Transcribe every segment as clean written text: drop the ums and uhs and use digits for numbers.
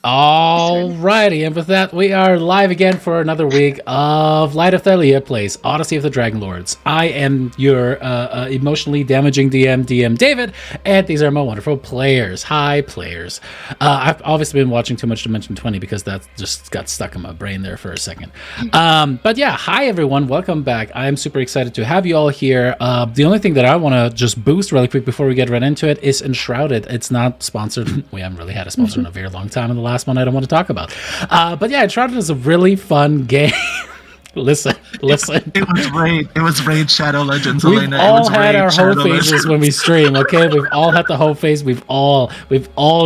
Alrighty, and with that, we are live again for another week of Light of Thylea Plays Odyssey of the Dragonlords. I am your emotionally damaging DM David, and these are my wonderful players. Hi, players. I've obviously been watching too much Dimension 20 because that just got stuck in my brain there for a second. But yeah, hi everyone, welcome back. I'm super excited to have you all here. The only thing that I want to just boost really quick before we get right into it is Enshrouded. It's not sponsored. We haven't really had a sponsor in a very long time in the last one I don't want to talk about. But yeah, Enshrouded is a really fun game. Listen. It was Raid Shadow Legends, We've Elena. all had our whole phases when we stream, okay? We've all had the whole phase. We've all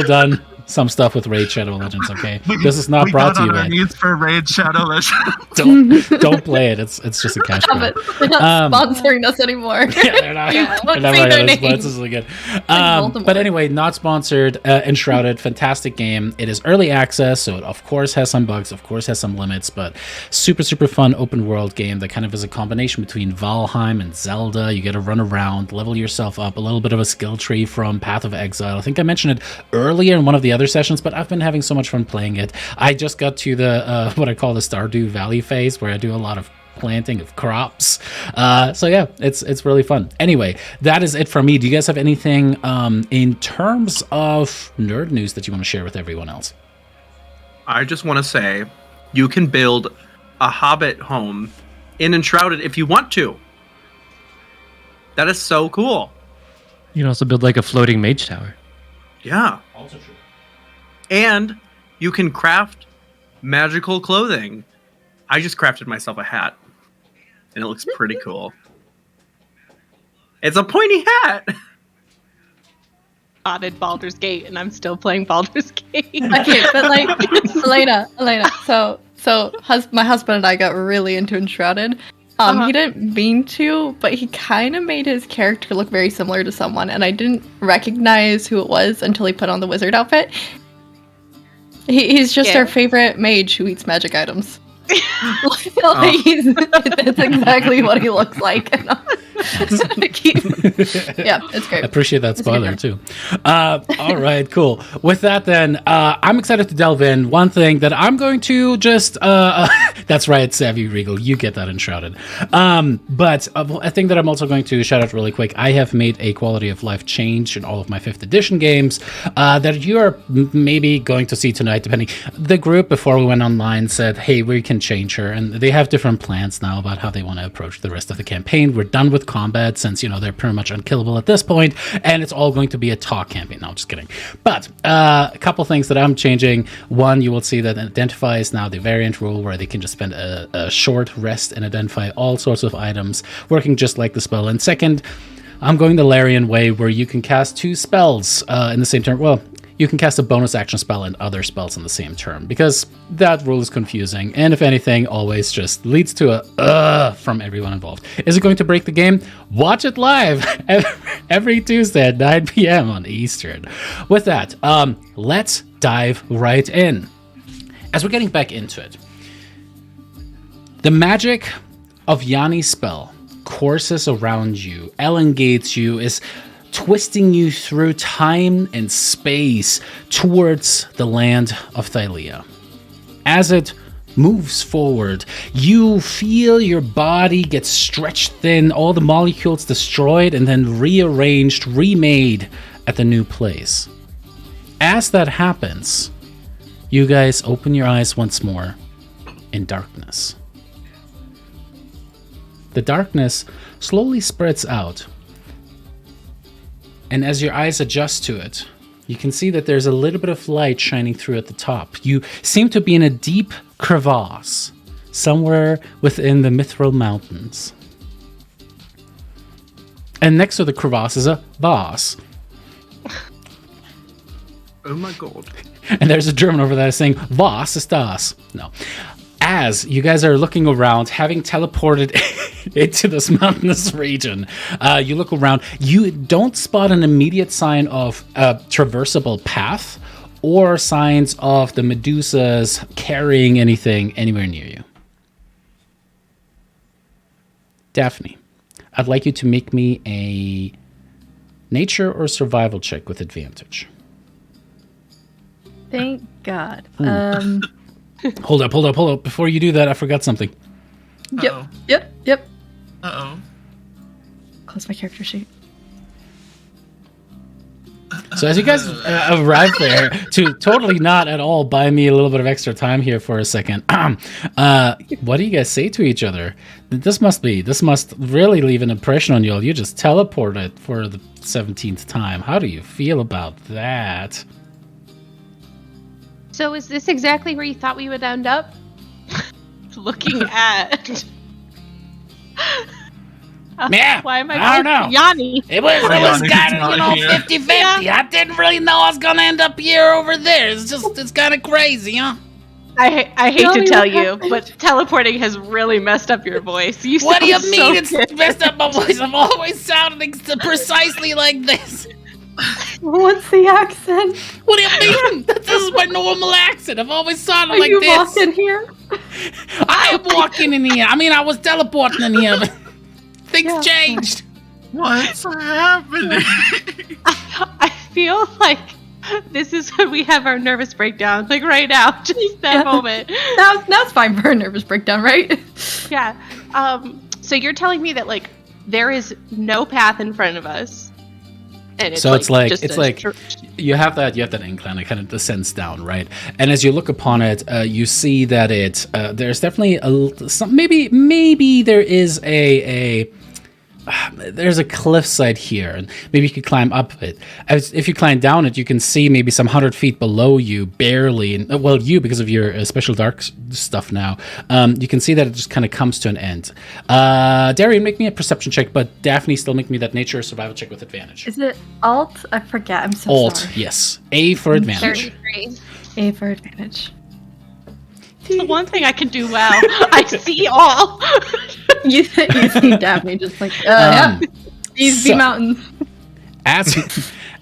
done some stuff with Raid Shadow Legends, okay? This is not brought to you by needs for Raid Shadow Legends. Don't play it. It's just a cash grab. They're not sponsoring us anymore. Yeah, they're not. They're not right. This is good. But anyway, not sponsored. Enshrouded, fantastic game. It is early access, so it of course has some bugs, of course has some limits, but super fun open world game that kind of is a combination between Valheim and Zelda. You get to run around, level yourself up, a little bit of a skill tree from Path of Exile. I think I mentioned it earlier in one of the other sessions, but I've been having so much fun playing it. I just got to the what I call the Stardew Valley phase, where I do a lot of planting of crops. So yeah, it's really fun. Anyway, that is it from me. Do you guys have anything in terms of nerd news that you want to share with everyone else? I just want to say you can build a hobbit home in Enshrouded if you want to. That is so cool. You can also build like a floating mage tower. Yeah. Also true. And you can craft magical clothing. I just crafted myself a hat, and it looks pretty cool. It's a pointy hat. Spotted Baldur's Gate, and I'm still playing Baldur's Gate. Okay, but like Elena. So my husband and I got really into Enshrouded. He didn't mean to, but he kind of made his character look very similar to someone, and I didn't recognize who it was until he put on the wizard outfit. He's just our favorite mage who eats magic items. That's exactly what he looks like. Yeah, it's great. I appreciate that spoiler too. All right, cool. With that then, I'm excited to delve in. One thing that I'm going to just that's right, Savvy Regal, you get that Enshrouded. But a thing that I'm also going to shout out really quick, I have made a quality of life change in all of my 5th edition games that you are maybe going to see tonight, depending. The group before we went online said, hey, we can change her, and they have different plans now about how they want to approach the rest of the campaign. We're done with combat since, they're pretty much unkillable at this point, and it's all going to be a talk campaign. No, just kidding. But a couple things that I'm changing. One, you will see that Identify is now the variant rule where they can just spend a short rest and identify all sorts of items, working just like the spell. And second, I'm going the Larian way, where you can cast 2 spells in the same turn. Well, you can cast a bonus action spell and other spells in the same turn, because that rule is confusing, and if anything, always just leads to a from everyone involved. Is it going to break the game? Watch it live every Tuesday at 9 p.m. on Eastern. With that, let's dive right in. As we're getting back into it, the magic of Yanni's spell courses around you, elongates you, is twisting you through time and space towards the land of Thylea. As it moves forward, you feel your body get stretched thin, all the molecules destroyed and then rearranged, remade at the new place. As that happens, you guys open your eyes once more in darkness. The darkness slowly spreads out, and as your eyes adjust to it, you can see that there's a little bit of light shining through at the top. You seem to be in a deep crevasse, somewhere within the Mithril Mountains. And next to the crevasse is a vase. Oh my god. And there's a German over there saying, Was ist das? No. As you guys are looking around, having teleported into this mountainous region, you look around, you don't spot an immediate sign of a traversable path or signs of the Medusas carrying anything anywhere near you. Daphne, I'd like you to make me a nature or survival check with advantage. Thank God. Hold up. Before you do that, I forgot something. Uh-oh. Yep. Uh-oh. Close my character sheet. So as you guys arrive there, to totally not at all buy me a little bit of extra time here for a second, what do you guys say to each other? This must really leave an impression on you all. You just teleported for the 17th time. How do you feel about that? So is this exactly where you thought we would end up? Looking at... Yeah, why am I don't know. Yanni? It was Yanni's kind of, not here. 50-50. Yeah. I didn't really know I was going to end up here over there. It's kind of crazy, huh? I hate Tell to me tell what you, happened. but teleporting has really messed up your voice. What do you sound mean so it's messed up my voice? I've always sounded precisely like this. What's the accent? What do you mean? This is my normal accent. I've always sounded Are like you this. walking here? I am walking in here. I mean, I was teleporting in here, but things Yeah. changed. What's happening? I feel like this is when we have our nervous breakdown, like right now, just that moment. Now it's fine for a nervous breakdown, right? Yeah. So you're telling me that like there is no path in front of us, and it's So it's like just you have that incline that kind of descends down, right? And as you look upon it, you see that there's definitely maybe there is there's a cliffside here, and maybe you could climb up it. If you climb down it, you can see maybe some 100 feet below you, barely. And you, because of your special dark stuff now, you can see that it just kind of comes to an end. Darian, make me a perception check, but Daphne, still make me that nature survival check with advantage. Is it Alt? I forget. I'm so Alt, sorry. yes. A for advantage. 33. A for advantage. The one thing I can do well. I see all. You see Daphne just like, yeah. These be so- mountains.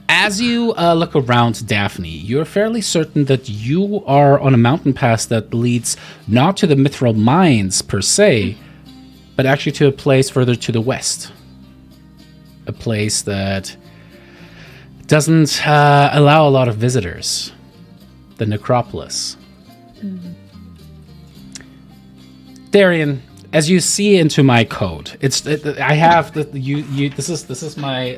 As you look around, Daphne, you're fairly certain that you are on a mountain pass that leads not to the Mithril Mines per se, but actually to a place further to the west. A place that doesn't allow a lot of visitors. The Necropolis. Darian, as you see into my code, I have the this is my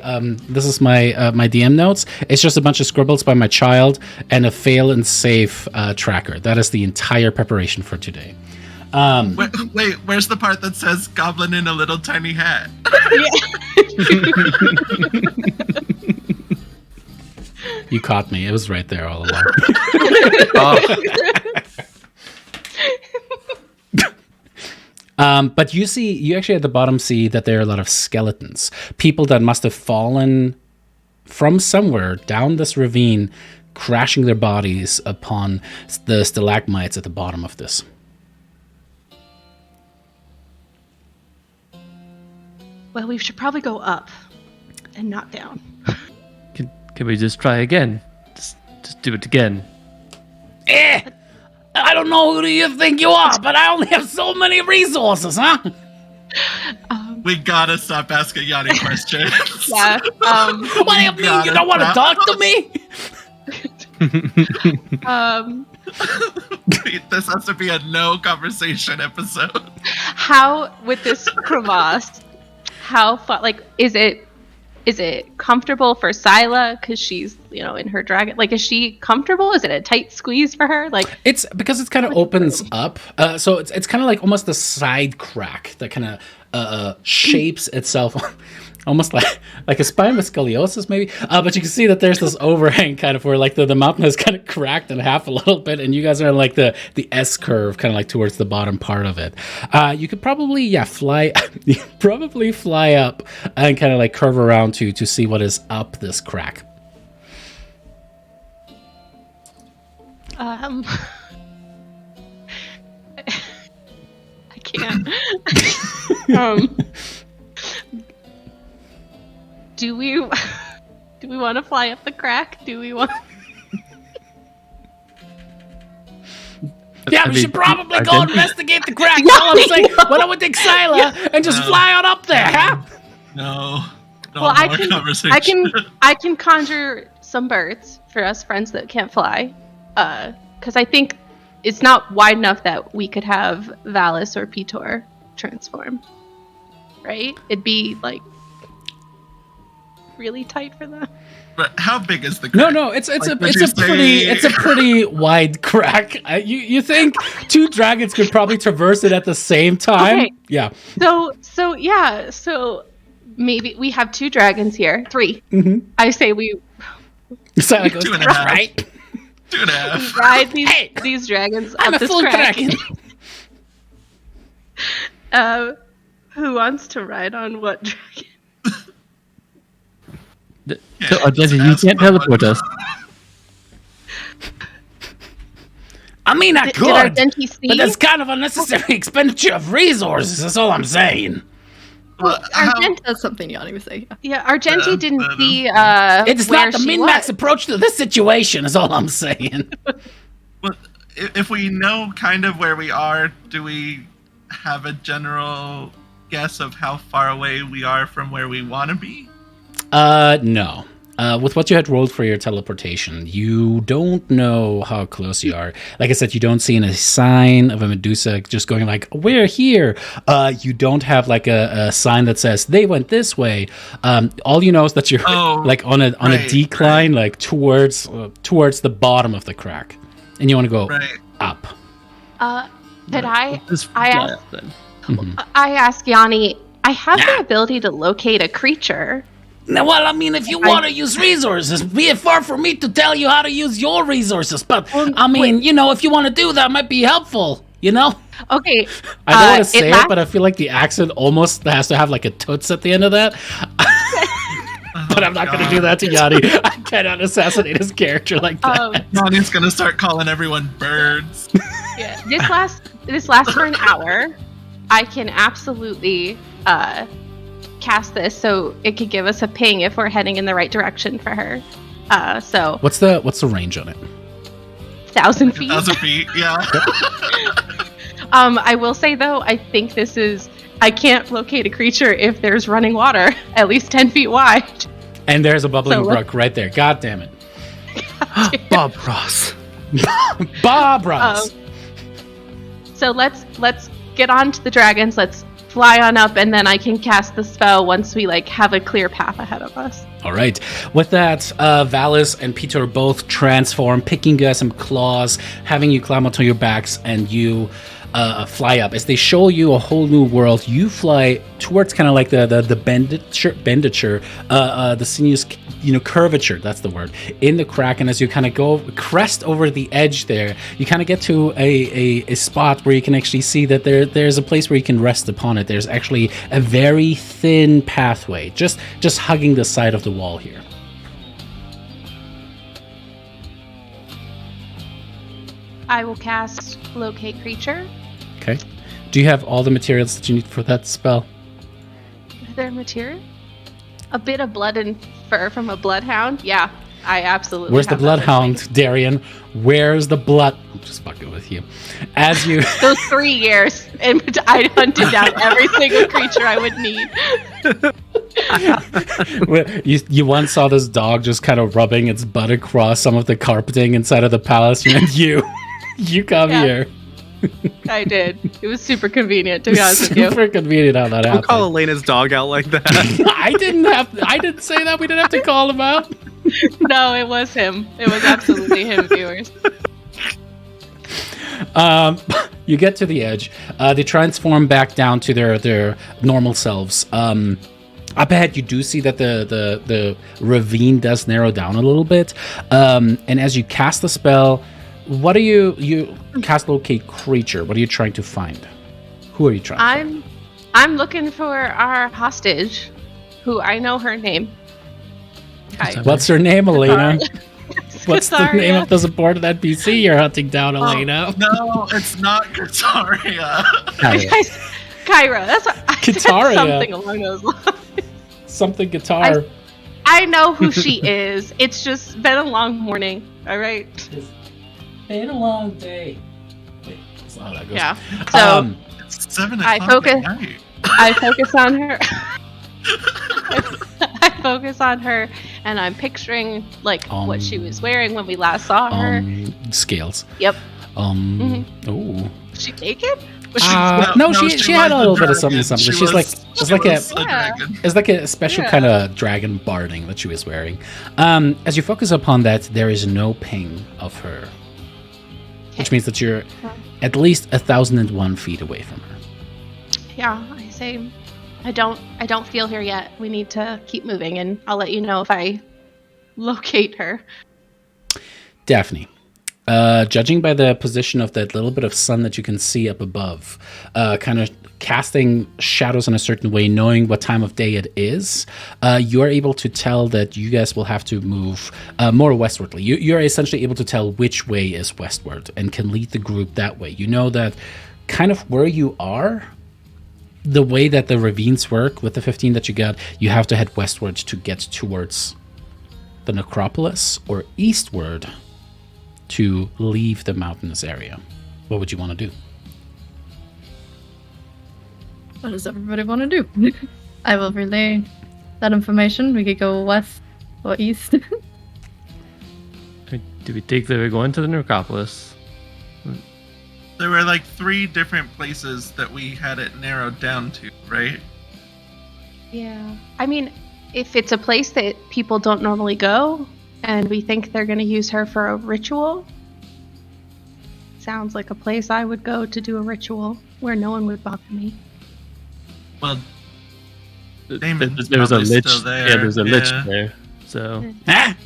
my DM notes. It's just a bunch of scribbles by my child and a fail and safe tracker. That is the entire preparation for today. Wait, where's the part that says goblin in a little tiny hat? You caught me. It was right there all along. But you actually at the bottom see that there are a lot of skeletons. People that must have fallen from somewhere down this ravine, crashing their bodies upon the stalagmites at the bottom of this. Well, we should probably go up and not down. Can we just try again? Just do it again. I don't know who do you think you are, but I only have so many resources, huh? We gotta stop asking Yanni questions. Yeah. What do you mean? You don't want to talk to me? This has to be a no conversation episode. How with this crevasse? How far? Like, is it comfortable for Scylla because she's in her dragon? Like, is she comfortable? Is it a tight squeeze for her? Like, It's because it kind of opens up, so it's kind of like almost a side crack that kind of shapes itself, almost like a spine with scoliosis, maybe. But you can see that there's this overhang kind of where like the mountain has kind of cracked in half a little bit, and you guys are in like the S curve, kind of like towards the bottom part of it. You could probably fly, you could probably fly up and kind of like curve around to see what is up this crack. I can't. Do we want to fly up the crack? Do we want? Yeah, we should probably go investigate the crack. That's all I'm saying. Why don't we take Scylla and just fly on up there, huh? No. Well, I more can. conversation. I can conjure some birds for us friends that can't fly. because I think it's not wide enough that we could have Valis or Pitor transform. Right? It'd be like really tight for them. But how big is the crack? No, it's a pretty wide crack. You think two dragons could probably traverse it at the same time? Okay. Yeah. So maybe we have 2 dragons here. 3. Mm-hmm. I say we Silent goes, 2.5. right? 2.5. ride Hey, these dragons I'm up a this full crack. dragon. Who wants to ride on what dragon? So, Jesse, you can't teleport us. I mean, I Did could, Argenti see? but that's kind of unnecessary expenditure of resources. That's all I'm saying. Well, how- That's something Yanni was saying. Yeah, Argenti didn't see It's where not the she min-max was. approach to this situation. Is all I'm saying. well, if we know kind of where we are, do we have a general guess of how far away we are from where we want to be? No. With what you had rolled for your teleportation, you don't know how close you are. Like I said, you don't see any sign of a Medusa just going like, we're here. You don't have like a sign that says they went this way. All you know is that you're like on a decline, like towards the bottom of the crack, and you want to go up. Could I Just I fly asked- up then. I ask Yanni, I have the ability to locate a creature. Now, well, I mean, if you want to use resources, be it far from me to tell you how to use your resources. But, I mean, you know, if you want to do that, might be helpful, you know? Okay. I don't want to say it, but I feel like the accent almost has to have like a toots at the end of that. But I'm not going to do that to Yanni. I cannot assassinate his character like that. Yanni's gonna start calling everyone birds. Yeah. This lasts for an hour. I can absolutely cast this so it could give us a ping if we're heading in the right direction for her. So What's the range on it? 1,000 feet. 1,000 feet, yeah. I will say though, I think this is. I can't locate a creature if there's running water at least 10 feet wide. And there's a bubbling So, brook right there. God damn it. Bob Ross. Bob Ross. So let's get on to the dragons. Let's fly on up, and then I can cast the spell once we like have a clear path ahead of us. All right. With that, Valis and Peter both transform, picking you some claws, having you climb onto your backs, and you fly up. As they show you a whole new world, you fly towards kind of like the benditure, the sinuous, curvature, that's the word, in the crack. And as you kind of go crest over the edge there, you kind of get to a spot where you can actually see that there's a place where you can rest upon it. There's actually a very thin pathway, just hugging the side of the wall here. I will cast Locate Creature. Okay. Do you have all the materials that you need for that spell? Is there material? A bit of blood and fur from a bloodhound? Yeah, I absolutely Where's the have that with me. bloodhound, Darian? Where's the blood? I'm just fucking with you. As you Those 3 years, and I hunted down every single creature I would need. you once saw this dog just kind of rubbing its butt across some of the carpeting inside of the palace, and you come here. I did. It was super convenient, to be honest with you. Super convenient how that Don't happened. call Elena's dog out like that. I didn't say that. We didn't have to call him out. No, it was him. It was absolutely him, viewers. You get to the edge. They transform back down to their normal selves. Up ahead, you do see that the ravine does narrow down a little bit. And as you cast the spell, what are you cast Locate Creature? What are you trying to find? Who are you trying to find? I'm looking for our hostage, who I know her name. What's her name, Elena? What's the name Kataria. of the supported NPC you're hunting down, Elena? No, it's not Kataria. Kyra. That's what I said, Kataria. something along those lines. Something guitar. I know who she is. It's just been a long morning. All right. It's been a long day. Wait, that's not how that goes. Yeah. So It's 7 I o'clock focus- at night. I focus on her. I focus on her, and I'm picturing like what she was wearing when we last saw her. Scales. Yep. Oh. Was she naked? No, she had a little bit of something. She's like a Yeah. dragon. it's like a special kind of dragon barding that she was wearing. As you focus upon that, there is no ping of her, which means that you're at least 1,001 feet away from her. Yeah, I say, I don't feel her yet. We need to keep moving, and I'll let you know if I locate her. Daphne, judging by the position of that little bit of sun that you can see up above, kind of casting shadows in a certain way, knowing what time of day it is, you are able to tell that you guys will have to move more westwardly. You're essentially able to tell which way is westward and can lead the group that way. You know that kind of where you are, the way that the ravines work with the 15 that you got, you have to head westward to get towards the necropolis, or eastward to leave the mountainous area. What would you want to do? What does everybody want to do? I will relay that information. We could go west or east. Do we think that we're going to the necropolis? There were like 3 different places that we had it narrowed down to, right? Yeah. I mean, if it's a place that people don't normally go, and we think they're going to use her for a ritual, sounds like a place I would go to do a ritual where no one would bother me. Well, Damon's There was a probably lich. still there. Yeah, there's a lich Yeah. there. So Ah!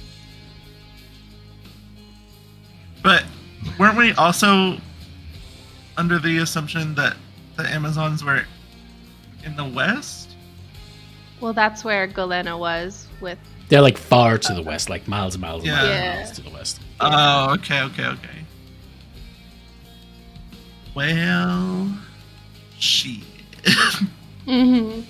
But weren't we also under the assumption that the Amazons were in the west? Well, that's where Galena was with. They're like far to the west, like miles and miles and miles, and Yeah. miles to the west. Oh, okay. Well, shit. Mm-hmm.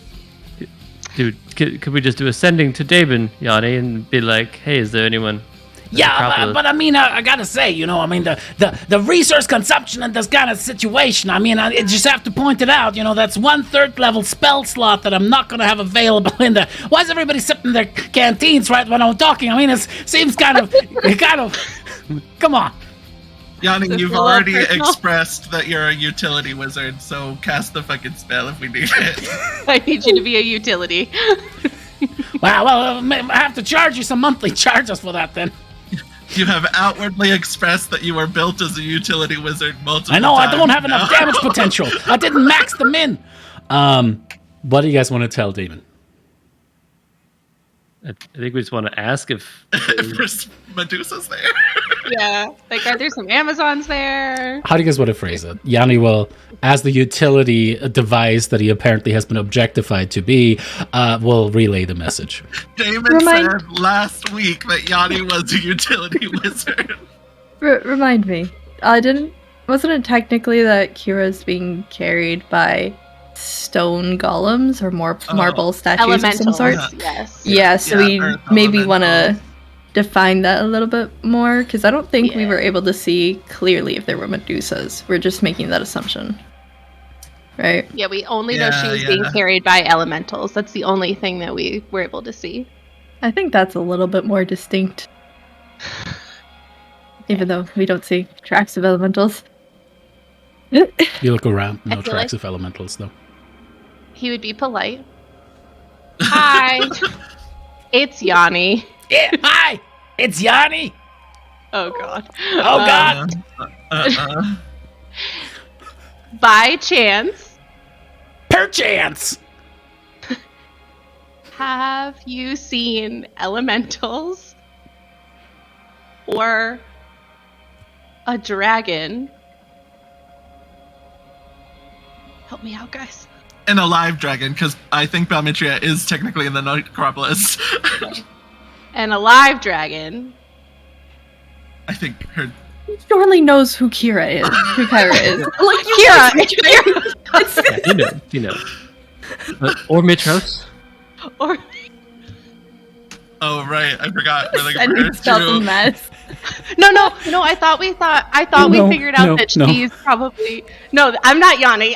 dude, could we just do ascending to Dabin, Yanni, and be like, hey, is there anyone? in the Yeah, necropolis? but I mean, I gotta say, the resource consumption in this kind of situation, I just have to point it out, that's 1/3 level spell slot that I'm not gonna have available in there. Why is everybody sipping in their canteens right when I'm talking? It seems kind of, come on. Yanni, This you've is a little already personal. expressed that you're a utility wizard, so cast the fucking spell if we need it. I need you to be a utility. Well, I have to charge you some monthly charges for that then. You have outwardly expressed that you were built as a utility wizard multiple I know, I times don't have now. enough damage potential. I didn't max them in. What do you guys want to tell Damon? I think we just want to ask if If Medusa's there. Yeah. Like, are there some Amazons there? How do you guys want to phrase it? Yanni will, as the utility device that he apparently has been objectified to be, will relay the message. Damon said last week that Yanni was a utility wizard. Remind me. Wasn't it technically that Kira's being carried by stone golems or more marble statues of some Elementals. sort? Yes. Yeah, so Yeah, we earth maybe want to elementals. define that a little bit more, because I don't think we Yeah. were able to see clearly if there were Medusas. We're just making that assumption. Right? Yeah, we only know she Yeah, was being yeah. carried by elementals. That's the only thing that we were able to see. I think that's a little bit more distinct. Even though we don't see tracks of elementals. You look around, no I feel tracks like- of elementals though. He would be polite. Hi, it's Yanni. Yeah, hi, it's Yanni. Oh God. Oh God. By chance, Perchance. have you seen elementals or a dragon? Help me out, guys. And a live dragon, because I think Balmetria is technically in the necropolis. And a live dragon. I think her. He surely knows who Kira is. Who Kyra is. Like, Kira. you know. Or Mitros. Or Oh right, I forgot. We're looking for sending her stuff a too. mess. no. I thought we No, figured out no, that no. she's probably no. I'm not Yanni.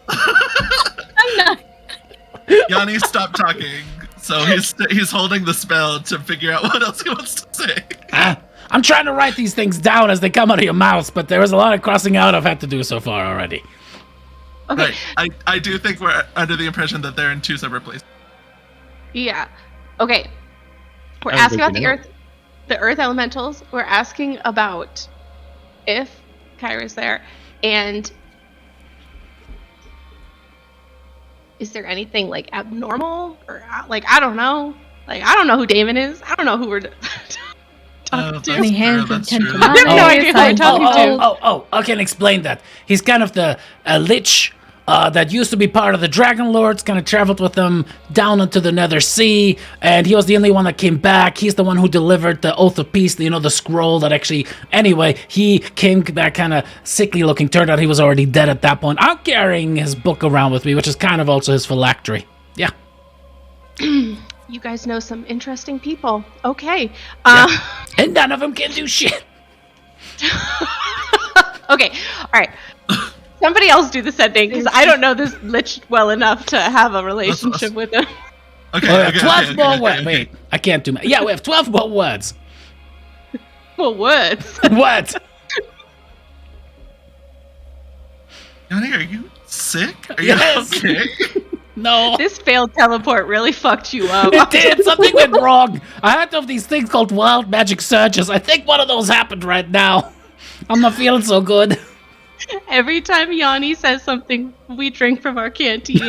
I'm not. Yanni, stop talking. So he's holding the spell to figure out what else he wants to say. I'm trying to write these things down as they come out of your mouths, but there was a lot of crossing out I've had to do so far already. Okay. Right. I do think we're under the impression that they're in two separate places. Yeah. Okay. We're I was asking about thinking the earth elementals. We're asking about if Kyra's there, and is there anything like abnormal or like I don't know. Like I don't know who Damon is. I don't know who we're talking to. Any hands That's and true. I have no idea who we're talking to. I can explain that. He's kind of the lich that used to be part of the Dragonlords, kind of traveled with them down into the Nether Sea, and he was the only one that came back. He's the one who delivered the Oath of Peace, the scroll that actually... Anyway, he came back kind of sickly looking. Turned out he was already dead at that point. I'm carrying his book around with me, which is kind of also his phylactery. Yeah. You guys know some interesting people. Okay. And none of them can do shit. Okay. All right. Somebody else do the sending because I don't know this lich well enough to have a relationship with him. Okay, We have okay, 12 okay, more okay, words. okay. Wait, I can't do... Yeah, we have 12 more words. Well, words. What? Yanni, are you sick? Are Yes. you okay? No. This failed teleport really fucked you up. It did. Something went wrong. I had to have these things called wild magic surges. I think one of those happened right now. I'm not feeling so good. Every time Yanni says something, we drink from our canteen.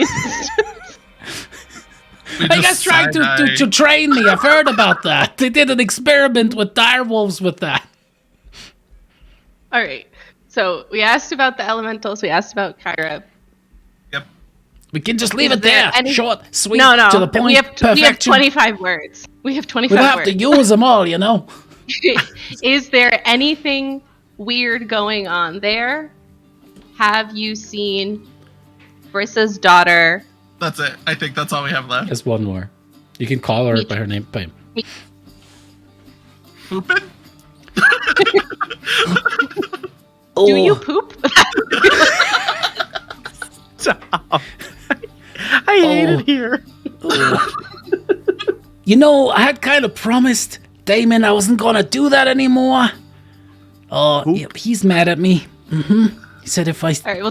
We Are you guys just trying to side-eye. train me? I've heard about that. They did an experiment with direwolves with that. All right. So we asked about the elementals. We asked about Kyra. Yep. We can just leave Is it there. there any- Short, sweet, No, to the point. we have perfection. 25 words. We have 25 We'll have words. to use them all, Is there anything weird going on there? Have you seen Brissa's daughter? That's it. I think that's all we have left. There's one more. You can call her Me by her name. Poopin'? Do you poop? Stop. I hate Oh. it here. I had kind of promised Damon I wasn't gonna do that anymore. Oh, yeah, he's mad at me. He said if I... All right. Well,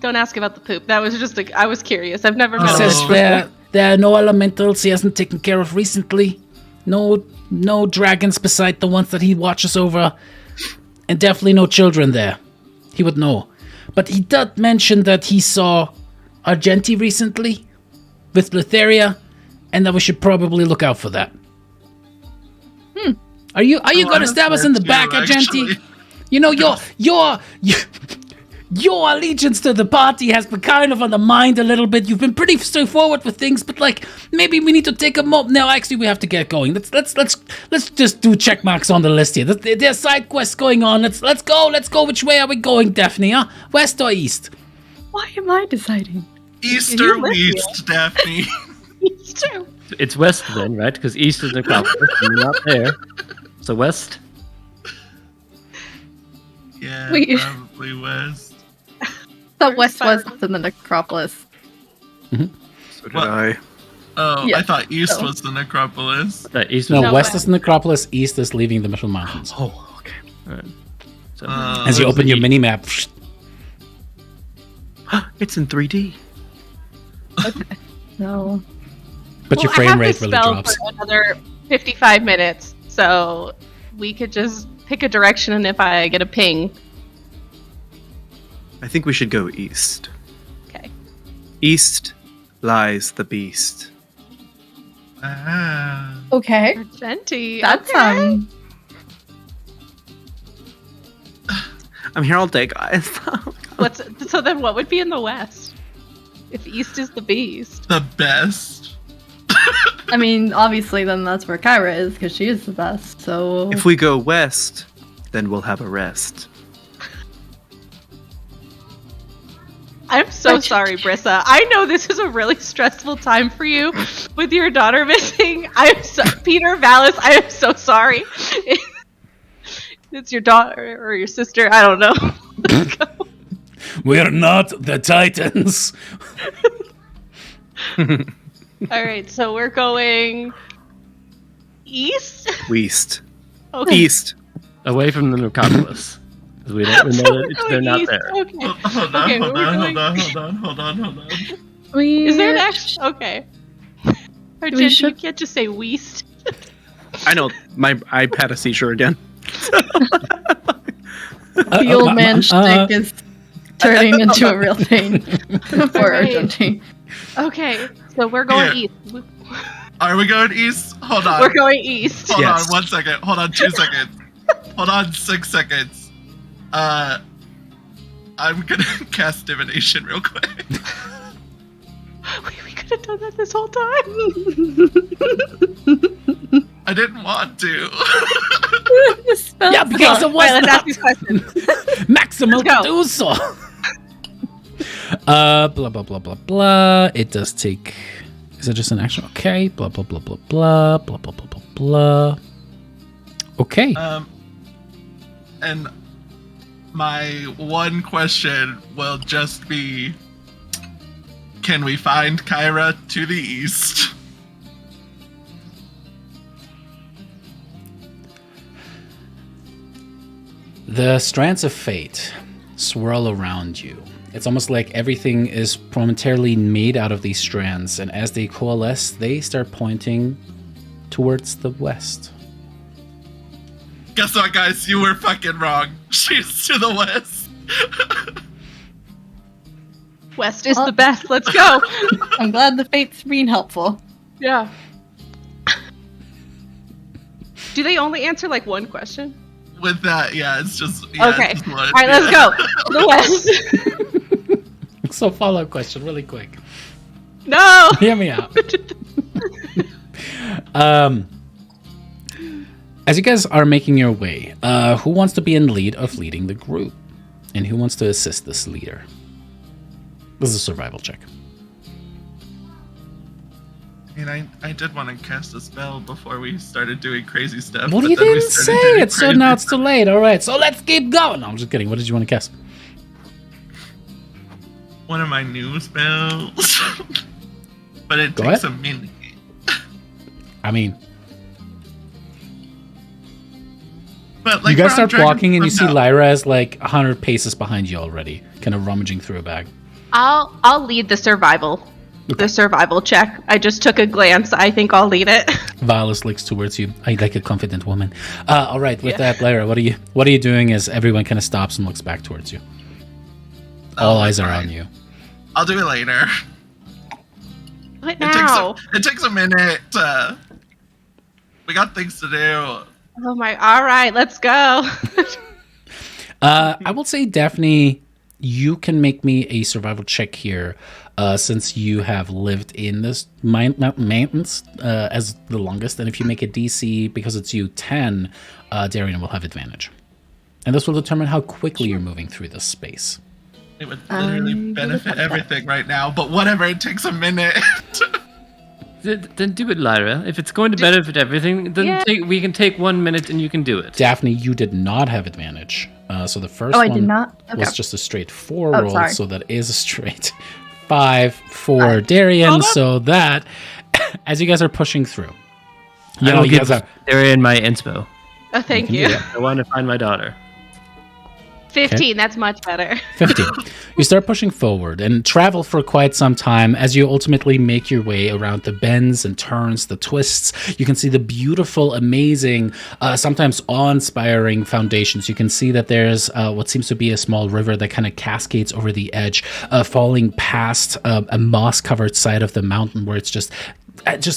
don't ask about the poop. That was just I was curious. I've never He met a says lich. there are no elementals he hasn't taken care of recently. No dragons beside the ones that he watches over. And definitely no children there. He would know. But he did mention that he saw Argenti recently with Thylea, and that we should probably look out for that. Are you going to stab us in the back, Argenti? Actually. Your allegiance to the party has been kind of undermined a little bit. You've been pretty straightforward with things, but maybe we need to take a moment. No, actually, we have to get going. Let's just do check marks on the list here. There's side quests going on. Let's go. Let's go. Which way are we going, Daphne? Huh? West or east? Why am I deciding? East You or live here. west, Daphne? It's true. It's west then, right? Because east is Necropolis, and you're not there. So west. Yeah, Wait. probably west. The west was in the necropolis. So did What? I. Oh, Yeah, I thought east so- was the necropolis. That east No, was No, west west. is Necropolis, east is leaving the Mitchell Mountains. Oh, okay. Alright. So As you Uh, open your mini map, It's in 3D. No. but your I frame have rate this really spell drops. for another 55 minutes, so we could just pick a direction, and if I get a ping, I think we should go east. okay. East lies the beast. Ah. Okay. Argenti. That's okay. I'm here all day, guys. So then, what would be in the west? If east is the beast. The best. I mean, obviously, then that's where Kyra is because she is the best. So If we go west, then we'll have a rest. I'm so sorry, Brissa. I know this is a really stressful time for you with your daughter missing. Peter Valis, I am so sorry. It's your daughter or your sister. I don't know. Let's go. We're not the Titans. All right, so we're going east. West. Okay. East. Away from the necropolis. 'Cause we know So we're that they're going not east. there. Okay. Hold on, Okay, hold we're on, going- hold on. Is there an action? Okay. Or We Jen, should- you can't just say Weast. I know. I had a seizure again. The old man shtick is turning into a real thing for Alright. Argentine. Okay, so we're going Yeah. east. Are we going east? Hold on. We're going east. Hold Yes. on 1 second. Hold on 2 seconds. Hold on 6 seconds. I'm gonna cast divination real quick. We could have done that this whole time. I didn't want to. Yeah, because it was Alright, let's not ask these questions. maximal Let's go. to do so. Blah blah blah blah blah. It does take. Is it just an action? Okay. Blah blah blah blah blah blah blah blah blah blah. Okay. And my one question will just be: can we find Kyra to the east? The strands of fate swirl around you. It's almost like everything is momentarily made out of these strands, and as they coalesce, they start pointing towards the west. Guess what, guys? You were fucking wrong. She's to the west. West is the best. Let's go. I'm glad the fate's being helpful. Yeah. Do they only answer like one question? With that, yeah, it's just yeah, Okay. it's just one, All right, let's yeah. go. The west. So follow-up question, really quick. No. Hear me out. As you guys are making your way, who wants to be in lead of leading the group? And who wants to assist this leader? This is a survival check. I mean, I did want to cast a spell before we started doing crazy stuff. Well, but you then we didn't started say doing it, so crazy now it's too stuff. late. All right, so let's keep going. No, I'm just kidding. What did you want to cast? One of my new spells. But it Go takes ahead. a minute. I mean, But like you guys we're on start walking and you see Dragonlords now. Lyra is like 100 paces behind you already, kind of rummaging through a bag. I'll lead the survival. The survival check. I just took a glance. I think I'll lead it. Violet looks towards you. I like a confident woman. All right, with that, Lyra, what are you doing as everyone kind of stops and looks back towards you? All Oh, eyes are fine. on you. I'll do it later. What It takes now? it takes a minute. We got things to do. Oh my! All right, let's go. I will say, Daphne, you can make me a survival check here, since you have lived in this mountains as the longest. And if you make a DC, because it's you 10, Darian will have advantage. And this will determine how quickly you're moving through this space. It would literally would benefit love that. everything right now. But whatever, it takes a minute. Then do it, Lyra. If it's going to benefit everything, then Yeah. we can take 1 minute and you can do it. Daphne, you did not have advantage. So the first Oh, I one did not? Okay. was just a straight 4 Oh, roll, sorry. so that is a straight 5 for Darian. So that, as you guys are pushing through, I will you give guys are Darian my inspo. Oh, thank can do you. that. I want to find my daughter. 15. That's much better. 15. You start pushing forward and travel for quite some time as you ultimately make your way around the bends and turns, the twists. You can see the beautiful, amazing, sometimes awe-inspiring foundations. You can see that there's what seems to be a small river that kind of cascades over the edge, falling past a moss-covered side of the mountain where it's just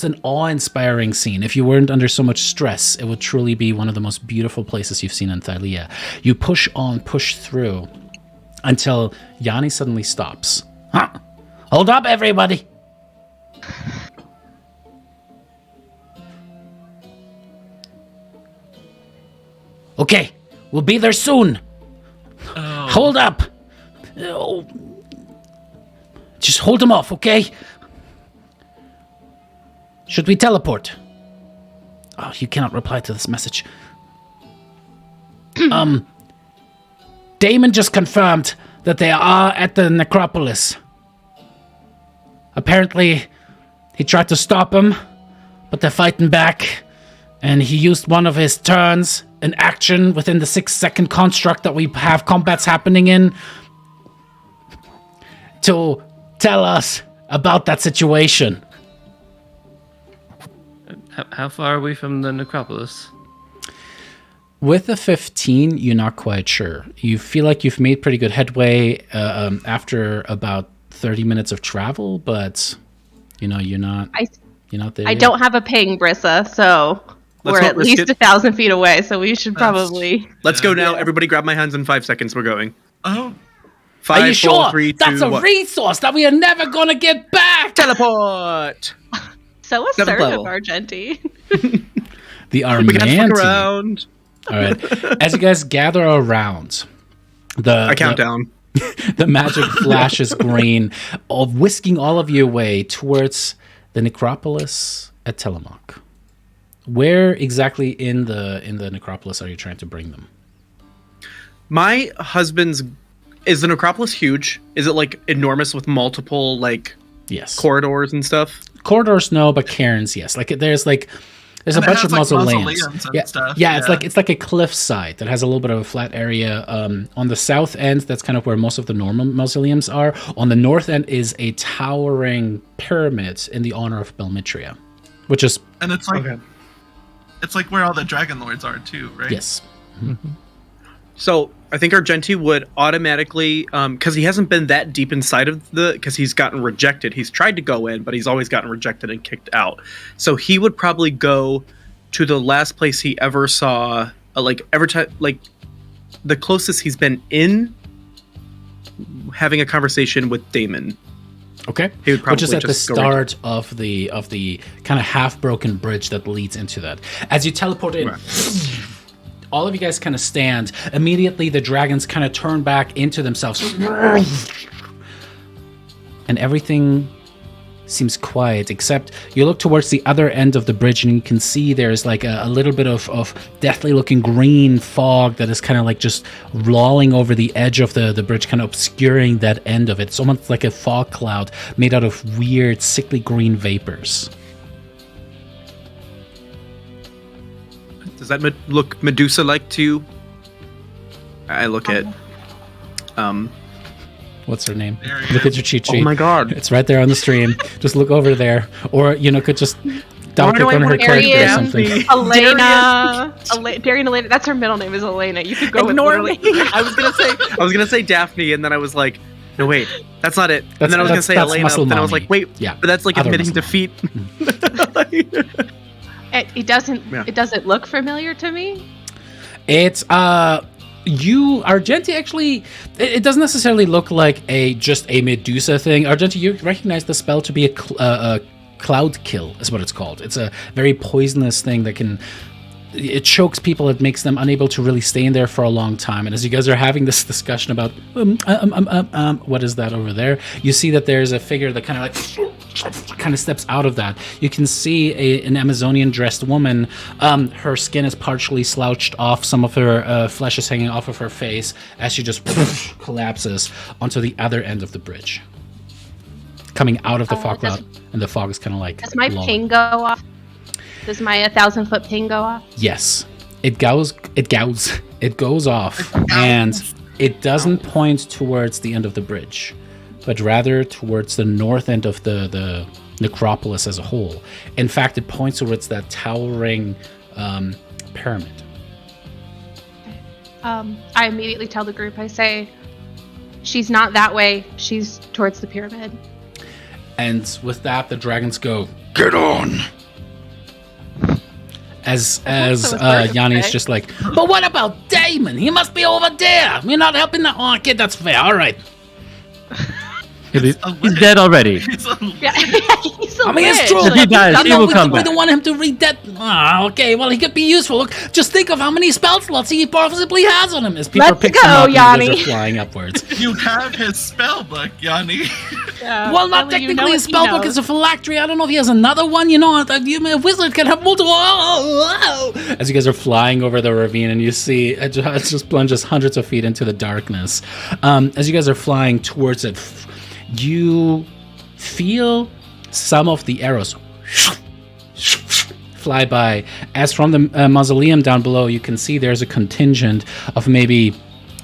an awe-inspiring scene. If you weren't under so much stress, it would truly be one of the most beautiful places you've seen in Thylea. You push on, push through, until Yanni suddenly stops. Huh. Hold up, everybody! Okay, we'll be there soon. Hold up! Oh. Just hold them off, okay? Should we teleport? Oh, you cannot reply to this message. Damon just confirmed that they are at the necropolis. Apparently, He tried to stop him, but they're fighting back. And he used one of his turns, an action within the 6-second construct that we have combats happening in, to tell us about that situation. How far are we from the necropolis? With the 15, you're not quite sure. You feel like you've made pretty good headway after about 30 minutes of travel, but you're not there. I don't have a ping, Brissa, so we're at least 1,000 feet away, so we should probably... Let's go now. Everybody grab my hands in 5 seconds. We're going. Oh, 5, Are you 4, sure? 3, 2, That's a 1. resource that we are never gonna get back! Teleport! So Seventh assertive, level. Argenti. The We can Armanti. fuck around. All right. As you guys gather around, I count down. the magic flashes green, whisking all of you away towards the necropolis at Tillamook. Where exactly in the necropolis are you trying to bring them? My husband's... Is the necropolis huge? Is it like enormous with multiple Yes. corridors and stuff? Corridors, no, but cairns, yes. There's a And it bunch has, of like, mausoleums. mausoleums and Yeah, stuff, yeah, yeah. it's like a cliffside that has a little bit of a flat area. On the south end, that's kind of where most of the normal mausoleums are. On the north end is a towering pyramid in the honor of Belmitria, which is and it's like where all the Dragonlords are too, right? yes. So I think Argenti would automatically, because he hasn't been that deep inside of because he's gotten rejected. He's tried to go in, but he's always gotten rejected and kicked out. So he would probably go to the last place he ever saw, the closest he's been in having a conversation with Damon. Okay. He would probably Which is at the just go right start of the kind of half broken bridge that leads into that. As you teleport in. Right. All of you guys kind of stand. Immediately, the dragons kind of turn back into themselves. And everything seems quiet, except you look towards the other end of the bridge and you can see there's like a little bit of deathly looking green fog that is kind of like just lolling over the edge of the bridge, kind of obscuring that end of it. It's almost like a fog cloud made out of weird, sickly green vapors. Does that look Medusa-like to you? I look at... What's her name? There he Look is. at your cheat sheet. Oh my god. It's right there on the stream. Just look over there. Or, could just double click on her character or something. Elena. Darian Elena. That's her middle name is Elena. You could go Ignore with me. literally. I was gonna say Daphne, and then I was like, no wait, that's not it. That's- And then I was gonna say that's Elena, muscle and then I was mommy. like, wait, Yeah, but that's like other admitting muscle defeat. It doesn't. Yeah. It doesn't look familiar to me. It's Argenti actually, it doesn't necessarily look like just a Medusa thing. Argenti, you recognize the spell to be a cloud kill is what it's called. It's a very poisonous thing that it chokes people. It makes them unable to really stay in there for a long time. And as you guys are having this discussion about what is that over there, you see that there's a figure that kind of steps out of that. You can see an Amazonian dressed woman. Her skin is partially slouched off. Some of her flesh is hanging off of her face as she just collapses onto the other end of the bridge, coming out of the fog cloud. And the fog is kind of like Does my lulling. ping go off? Does my 1,000-foot ping go off? Yes, it goes off, and it doesn't point towards the end of the bridge, but rather towards the north end of the necropolis as a whole. In fact, it points towards that towering pyramid. I immediately tell the group. I say, "She's not that way. She's towards the pyramid." And with that, the dragons go, "Get on!" As Yanni's say. just like, "But what about Damon? He must be over there. You're not helping that." Oh, okay, that's fair. All right. He's dead already. Yeah, he's a I mean, it's witch. true. If he But, dies, he will come we back. don't want him to read that. Okay, well, he could be useful. Look, just think of how many spell slots he possibly has on him. As people Let's pick go, him up, and you Yanni. guys are flying upwards. You have his spell book, Yanni. Yeah, Well, not only you technically know a what he spell book. knows. It's a phylactery. I don't know if he has another one. A wizard can have multiple. As you guys are flying over the ravine, and you see it just plunges hundreds of feet into the darkness. As you guys are flying towards it, you feel some of the arrows fly by. As from the mausoleum down below, you can see there's a contingent of maybe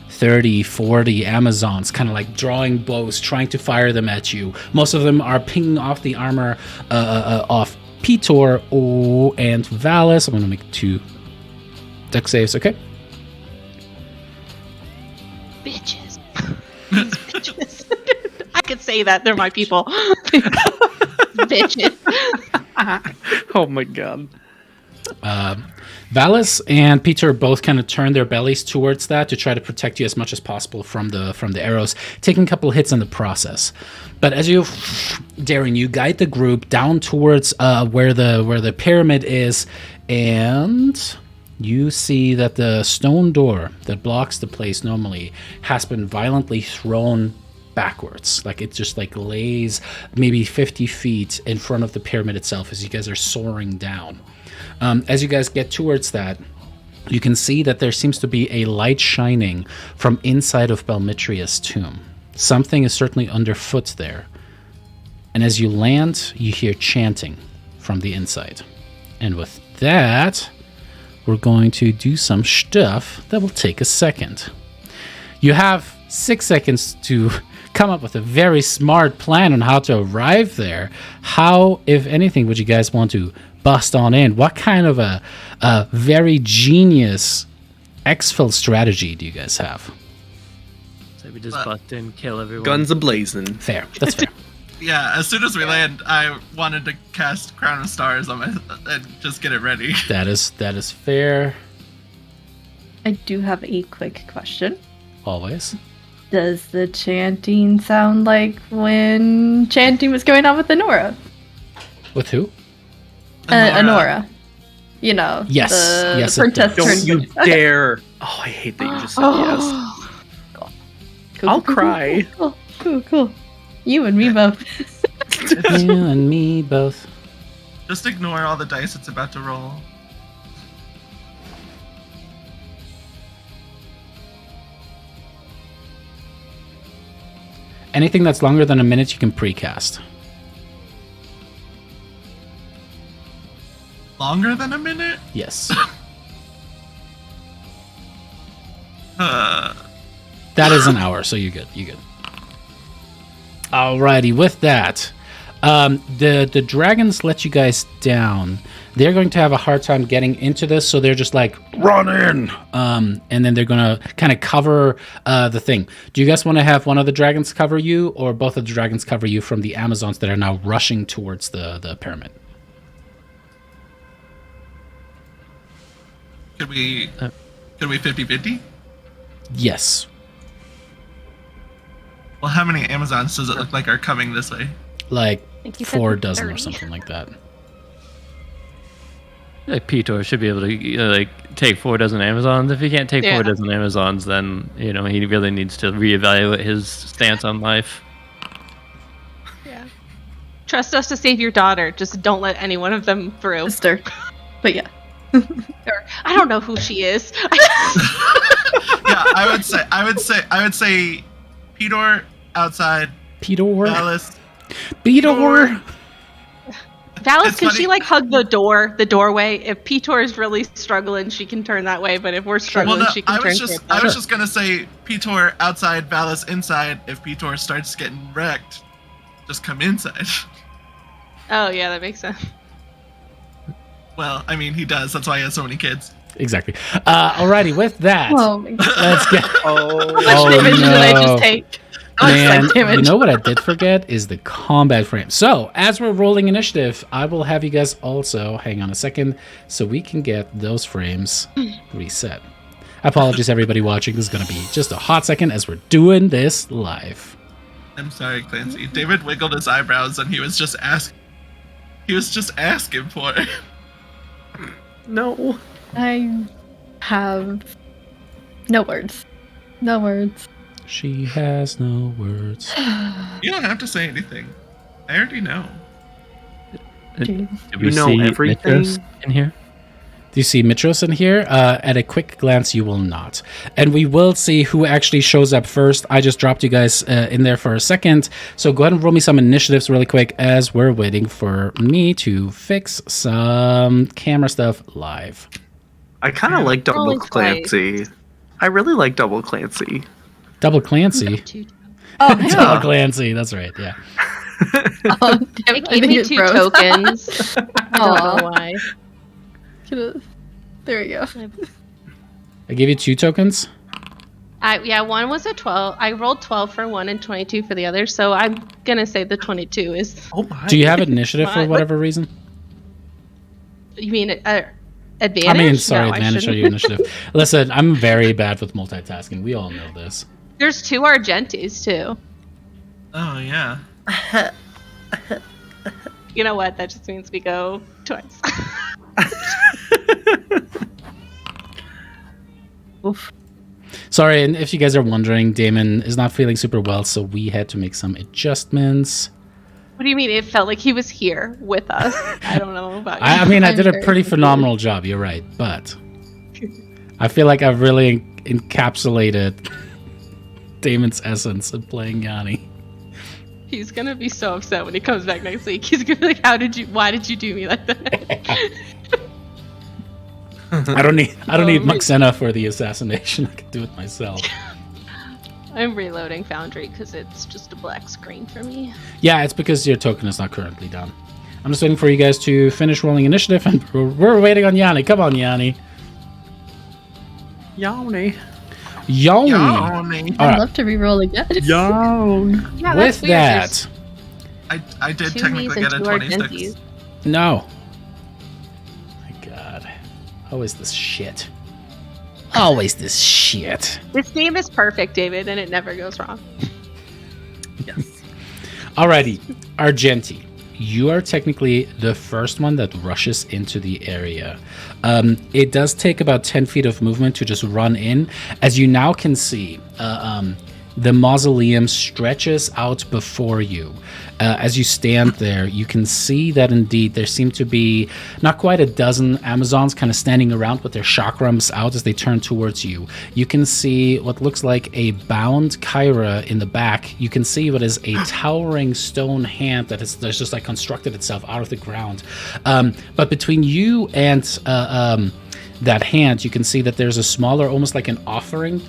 30, 40 Amazons, kind of like drawing bows, trying to fire them at you. Most of them are pinging off the armor of Petor and Valis. I'm going to make 2 dex saves, okay? Bitches. These bitches. I could say that. They're my people. Bitches. Oh my god. Valis and Peter both kind of turn their bellies towards that to try to protect you as much as possible from the arrows, taking a couple hits in the process. But as you, Darren, you guide the group down towards where the pyramid is, and you see that the stone door that blocks the place normally has been violently thrown backwards. Like it just like lays maybe 50 feet in front of the pyramid itself as you guys are soaring down. As you guys get towards that, you can see that there seems to be a light shining from inside of Belmitria's tomb. Something is certainly underfoot there. And as you land, you hear chanting from the inside. And with that, we're going to do some stuff that will take a second. You have 6 seconds to come up with a very smart plan on how to arrive there. How, if anything, would you guys want to bust on in? What kind of a very genius exfil strategy do you guys have? So we just bust in, kill everyone. Guns a-blazing. Fair. That's fair. Yeah, as soon as we land, I wanted to cast Crown of Stars on my and just get it ready. That is fair. I do have a quick question. Always. Does the chanting sound like when chanting was going on with Honora? With who? Honora. You know. Yes. The Yes, it princess does. Don't turned- you dare. Oh, I hate that you just said yes. Cool, I'll cool, cry. Cool. You and me both. You and me both. Just ignore all the dice it's about to roll. Anything that's longer than a minute, you can precast. Longer than a minute? Yes. Uh, That is an hour, so you're good. You're good. Alrighty, with that, the dragons let you guys down. They're going to have a hard time getting into this, so they're just like, run in! And then they're going to kind of cover the thing. Do you guys want to have one of the dragons cover you, or both of the dragons cover you from the Amazons that are now rushing towards the pyramid? could we 50-50? Yes. Well, how many Amazons does it look like are coming this way? Like think you said 4 dozen or 30. something like that. Like Peter should be able to take 4 dozen Amazons. If he can't take 4 Yeah. dozen Amazons, then he really needs to reevaluate his stance on life. Yeah. Trust us to save your daughter. Just don't let any one of them through. Sister. But yeah. Or, I don't know who she is. Yeah, I would say Peter outside, Peter? Alice. Peter? Valis, It's can funny. she like hug the doorway? If Peter is really struggling, she can turn that way. But if we're struggling, Well, no, she can I turn was to just the I was just gonna say Peter outside, Valis inside. If Peter starts getting wrecked, just come inside. Oh yeah, that makes sense. Well, I mean, he does. That's why he has so many kids. Exactly. Alrighty, with that, Oh my god. let's get... Oh, How much Oh, damage did I no. just take? How much Man, psych damage? you know what I did forget is the combat frame. So, as we're rolling initiative, I will have you guys also, hang on a second, so we can get those frames reset. Apologies, everybody watching. This is going to be just a hot second as we're doing this live. I'm sorry, Clancy. David wiggled his eyebrows and he was just asking for it. no. I have no words. No words. She has no words. You don't have to say anything. I already know. Did Jeez. we You know see everything. Mitros in here? Do you see Mitros in here? At a quick glance, you will not. And we will see who actually shows up first. I just dropped you guys in there for a second. So go ahead and roll me some initiatives really quick as we're waiting for me to fix some camera stuff live. I kind of like Double Rolling Clancy. I really like Double Clancy. Double Clancy. Oh, Double Clancy. That's right. Yeah. oh, damn, It I gave think me it 2 froze. tokens. I don't Aw. know why. There we go. I gave you 2 tokens. One was a 12. I rolled 12 for one and 22 for the other, so I'm gonna say the 22 is. Oh my! Do you have initiative for What? whatever reason? You mean advantage? I mean, sorry, No, I advantage or shouldn't. your initiative. Listen, I'm very bad with multitasking. We all know this. There's 2 Argentis too. Oh yeah. You know what? That just means we go twice. Oof. Sorry, and if you guys are wondering, Damon is not feeling super well, so we had to make some adjustments. What do you mean? It felt like he was here with us. I don't know about you. I mean, I I'm did a very pretty confused. phenomenal job, you're right, but I feel like I've really encapsulated Damon's essence in playing Yanni. He's gonna be so upset when he comes back next week. He's gonna be like, why did you do me like that? I don't need Oh, Muxena for the assassination. I can do it myself. I'm reloading Foundry because it's just a black screen for me. Yeah, it's because your token is not currently done. I'm just waiting for you guys to finish rolling initiative, and we're waiting on Yanni. Come on, Yanni. Yawny. Yoni. Yawning. All I'd right. love to re-roll again. Yawn. Yeah, With weird. that, I did There's 2 technically Miis get a and 2 26. Argentis. no. My God. Always this shit. Always this shit. This game is perfect, David, and it never goes wrong. Alrighty, Argenti. You are technically the first one that rushes into the area. It does take about 10 feet of movement to just run in. As you now can see, the mausoleum stretches out before you. As you stand there, you can see that indeed there seem to be not quite a dozen Amazons kind of standing around with their chakrams out as they turn towards you. You can see what looks like a bound Kyra in the back. You can see what is a towering stone hand that's just like constructed itself out of the ground. But between you and that hand, you can see that there's a smaller, almost like an offering,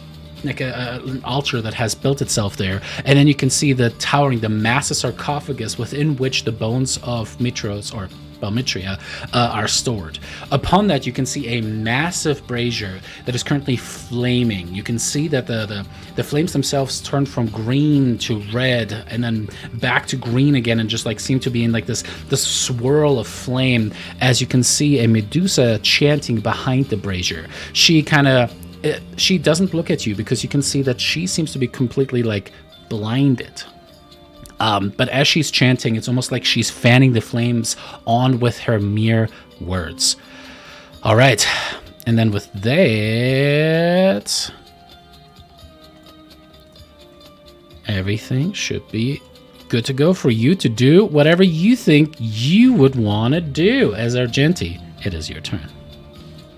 like an altar that has built itself there, and then you can see the massive sarcophagus within which the bones of Mitros or Balmitria are stored. Upon that, you can see a massive brazier that is currently flaming. You can see that the flames themselves turn from green to red and then back to green again, and just like seem to be in like this swirl of flame. As you can see a Medusa chanting behind the brazier. She doesn't look at you because you can see that she seems to be completely like blinded. But as she's chanting, it's almost like she's fanning the flames on with her mere words. All right. And then with that, everything should be good to go for you to do whatever you think you would want to do. As Argenti, it is your turn.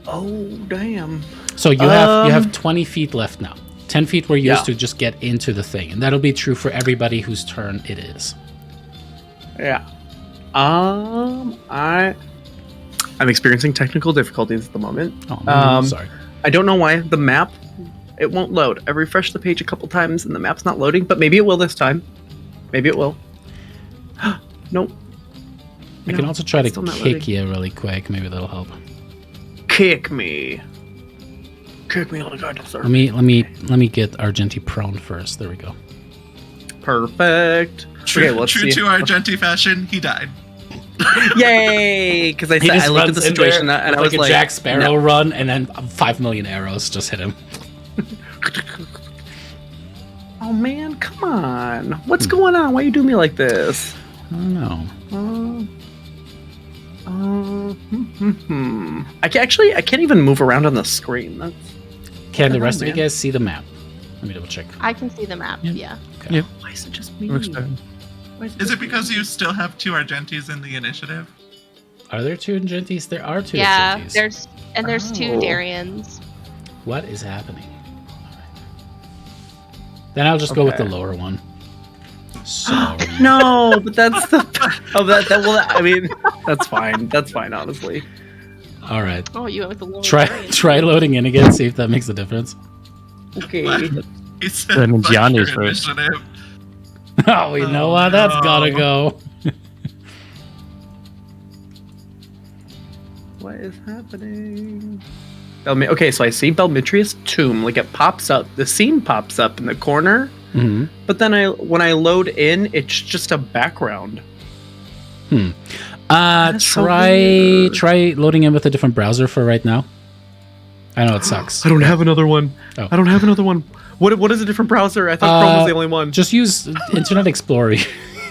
Oh damn. So you have 20 feet left now. 10 feet were used Yeah. to just get into the thing, and that'll be true for everybody whose turn it is. Yeah. I'm experiencing technical difficulties at the moment. Oh, no, sorry. I don't know why the map it won't load. I refreshed the page a couple times and the map's not loading, but maybe it will this time. Maybe it will. Nope. I can No, also try to still not kick loading. you really quick. Maybe that'll help. Kick me. Kick me on the goddamn Let surface. me get Argenti prone first. There we go. Perfect. True, Okay, let's true see. to Argenti fashion, he died. Yay! Because I looked at the situation and I was a like, Jack Sparrow no. run, and then 5 million arrows just hit him. Oh man, come on! What's going on? Why you do me like this? I don't know. I can't even move around on the screen. That's Can the on, rest of you man? guys see the map? Let me double check. I can see the map. Yeah. Okay. Yep. why is it just me? Looks fair. Why Is just it because you still have 2 Argentis in the initiative? Are there 2 Argentis? There are 2 Yeah. Argentis. And there's 2 Oh. Darians. What is happening? Then I'll just go with the Okay. lower one. Sorry. No, but that's the. Oh, that will. I mean, that's fine. That's fine, honestly. All right. Oh, you went with the lower Try Darian. loading in again. See if that makes a difference. Okay. He said, That means "Fuck Yanni's your first." initiative." Oh, we know Oh, why that's no. gotta go. What is happening? Okay, so I see Belmitria's tomb. Like it pops up. The scene pops up in the corner. Hmm. But then when I load in, it's just a background. That's so weird. Try loading in with a different browser for right now. I know it sucks. I don't have another one. Oh. I don't have another one. What is a different browser? I thought Chrome was the only one. Just use Internet Explorer.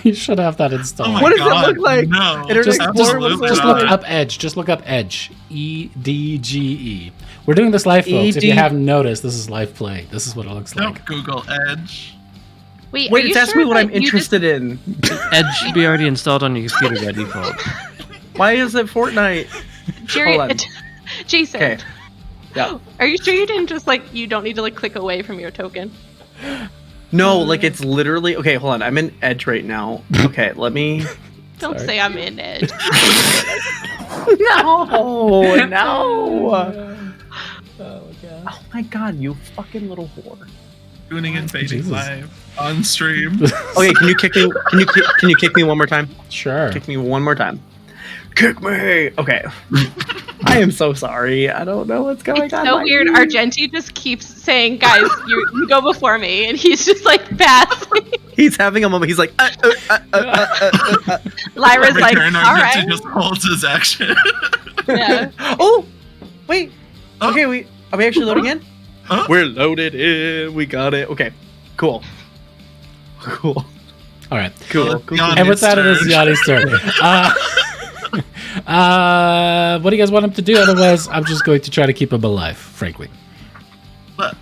You should have that installed. Oh my What does it God, look like? No, Internet Just Explorer absolutely Just not. look up Edge. Just look up Edge. EDGE. We're doing this live, folks. If you ED haven't noticed, this is live play. This is what it looks Don't like. Google Edge. Wait, Wait, are you it's asking sure me what that I'm you just- interested in. Edge should be already installed on your computer by default. Why is it Fortnite? Jerry, Hold on. Jason, Okay. Yeah. are you sure you didn't just you don't need to click away from your token? No, like it's literally. Okay, hold on. I'm in Edge right now. Okay, let me. Don't Sorry. say I'm in Edge. No, no. Oh my god, you fucking little whore. Tuning in, fading Jesus. live on stream. Okay, can you kick me? Can you kick me one more time? Sure. Kick me one more time. Kick me. Okay. I am so sorry. I don't know what's going It's on. so My weird. knee. Argenti just keeps saying, "Guys, you go before me," and he's just passing. He's having a moment. He's like. Lyra's Every like, turn, "All Argenti right." just holds his action. Yeah. Oh, wait. Oh. Okay, are we actually loading in? Huh? We're loaded in. We got it. Okay, cool. Cool. All right. Cool. Yanni's And with that, it is turn. Yanni's turn. What do you guys want him to do? Otherwise, I'm just going to try to keep him alive, frankly. But,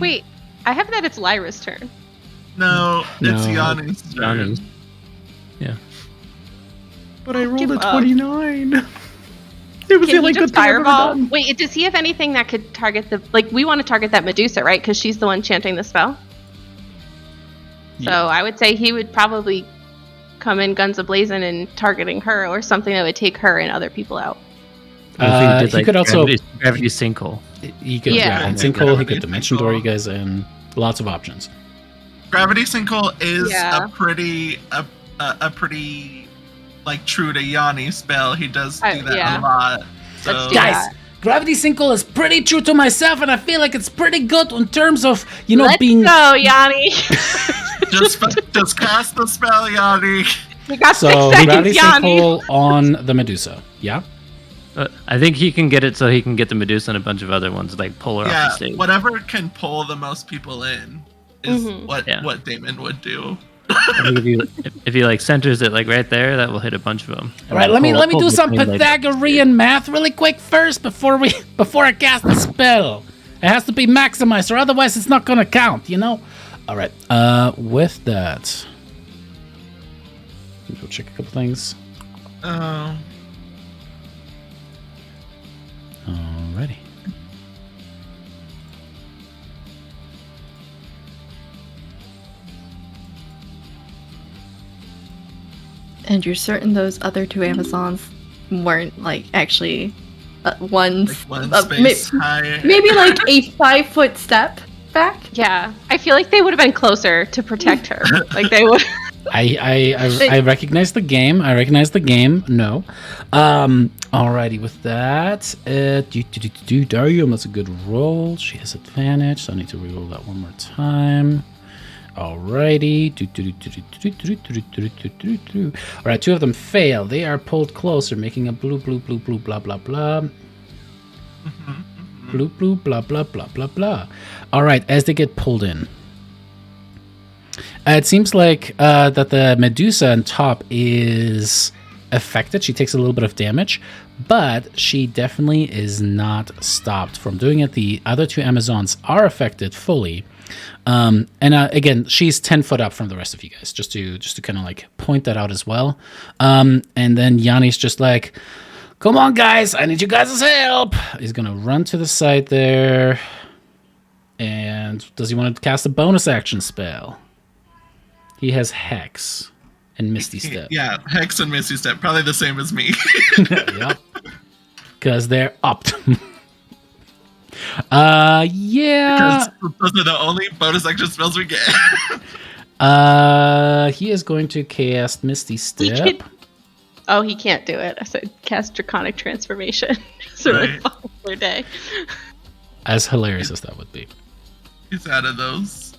Wait, I have that it's Lyra's turn. no, it's No. Yanni's turn. Yanni's. But I rolled Give a up. 29. It was Can the he only just good thing I've ever fireball? done. Wait, does he have anything that could target the we want to target that Medusa, right? Because she's the one chanting the spell. So I would say he would probably come in guns a-blazing and targeting her or something that would take her and other people out. He could also gravity sinkhole. he could Yeah. and sinkhole. He Gravity could dimension door sinkhole. you guys in. Lots of options. Gravity Sinkhole is Yeah. a pretty true to Yanni spell. He does do that yeah. a lot. So Let's do Guys, that. gravity sinkhole is pretty true to myself, and I feel like it's pretty good in terms of Let's being. go, Yanni. just cast the spell, Yanni. We got So 6 gravity seconds, Yanni. sinkhole on the Medusa. Yeah. I think he can get it so he can get the Medusa and a bunch of other ones, like pull her off Yeah, the stage. whatever can pull the most people in is Mhm. what Damon would do. I think if he centers it right there, that will hit a bunch of them. All right, let me do some Pythagorean math really quick first before I cast the spell. It has to be maximized, or otherwise it's not gonna count. All right. With that, go check a couple things. Alrighty. And you're certain those other 2 Amazons weren't actually ones One uh, space high. maybe a 5-foot step back? Yeah, I feel like they would have been closer to protect her. They would. I recognize the game. No. Alrighty, with that. Darium, that's a good roll. She has advantage, so I need to reroll that one more time. Alrighty. Alright, 2 of them fail. They are pulled closer, making a blue, blah, blah, blah. Blue, blah, blah, blah, blah, blah. Alright, as they get pulled in. It seems like that the Medusa on top is affected. She takes a little bit of damage, but she definitely is not stopped from doing it. The other 2 Amazons are affected fully. And again, she's 10 foot up from the rest of you guys, just to kind of point that out as well. And then Yanni's just Come on, guys. I need you guys' help. He's going to run to the side there. And does he want to cast a bonus action spell? He has Hex and Misty Step. Yeah, Hex and Misty Step. Probably the same as me. Yep. Because they're upped. Yeah. Because those are the only bonus action spells we get. He is going to cast Misty Step. Oh, he can't do it. I said cast Draconic Transformation. It's a really Right. popular day. As hilarious as that would be. He's out of those.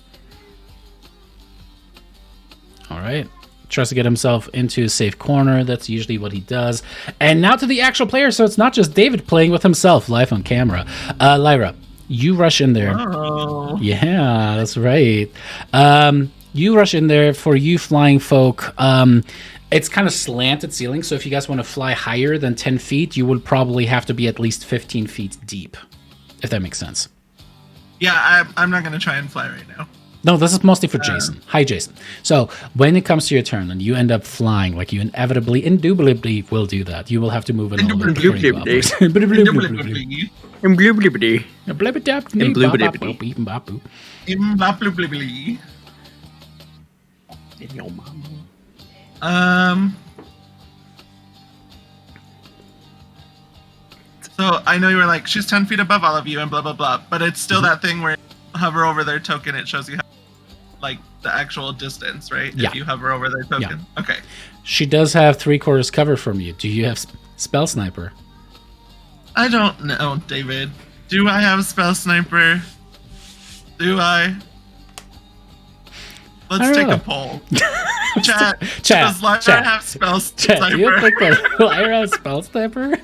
All right. Tries to get himself into a safe corner. That's usually what he does. And now to the actual player. So it's not just David playing with himself live on camera. Lyra, you rush in there. Oh. Yeah, that's right. You rush in there. For you flying folk. It's kind of slanted ceiling. So if you guys want to fly higher than 10 feet, you would probably have to be at least 15 feet deep. If that makes sense. Yeah, I'm not going to try and fly right now. No, this is mostly for Jason. Hi, Jason. So when it comes to your turn and you end up flying, like you indubitably will do that, you will have to move in a little bit before you go upwards. Imblabblibly. In your mama. So I know you were like, she's 10 feet above all of you and blah, blah, blah. But it's still that thing where you hover over their token, it shows you how, like the actual distance, right? Yeah. If you hover over their token. Yeah. Okay. She does have 3/4 cover from you. Do you have Spell Sniper? I don't know, David. Do I have Spell Sniper? Do I? Let's I don't take know. a poll. Chat. Chat. Does Lyra Chat. have Spell Chet, do you Sniper? think that Lyra has Spell Sniper?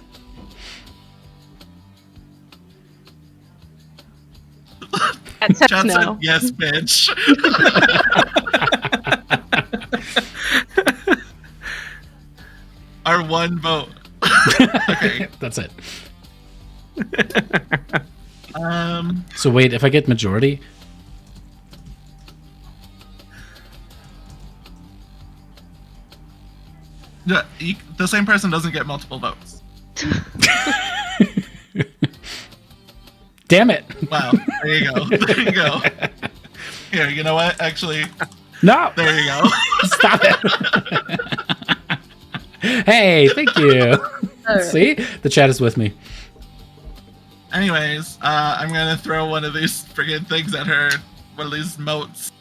That says Chat no. said yes, bitch. Our one vote. Okay. That's it. Um. So wait, if I get majority, The same person doesn't get multiple votes. damn it! Wow. There you go. There you go. Here, you know what? Actually, No, there you go. stop it! Hey, thank you. See, the chat is with me. Anyways, I'm gonna throw one of these friggin' things at her. One of these motes.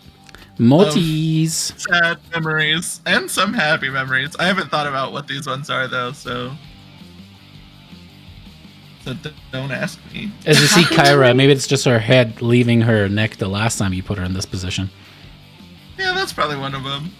Motis. Sad memories and some happy memories. I haven't thought about what these ones are though, so don't ask me. As you see Kyra, maybe it's just her head leaving her neck the last time you put her in this position. Yeah, that's probably one of them.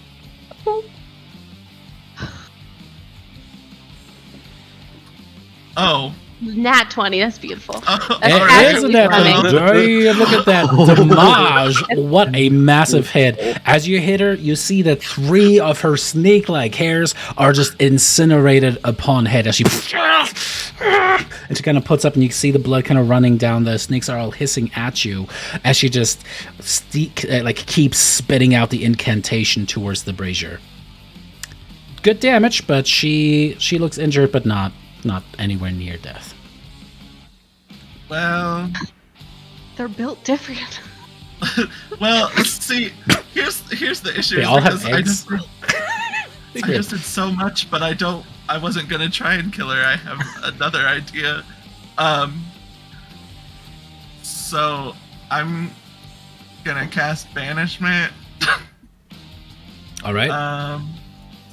Oh. Nat 20. That's beautiful. Oh, That's all right. Isn't that funny. damn, look at that damage. What a massive hit. As you hit her, you see that 3 of her snake-like hairs are just incinerated upon head as she and she kind of puts up and you can see the blood kind of running down. The snakes are all hissing at you as she just keeps spitting out the incantation towards the brazier. Good damage, but she looks injured, but not anywhere near death. Well, They're built different. well, see, here's the issue. They is all have because eggs. I just did so much, but I wasn't gonna try and kill her. I have another idea. So I'm gonna cast Banishment. All right.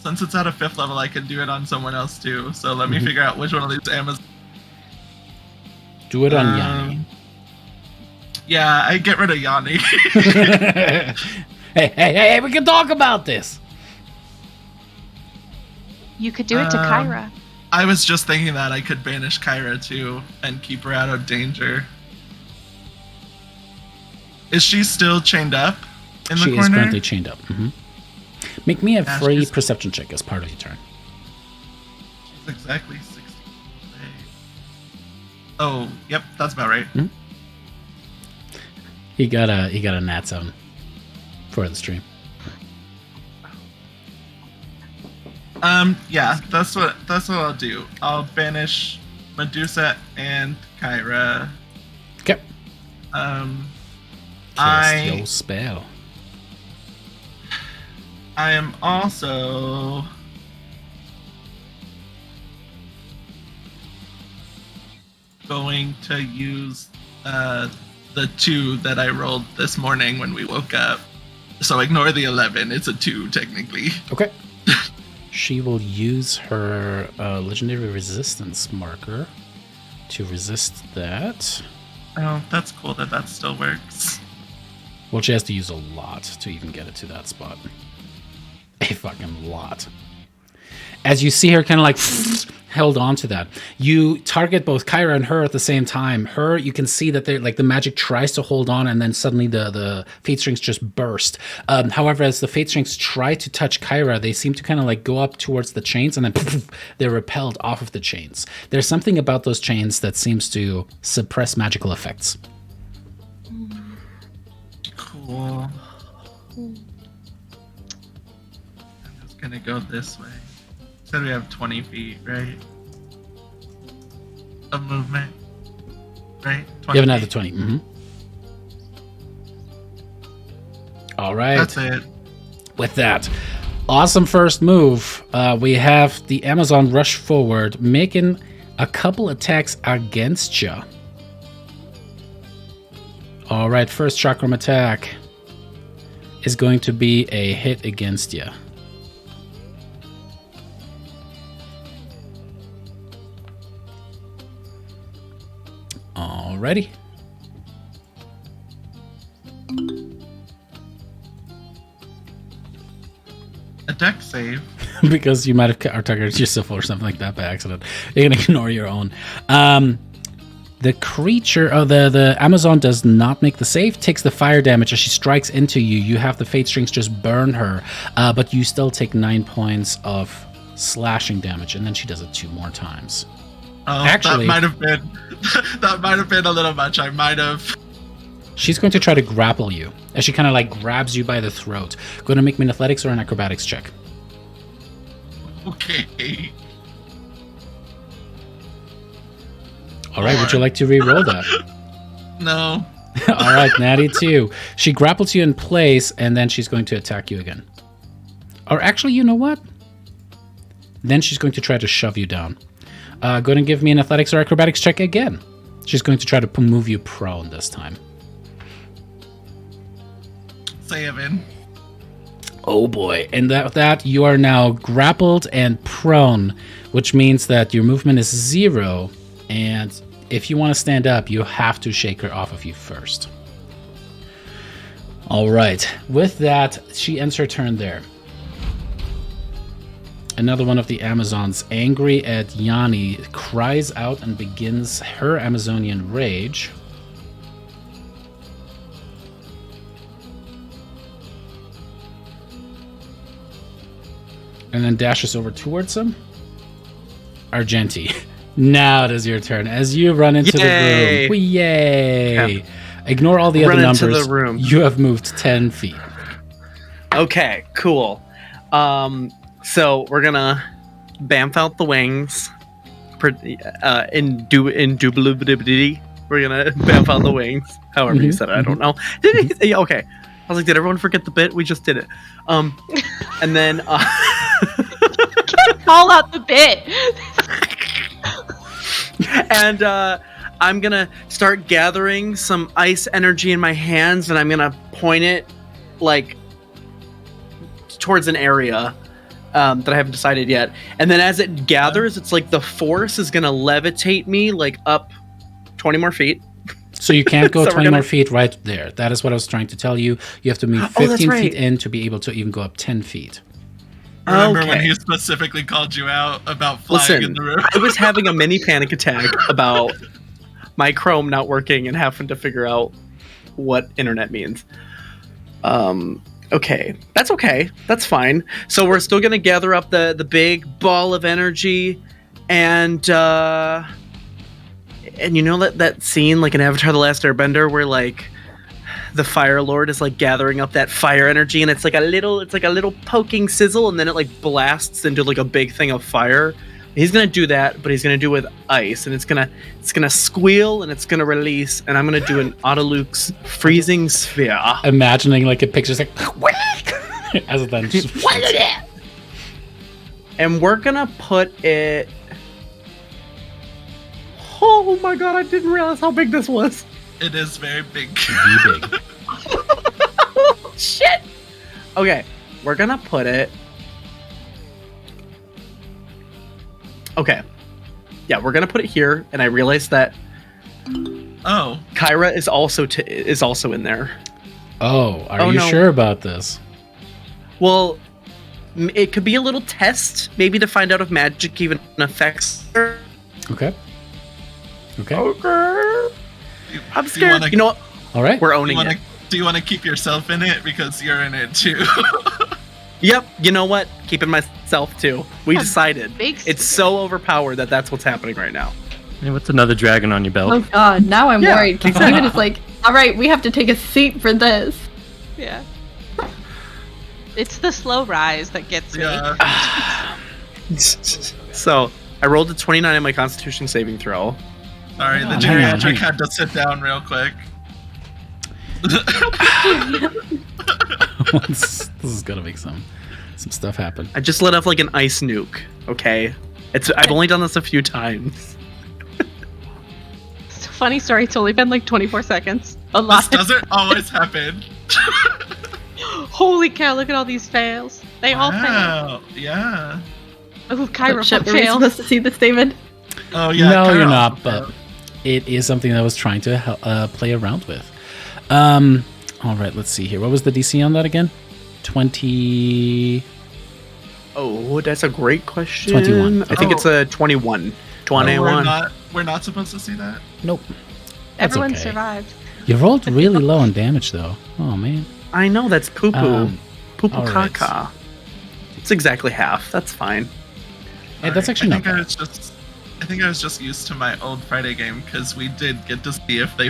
Since it's at a 5th level, I can do it on someone else too. So let me figure out which one of these Amazons. Do it on Yanni. Yeah, I get rid of Yanni. Hey, we can talk about this. You could do it to Kyra. I was just thinking that I could banish Kyra too and keep her out of danger. Is she still chained up in the She corner? is currently chained up. Make me a Yeah, free she's- perception check as part of your turn. She's exactly 60. Oh, yep, that's about right. He got a nat 7 for the stream. Yeah, that's what I'll do. I'll banish Medusa and Kyra. Okay. Cast your I spell. am also going to use the 2 that I rolled this morning when we woke up. So ignore the 11. It's a 2 technically. Okay. She will use her legendary resistance marker to resist that. Oh, that's cool that still works. Well, she has to use a lot to even get it to that spot. A fucking lot. As you see her kind of like held on to that, you target both Kyra and her at the same time. Her, you can see that they're like the magic tries to hold on, and then suddenly the fate strings just burst. However, as the fate strings try to touch Kyra, they seem to kind of like go up towards the chains, and then they're repelled off of the chains. There's something about those chains that seems to suppress magical effects. Cool. I'm just gonna go this way. Said we have 20 feet, right? Of movement, right? 20 You have another feet. 20. Mm-hmm. All right. That's it. With that, awesome first move. We have the Amazon rush forward, making a couple attacks against you. All right, first chakram attack is going to be a hit against you. Alrighty. A deck save. Because you might have targeted yourself or something like that by accident. You're going to ignore your own. The creature, the Amazon does not make the save, takes the fire damage as she strikes into you. You have the fate strings just burn her, but you still take 9 points of slashing damage, and then she does it 2 more times. Oh, Actually- that might have been a little much. I might have. She's going to try to grapple you as she kind of like grabs you by the throat. Going to make me an athletics or an acrobatics check. Okay. All right, would you like to re-roll that? No. All right, natty 2. She grapples you in place, and then she's going to attack you again. Or actually, you know what? Then she's going to try to shove you down. Go ahead and give me an athletics or acrobatics check again. She's going to try to move you prone this time. Saving. Oh boy. And that you are now grappled and prone, which means that your movement is 0. And if you want to stand up, you have to shake her off of you first. All right. With that, she ends her turn there. Another one of the Amazons, angry at Yanni, cries out and begins her Amazonian rage. And then dashes over towards him. Argenti. Now it is your turn. As you run into Yay! the room. Yay! Yeah. Ignore all the Run other into numbers. the room. You have moved 10 feet. Okay, cool. So we're gonna bamf out the wings. Indubitably, we're gonna bamf out the wings. However you said it, I don't know. Did he? Yeah, okay. I was like, did everyone forget the bit? We just did it. And then Call out the bit. and I'm gonna start gathering some ice energy in my hands, and I'm gonna point it like towards an area that I haven't decided yet. And then as it gathers, it's like the force is gonna levitate me like up 20 more feet. So you can't go So we're 20 gonna- more feet right there. That is what I was trying to tell you. You have to move Oh, that's 15 right. feet in to be able to even go up 10 feet. Remember when Okay. he specifically called you out about flying in Listen, the room? I was having a mini panic attack about my Chrome not working and having to figure out what internet means. Okay. That's okay. That's fine. So we're still gonna gather up the big ball of energy, and you know that scene like in Avatar: The Last Airbender where like the Fire Lord is like gathering up that fire energy, and it's like a little poking sizzle, and then it like blasts into like a big thing of fire. He's gonna do that, but he's gonna do it with ice, and it's gonna squeal and it's gonna release, and I'm gonna do an Autoluke's freezing sphere. Imagining like a picture's like as it then just And we're gonna put it. Oh my god! I didn't realize how big this was. It is very big. big. Shit. Okay, we're gonna put it. Okay, yeah, we're gonna put it here, and I realized that Oh, Kyra is also in there. Oh, are you no. sure about this? Well, it could be a little test, maybe to find out if magic even affects her. Okay. Okay. I'm scared. You know what? All right. We're owning it. do you want to keep yourself in it because you're in it too? Yep. You know what? Keeping myself too. We decided. Big It's so overpowered that that's what's happening right now. Hey, what's another dragon on your belt? Oh god, now I'm Yeah, worried. Because Steven is like, alright, we have to take a seat for this. Yeah. It's the slow rise that gets me. Yeah. So I rolled a 29 in my Constitution saving throw. Sorry, the hang on, geriatric hang on. had to sit down real quick. this is gonna make some stuff happen. I just let off like an ice nuke. Okay, I've only done this a few times. It's a funny story. It's only been like 24 seconds. A This lot. doesn't always happen. Holy cow! Look at all these fails. They all fail. Wow. Yeah. Oh, Kyra Shit, were we failed. supposed to see this, David? Oh yeah. No, Kyle you're also not. failed. But it is something that I was trying to play around with. All right, let's see here. What was the DC on that again? 20. Oh, that's a great question. 21. I think it's a 21. 21. We're not supposed to see that. Nope. That's Everyone okay. survived. You rolled really low on damage, though. Oh man. I know that's poo poo. Poo poo all right. caca. It's exactly half. That's fine. Hey, that's actually I not think bad. I think I was just used to my old Friday game because we did get to see if they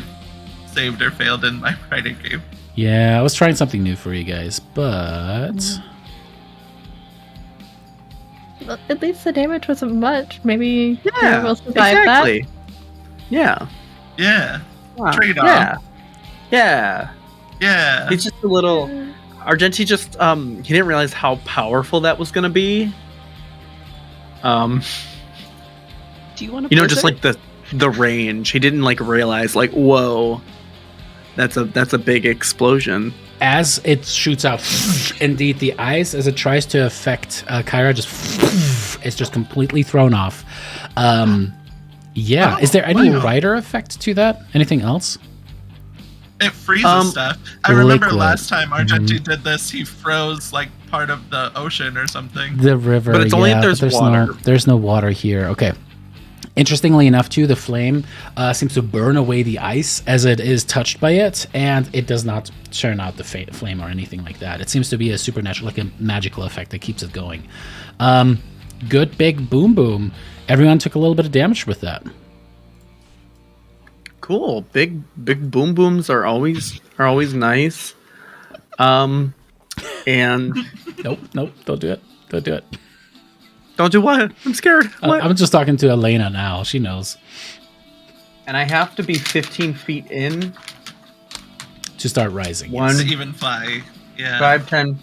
saved or failed in my Friday game. Yeah, I was trying something new for you guys, but Well, at least the damage wasn't much. Maybe Yeah, we'll survive exactly. Yeah. Yeah. Wow. Trade off. Yeah. Yeah. Yeah. He's just a little. Argenti just he didn't realize how powerful that was gonna be. Do you want to? You know, just like the range. He didn't like realize like, whoa, that's a big explosion. as it shoots out, indeed, the ice as it tries to affect Kyra it's just completely thrown off. Yeah, is there any wow. rider effect to that? Anything else? It freezes stuff. I liquid. remember last time Argenti did this, he froze like part of the ocean or something. The river, But it's only if yeah, there's but water. there's no water here. Okay. Interestingly enough, too, the flame seems to burn away the ice as it is touched by it, and it does not churn out the flame or anything like that. It seems to be a supernatural, like a magical effect that keeps it going. Good big boom boom. Everyone took a little bit of damage with that. Cool. Big boom booms are always nice. And Nope, don't do it. Don't do it. don't do what? I'm scared. What? I'm just talking to Elena now. She knows. And I have to be 15 feet in. To start rising. One, To even fly. Yeah. 5, 10,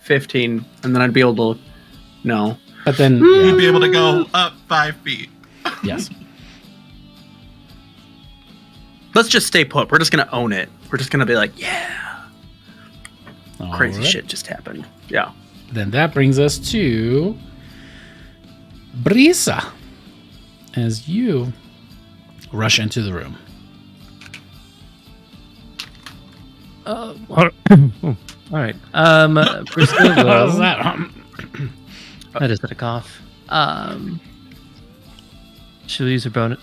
15, and then I'd be able to. No. But then, You'd yeah, be able to go up 5 feet. yes. Let's just stay put. We're just gonna own it. We're just gonna be like, yeah, crazy Alright. shit just happened. Yeah. Then that brings us to Brisa, as you rush into the room. All right. Priscilla How's will- that? I just had a cough. She'll use her bonus.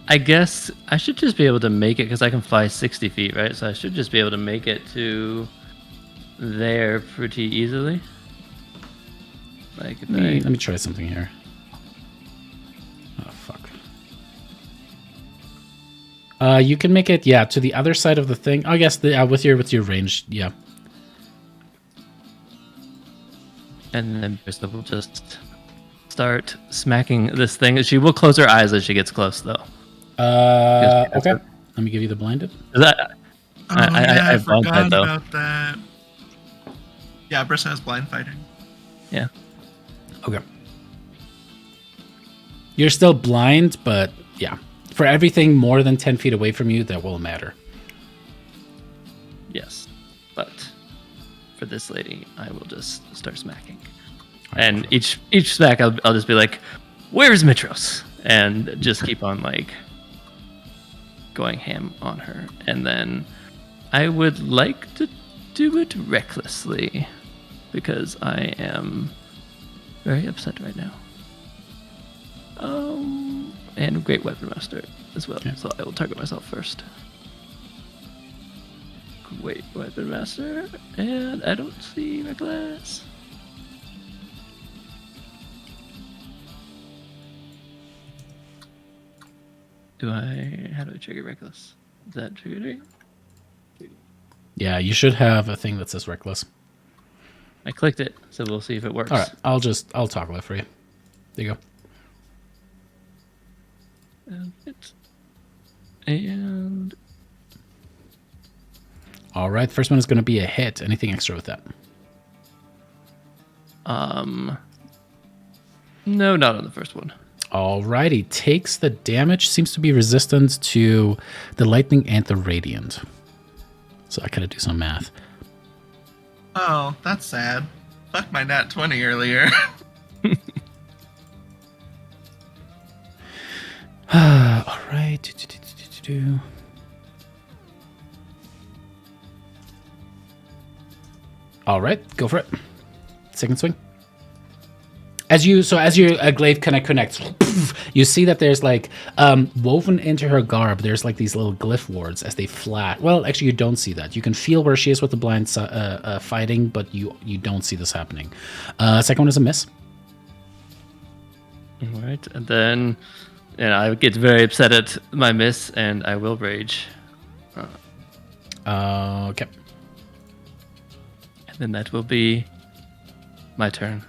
I guess I should just be able to make it because I can fly 60 feet, right? So I should just be able to make it to there pretty easily. Like, if Let me try something here. Oh, fuck. You can make it, to the other side of the thing. I guess with your range, yeah. And then Bristol will just start smacking this thing. She will close her eyes as she gets close, though. Okay. Let me give you the blinded. I blind forgot fight, though. about that. Yeah, Brissa has blind fighting. Yeah. Okay. You're still blind, but yeah. For everything more than 10 feet away from you, that will matter. Yes. But for this lady, I will just start smacking. And each smack, I'll just be like, "Where's Mitros?" And just keep on, like, going ham on her. And then I would like to do it recklessly because I am very upset right now. And Great Weapon Master as well. Yeah. So I will target myself first. Great Weapon Master, and I don't see reckless. How do I trigger reckless? Is that triggered? Yeah, you should have a thing that says reckless. I clicked it, so we'll see if it works. All right, I'll toggle it for you. There you go. And All right, first one is going to be a hit. Anything extra with that? no, not on the first one. Alrighty, takes the damage. Seems to be resistant to the lightning and the radiant. So I gotta do some math. Oh, that's sad. Fuck my nat 20 earlier. Alright. Alright, go for it. Second swing. As your glaive kind of connects, you see that there's like woven into her garb. There's like these little glyph wards as they flash. Well, actually, you don't see that. You can feel where she is with the blind fighting, but you don't see this happening. Second one is a miss. All right, and then I get very upset at my miss, and I will rage. Okay. And then that will be my turn.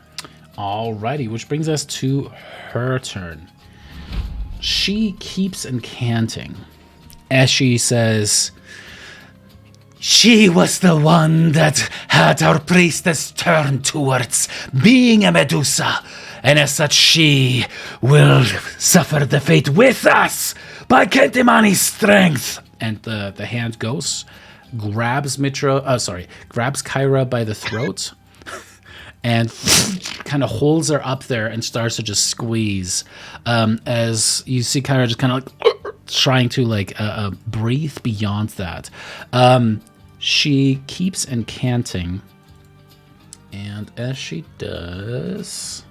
Alrighty, which brings us to her turn. She keeps incanting as she says, "She was the one that had our priestess turn towards being a Medusa, and as such she will suffer the fate with us by Kentimani's strength." And the hand goes, grabs Kyra by the throat, and kind of holds her up there and starts to just squeeze. As you see Kyra just kind of like trying to like breathe beyond that. She keeps incanting, and as she does,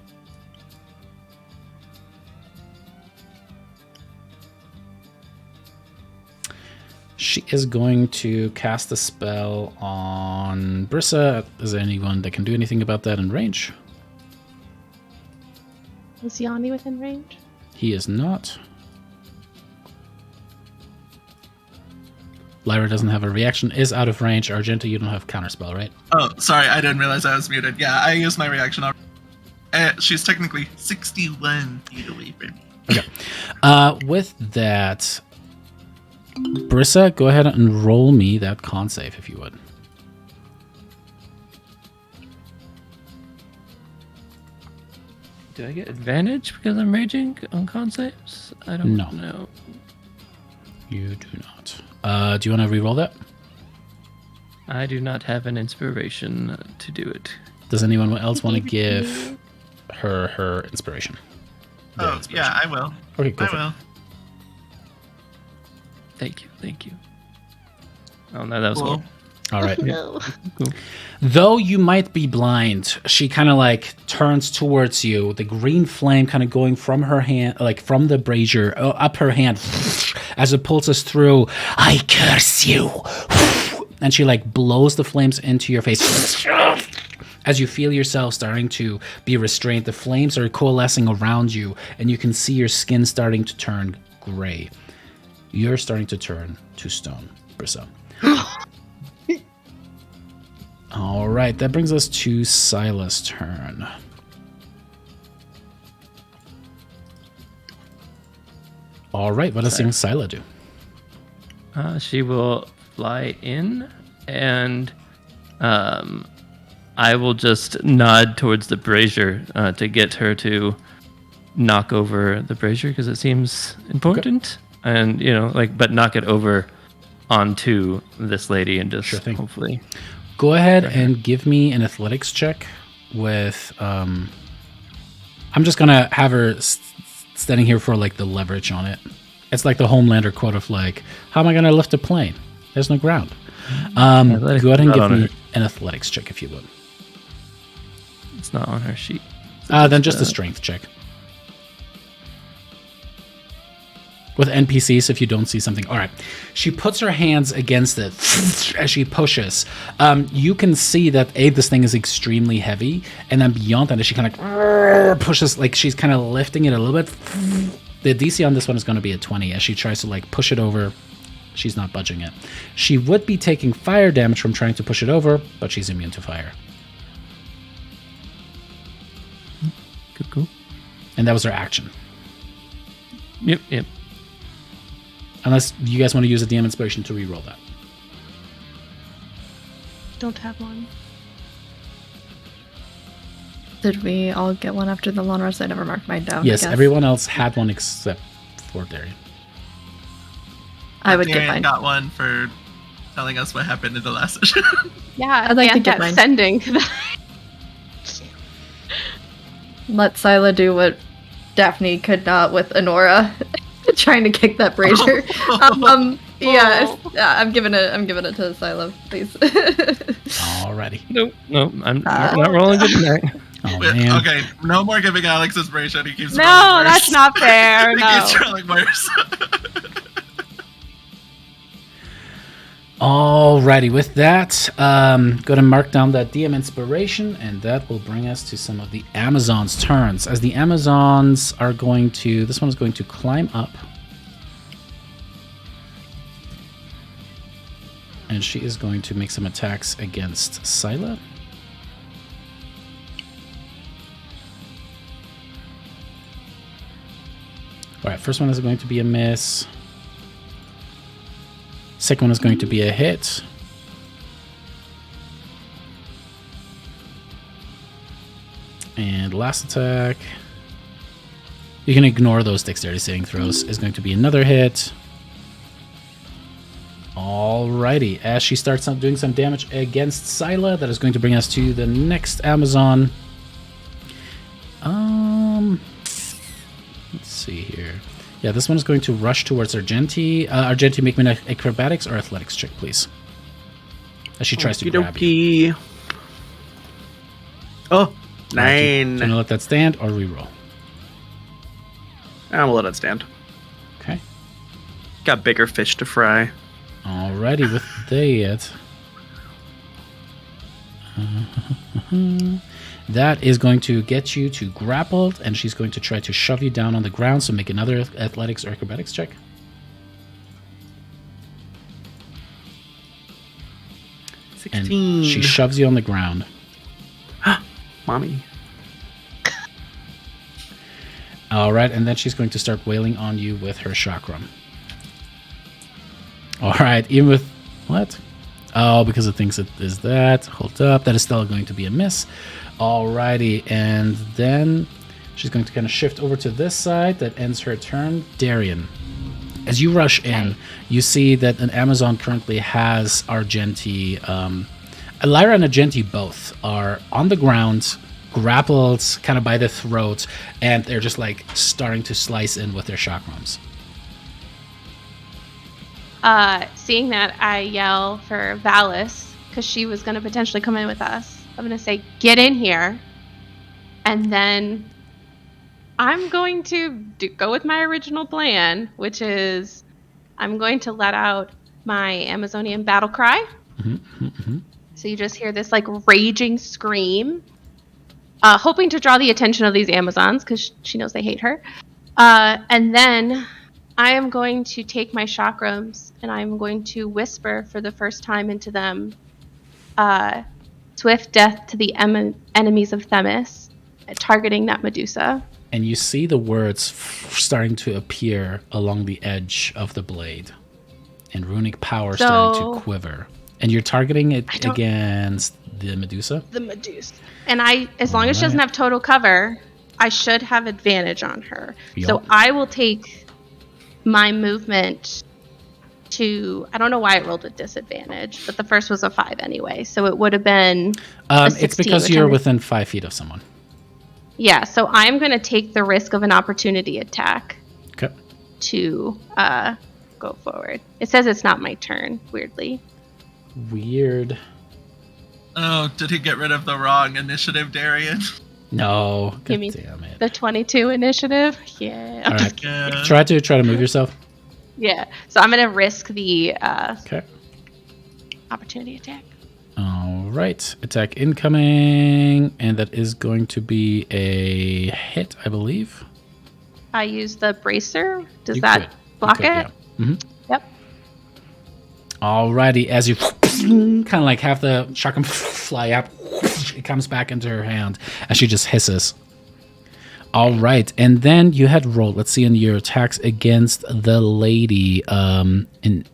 she is going to cast a spell on Brissa. Is there anyone that can do anything about that in range? Is Yanni within range? He is not. Lyra doesn't have a reaction, is out of range. Argenta, you don't have counterspell, right? Oh, sorry, I didn't realize I was muted. Yeah, I used my reaction already. She's technically 61 feet away from me. Okay. With that, Brissa, go ahead and roll me that con save, if you would. Do I get advantage because I'm raging on con saves? I don't No. know. You do not. Do you want to re-roll that? I do not have an inspiration to do it. Does anyone else want to give her inspiration? Their Oh, inspiration. yeah, I will. Okay, go I for it. will. Thank you. Oh no, that was Cool. All right. No. cool. Though you might be blind, she kind of like turns towards you, the green flame kind of going from her hand, like from the brazier up her hand as it pulses through. "I curse you." And she like blows the flames into your face. As you feel yourself starting to be restrained, the flames are coalescing around you, and you can see your skin starting to turn gray. you're starting to turn to stone, Brissa. All right, that brings us to Sila's turn. All right, what does Sila do? She will fly in, and I will just nod towards the brazier to get her to knock over the brazier because it seems important, and but knock it over onto this lady and just hopefully. Go ahead and give me an athletics check with. I'm just gonna have her standing here for like the leverage on it. It's like the Homelander quote of like, "How am I gonna lift a plane? There's no ground." Go ahead and give me an athletics check if you would. It's not on her sheet. Then just a strength check. With NPCs, if you don't see something. All right. She puts her hands against it as she pushes. You can see that, this thing is extremely heavy. And then beyond that, as she kind of pushes, like she's kind of lifting it a little bit. The DC on this one is going to be a 20 as she tries to like push it over. She's not budging it. She would be taking fire damage from trying to push it over, but she's immune to fire. Cool. And that was her action. Yep. Unless you guys want to use a DM inspiration to reroll that. Don't have one. Did we all get one after the long rest? I never marked mine down. Yes, everyone else had one except for Darian. I would get Darian mine. got one for telling us what happened in the last session. Yeah, I'd like to and get that mine. sending. Let Sila do what Daphne could not with Honora, trying to kick that brazier. I'm giving it to Sila, please. Alrighty. Nope. I'm not rolling good tonight. Oh, man. Okay, no more giving Alex inspiration. He keeps No, rolling worse. that's not fair. He No. keeps rolling worse. Alrighty, with that, go to mark down that DM inspiration, and that will bring us to some of the Amazons' turns. As the Amazons are going to, this one is going to climb up, and she is going to make some attacks against Sila. Alright, first one is going to be a miss. Second one is going to be a hit. And last attack. You can ignore those dexterity saving throws. Is going to be another hit. Alrighty. As she starts doing some damage against Sila, that is going to bring us to the next Amazon. Let's see here. Yeah, this one is going to rush towards Argenti. Argenti, make me an acrobatics or athletics check, please. As she tries to grab you. Oh, Do you 9. want to let that stand or reroll? I'll let it stand. Okay. Got bigger fish to fry. Alrighty, with that. That is going to get you to grappled, and she's going to try to shove you down on the ground, so make another athletics or acrobatics check. And 16. she shoves you on the ground. Mommy. Alright, and then she's going to start wailing on you with her chakram. Alright, even with... What? Oh, because it thinks it is that. Hold up. That is still going to be a miss. Alrighty, and then she's going to kind of shift over to this side. That ends her turn. Darian, as you rush in, you see that an Amazon currently has Argenti. Lyra and Argenti both are on the ground, grappled kind of by the throat, and they're just like starting to slice in with their chakrams. Seeing that, I yell for Valis, because she was going to potentially come in with us. I'm going to say, get in here. And then I'm going to go with my original plan, which is I'm going to let out my Amazonian battle cry. So you just hear this like raging scream, hoping to draw the attention of these Amazons, because she knows they hate her. And then I am going to take my chakrams and I'm going to whisper for the first time into them, swift death to the enemies of Themis, targeting that Medusa. And you see the words starting to appear along the edge of the blade, and runic power starting to quiver. And you're targeting it against the Medusa? The Medusa. And as long as she doesn't have total cover, I should have advantage on her. Yup. So I will take my movement to, I don't know why I rolled a disadvantage, but the first was a 5 anyway. So it would have been a 16, it's because you're within 5 feet of someone. Yeah, so I'm going to take the risk of an opportunity attack Okay. to go forward. It says it's not my turn, weirdly. Weird. Oh, did he get rid of the wrong initiative, Darian? No. Give God me damn it. the 22 initiative. Yeah. All I'm just right. kidding. Yeah. Try to move yourself. Yeah. So I'm going to risk the Okay. opportunity attack. All right. Attack incoming, and that is going to be a hit, I believe. I use the bracer. Does You that could. You block could, it? yeah. Mhm. Yep. Alrighty, as you kind of like have the shotgun fly up, it comes back into her hand as she just hisses. All right, and then you had rolled. Let's see in your attacks against the lady. In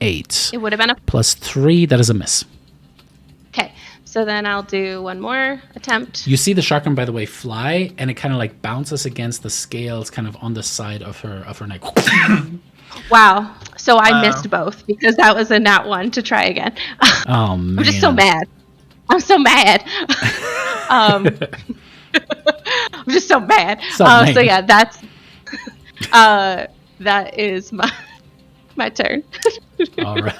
8 It would have been a. plus 3. That is a miss. Okay. So then I'll do one more attempt. You see the shotgun, by the way, fly, and it kind of like bounces against the scales, kind of on the side of her neck. Wow. So I Wow. missed both because that was a nat 1 to try again. Oh man! I'm just so mad. I'm so mad. I'm just so mad. So So mad. yeah, that's that is my turn. All right.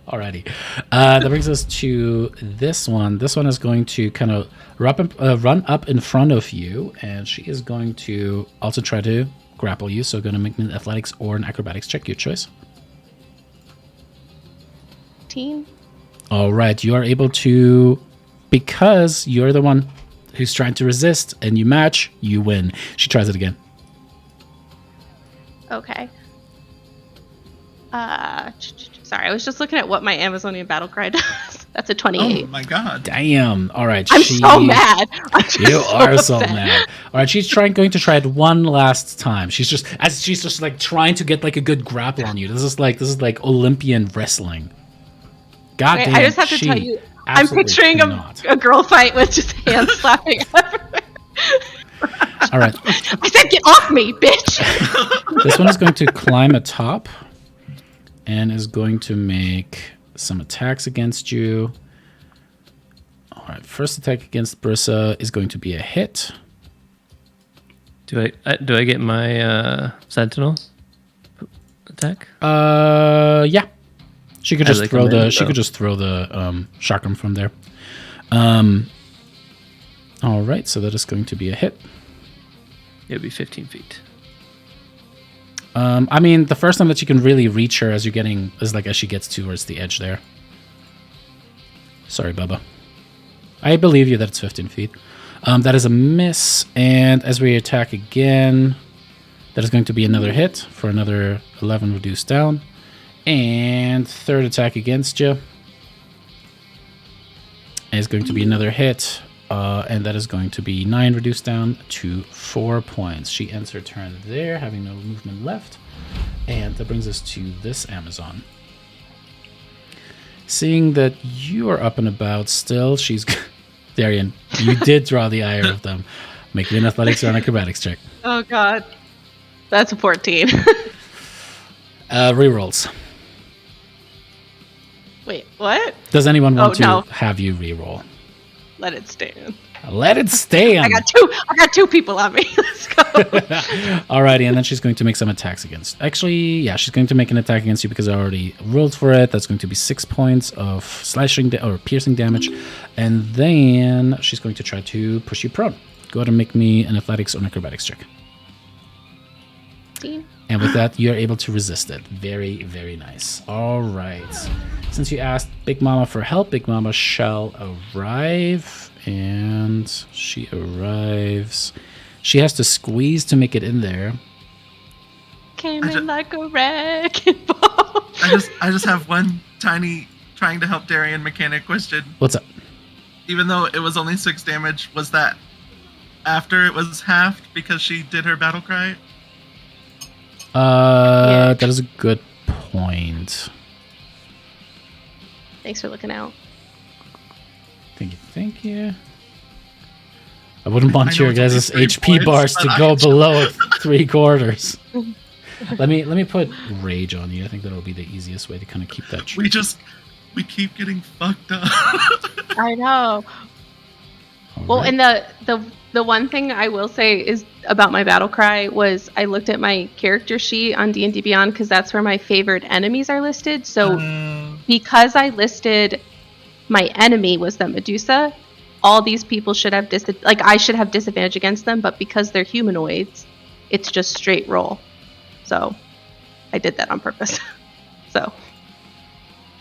Alrighty. That brings us to this one. This one is going to kind of run up in front of you, and she is going to also try to grapple you. So going to make me an athletics or an acrobatics check, your choice. Team. All right. You are able to, because you're the one who's trying to resist and you match, you win. She tries it again. Okay. Sorry, I was just looking at what my Amazonian battle cry does. That's a 28. Oh my god. Damn. All right. I'm so mad. I'm just You are so mad. All right, she's going to try it one last time. She's just like trying to get like a good grapple on you. This is like Olympian wrestling. God Wait, damn. I just have to she tell you, I'm absolutely picturing cannot. a girl fight with just hands slapping everywhere. All right, I said, get off me, bitch. this one is going to climb atop and is going to make some attacks against you. All right, first attack against Brissa is going to be a hit. Do I get my sentinel attack? Yeah. She could As just I throw come in, the. She though. could just throw the chakram from there. All right, so that is going to be a hit. It'd be 15 feet. I mean, the first time that you can really reach her as she gets towards the edge there. Sorry, Bubba. I believe you that it's 15 feet. That is a miss, and as we attack again, that is going to be another hit for another 11 reduced down. And third attack against you is going to be another hit, and that is going to be 9 reduced down to 4 points. She ends her turn there, having no movement left. And that brings us to this Amazon. Seeing that you are up and about still, she's... Darian, you did draw the ire of them. Make me an athletics or an acrobatics check. Oh, God. That's a 14. Rerolls. Wait, what? Does anyone want Oh, no. to have you reroll? Let it stand. Let it stand. I got two people on me. Let's go. Alrighty, and then she's going to make some attacks against. Actually, yeah, she's going to make an attack against you because I already rolled for it. That's going to be 6 points of slashing or piercing damage, and then she's going to try to push you prone. Go ahead and make me an athletics or an acrobatics check. 15. And with that, you're able to resist it. Very, very nice. All right. Since you asked Big Mama for help, Big Mama shall arrive. And she arrives. She has to squeeze to make it in there. came I in ju- like a wrecking ball. I just have one tiny trying to help Darian mechanic question. What's up? Even though it was only 6 damage, was that after it was halved because she did her battle cry? That is a good point. Thanks for looking out. Thank you. I wouldn't want I know your it's only guys' 3 HP points, bars to but go I- below 3/4. Let me put rage on you. I think that'll be the easiest way to kind of keep that. We keep getting fucked up. I know. Well, and the one thing I will say is about my battle cry was I looked at my character sheet on D&D Beyond because that's where my favorite enemies are listed. So because I listed my enemy was the Medusa, all these people should have I should have disadvantage against them, but because they're humanoids, it's just straight roll. So I did that on purpose. So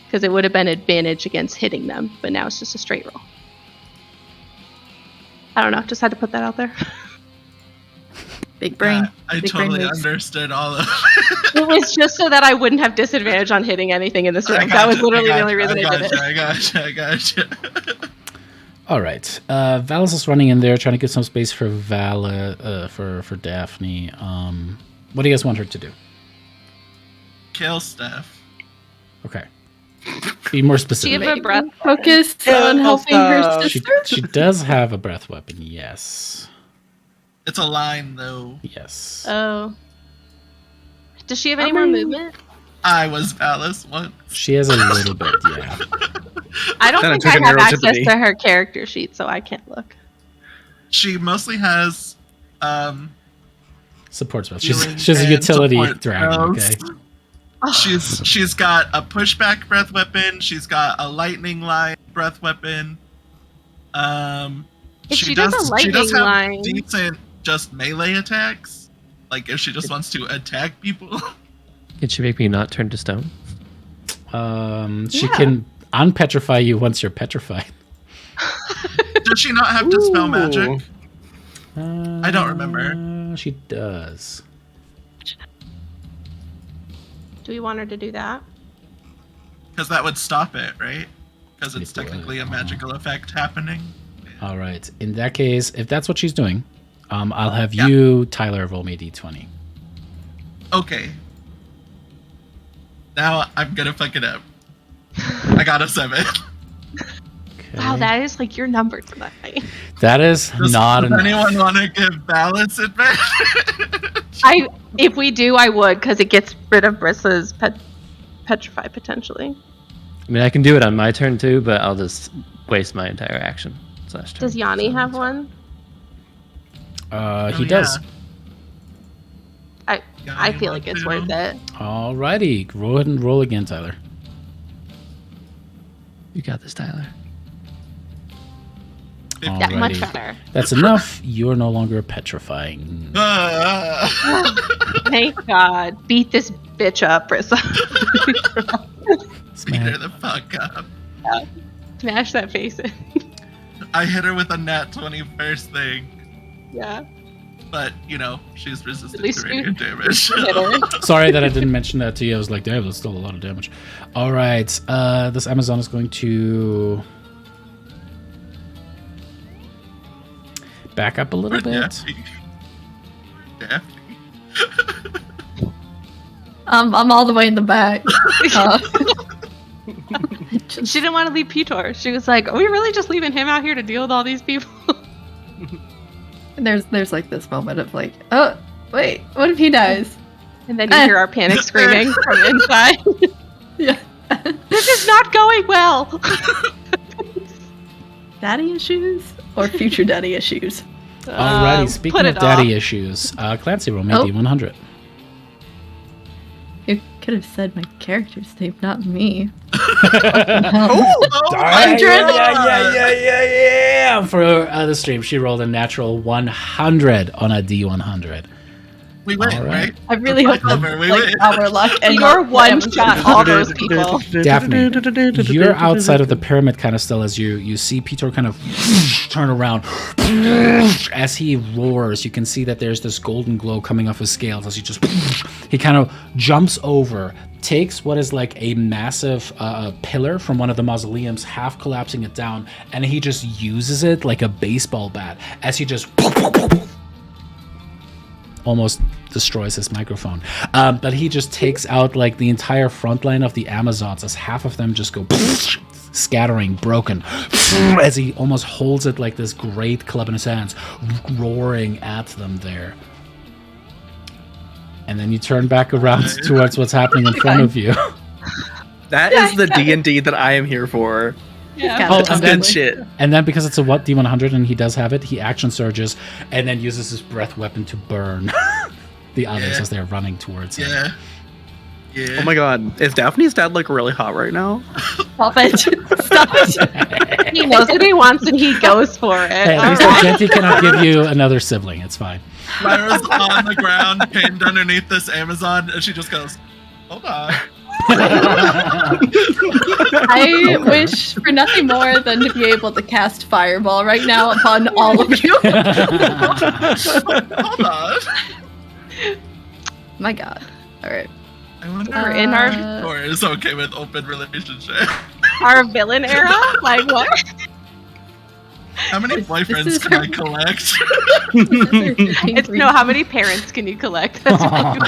because it would have been advantage against hitting them, but now it's just a straight roll. I don't know, just had to put that out there. Big brain. I Big brain totally moves. understood all of It was just so that I wouldn't have disadvantage on hitting anything in this room. That was literally the only reason I did it. I gotcha. All right. Valis is running in there, trying to get some space for for Daphne. What do you guys want her to do? Kill Steph. Okay. Be more She specific. have a breath. Focus on helping her She, sister. she does have a breath weapon, yes. It's a line, though. Yes. Oh. Does she have any more movement? I was Valis once. She has a little bit, yeah. I don't Then I think took I an have arrow to the access knee. to her character sheet, so I can't look. She mostly has Support spell. healing She's a and utility support dragon, spells. okay? She's got a pushback breath weapon. She's got a lightning line breath weapon. If she does a she does lightning have line- decent just melee attacks. Like if she just wants to attack people. Can she make me not turn to stone? She Yeah. can unpetrify you once you're petrified. Does she not have dispel Ooh. magic? I don't remember. She does. Do we want her to do that? Because that would stop it, right? Because it's It would. technically a magical effect happening. All right. In that case, if that's what she's doing, I'll have Yeah. you, Tyler, roll me a d20. Okay. Now I'm gonna fuck it up. I got a 7. Okay. Wow, that is like your number tonight. That is not Does enough. anyone want to give balance advantage? If we do, I would, because it gets rid of Brissa's petrify potentially. I mean, I can do it on my turn too, but I'll just waste my entire action. /turn. Does Yanni So have that's one? He Oh, does. yeah. I feel like it's worth it. Alrighty. Go ahead and roll again, Tyler. fine. You got this, Tyler. Yeah, much Alrighty. better. That's enough. You're no longer petrifying. Thank God. Beat this bitch up, Brissa. Beat her the fuck up. Smash that face in. I hit her with a nat 20 first thing, Yeah. but you know she's resistant least to you radiant damage. Hit her. Sorry that I didn't mention that to you. I was like, damn, that's still a lot of damage. All right. This Amazon is going to back up a little bit. Daphne. I'm all the way in the back. She didn't want to leave Pitor. She was like, are we really just leaving him out here to deal with all these people? And there's like this moment of like, oh wait, what if he dies? And then you hear our panic screaming from inside. Yeah. This is not going well. Daddy issues or future daddy issues? Alrighty. Speaking put of it daddy off. issues, Clancy, roll me Oh. D100. You could have said my character's name, not me. Oh, 100? Yeah. For the stream, she rolled a natural 100 on a D100. We win, All right. right? I really hope Over, that's we like win. our luck and You're not one Amazon. shot all those people. Daphne, you're outside of the pyramid kind of still as you see Peter kind of turn around. As he roars, you can see that there's this golden glow coming off his scales as he kind of jumps over, takes what is like a massive pillar from one of the mausoleums, half collapsing it down, and he just uses it like a baseball bat as he just almost destroys his microphone. But he just takes out like the entire front line of the Amazons as half of them just go scattering, broken, as he almost holds it like this great club in his hands, roaring at them there. And then you turn back around towards what's happening in front of you. That is the D&D that I am here for. Yeah. Oh, That's and then, good shit. and then because it's a D100 and he does have it, he action surges and then uses his breath weapon to burn the others as they're running towards him. Yeah. Yeah. Oh my god. Is Daphne's dad like really hot right now? Stop it. Stop it. He knows what he wants and he goes for it. Hey, at least All that right. Genty cannot give you another sibling. It's fine. Lyra's on the ground, pinned underneath this Amazon, and she just goes, "Hold on." I wish for nothing more than to be able to cast Fireball right now upon all of you. Hold on. My god. Alright. I wonder We're in our if Cora is okay with open relationship. our villain era. Like what? How many This boyfriends is can I collect? It's no. How many parents can you collect? That's what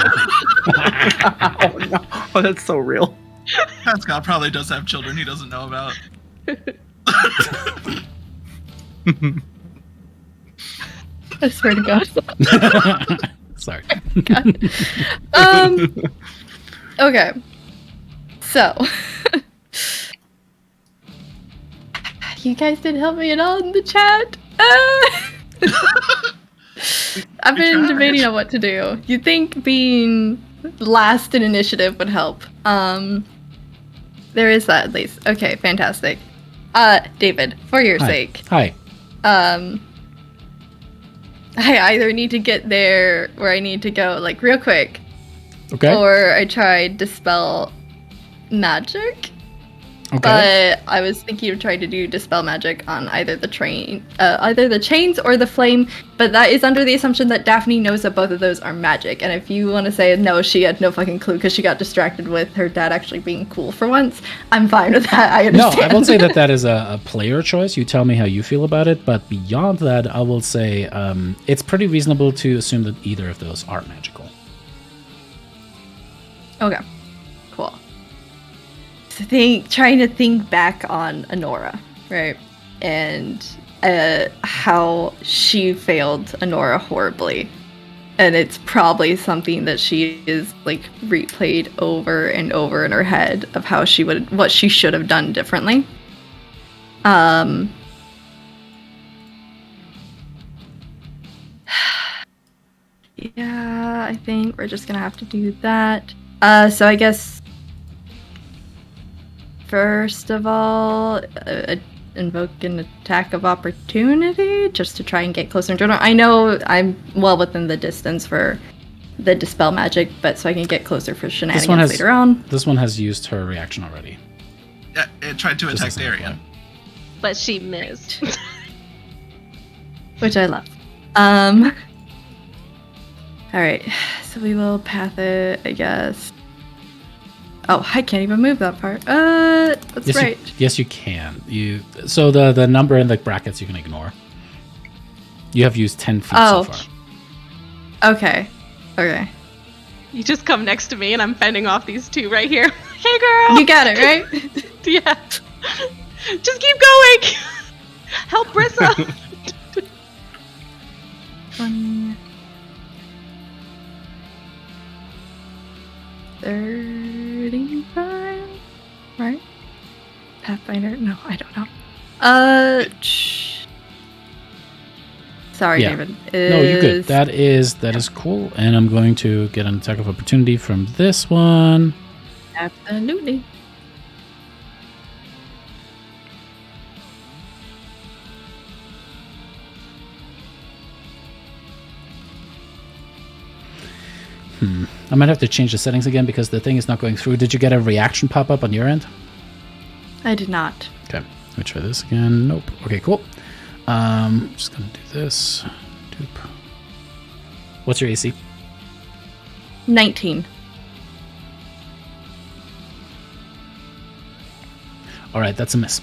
Oh no. Oh, that's so real. Pascal probably does have children he doesn't know about. I swear to god. Sorry. Okay. So you guys didn't help me at all in the chat. I've been tried. debating on what to do. You think being last in initiative would help? There is that at least. Okay, fantastic. David, for your Hi. sake, Hi. I either need to get there where I need to go, like real quick, Okay. or I tried dispel magic. Okay. But I was thinking of trying to do dispel magic on either the either the chains or the flame. But that is under the assumption that Daphne knows that both of those are magic. And if you want to say no, she had no fucking clue because she got distracted with her dad actually being cool for once, I'm fine with that. I No, understand. I will say that that is a player choice. You tell me how you feel about it. But beyond that, I will say it's pretty reasonable to assume that either of those are magical. Okay, cool. So trying to think back on Honora, right? And how she failed Honora horribly. And it's probably something that she is like replayed over and over in her head of how what she should have done differently. Yeah, I think we're just gonna have to do that. So I guess first of all, invoke an attack of opportunity just to try and get closer in general. I know I'm well within the distance for the dispel magic, but so I can get closer for shenanigans later on. This one has used her reaction already. Yeah, it tried to Just attack as an Darian. But she missed. Which I love. Alright, so we will path it, I guess. Oh, I can't even move that part. That's Yes, right. yes, you can. So the number in the brackets you can ignore. You have used 10 feet so far. Okay. Okay. You just come next to me and I'm fending off these two right here. Hey girl! You got it, right? Yeah. Just keep going! Help Brissa! 20. 35? Right? Pathfinder? No, I don't know. Sorry, Yeah. David. No, you're good. That is cool. And I'm going to get an attack of opportunity from this one. Absolutely. I might have to change the settings again because the thing is not going through. Did you get a reaction pop up on your end? I did not. Okay, let me try this again. Nope. Okay, cool. Just gonna do this. Doop. What's your AC? 19. All right, that's a miss.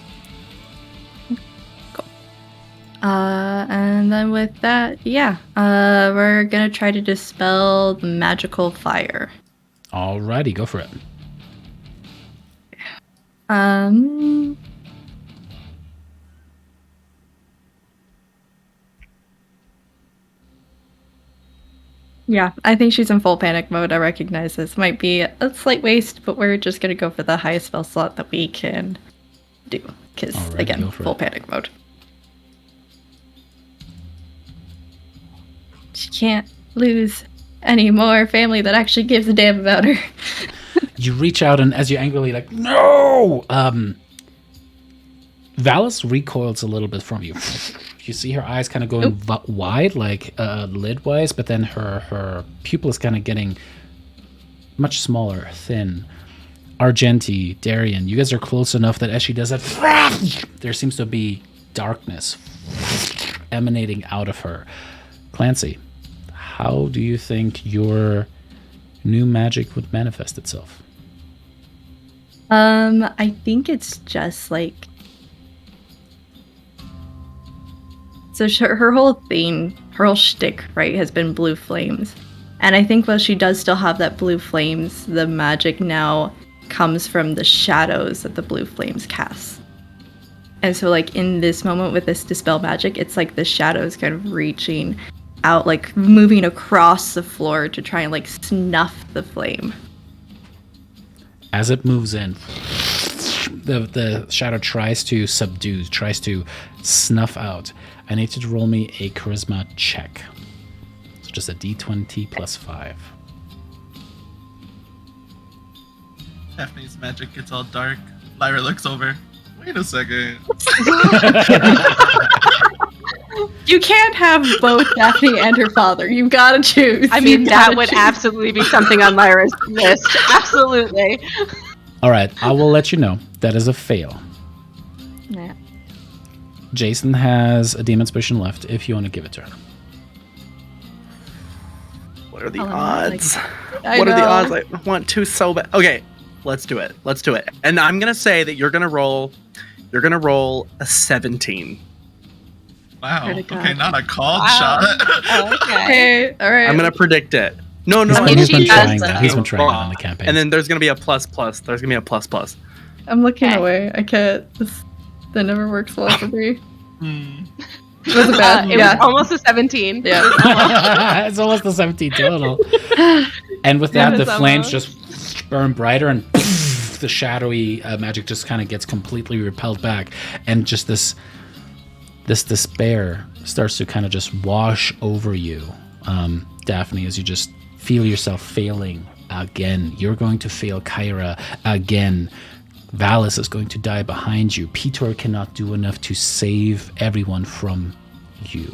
And then with that, we're gonna try to dispel the magical fire. Alrighty, go for it. Yeah, I think she's in full panic mode. I recognize this might be a slight waste, but we're just gonna go for the highest spell slot that we can do. Because, Alright, again, go for full it. panic mode. She can't lose any more family that actually gives a damn about her. You reach out, and as you angrily like, no! Valis recoils a little bit from you. You see her eyes kind of going wide, like lid-wise, but then her pupil is kind of getting much smaller, thin. Argenti, Darian, you guys are close enough that as she does that, there seems to be darkness emanating out of her. Clancy, how do you think your new magic would manifest itself? I think it's just like... So her whole theme, her whole shtick, right, has been blue flames. And I think while she does still have that blue flames, the magic now comes from the shadows that the blue flames cast. And so, like, in this moment with this dispel magic, it's like the shadows kind of reaching out, like moving across the floor to try and like snuff the flame. As it moves in, the shadow tries to subdue, tries to snuff out. I need you to roll me a charisma check. So just a d20 plus 5. Daphne's magic gets all dark. Lyra looks over. Wait a second. You can't have both Daphne and her father. You've got to choose. I mean, You've that gotta would choose. absolutely be something on Lyra's list. Absolutely. All right, I will let you know. That is a fail. Yeah. Jason has a demon's potion left if you want to give it to her. What are the Oh, odds? I What are the know. odds? I want to so bad. Okay, let's do it. Let's do it. And I'm gonna say that you're gonna roll a 17. Wow. Swear to God. Okay, not a called Wow. shot. Oh, okay. Okay, all right. I'm gonna predict it. No, He's If been, he's she been does trying that- that. He's been trying that on the campaign. And then there's gonna be a plus plus. There's gonna be a plus plus. I'm looking Okay. away. I can't. That never works well for me. Hmm. It was a bad. It yeah. was almost a 17. Yeah. It's almost a 17 total. And with that, Yeah, the it's flames almost. just burn brighter, and the shadowy magic just kind of gets completely repelled back, and just this despair starts to kind of just wash over you, Daphne, as you just feel yourself failing again. You're going to fail Kyra again. Valis is going to die behind you. Peter cannot do enough to save everyone from you.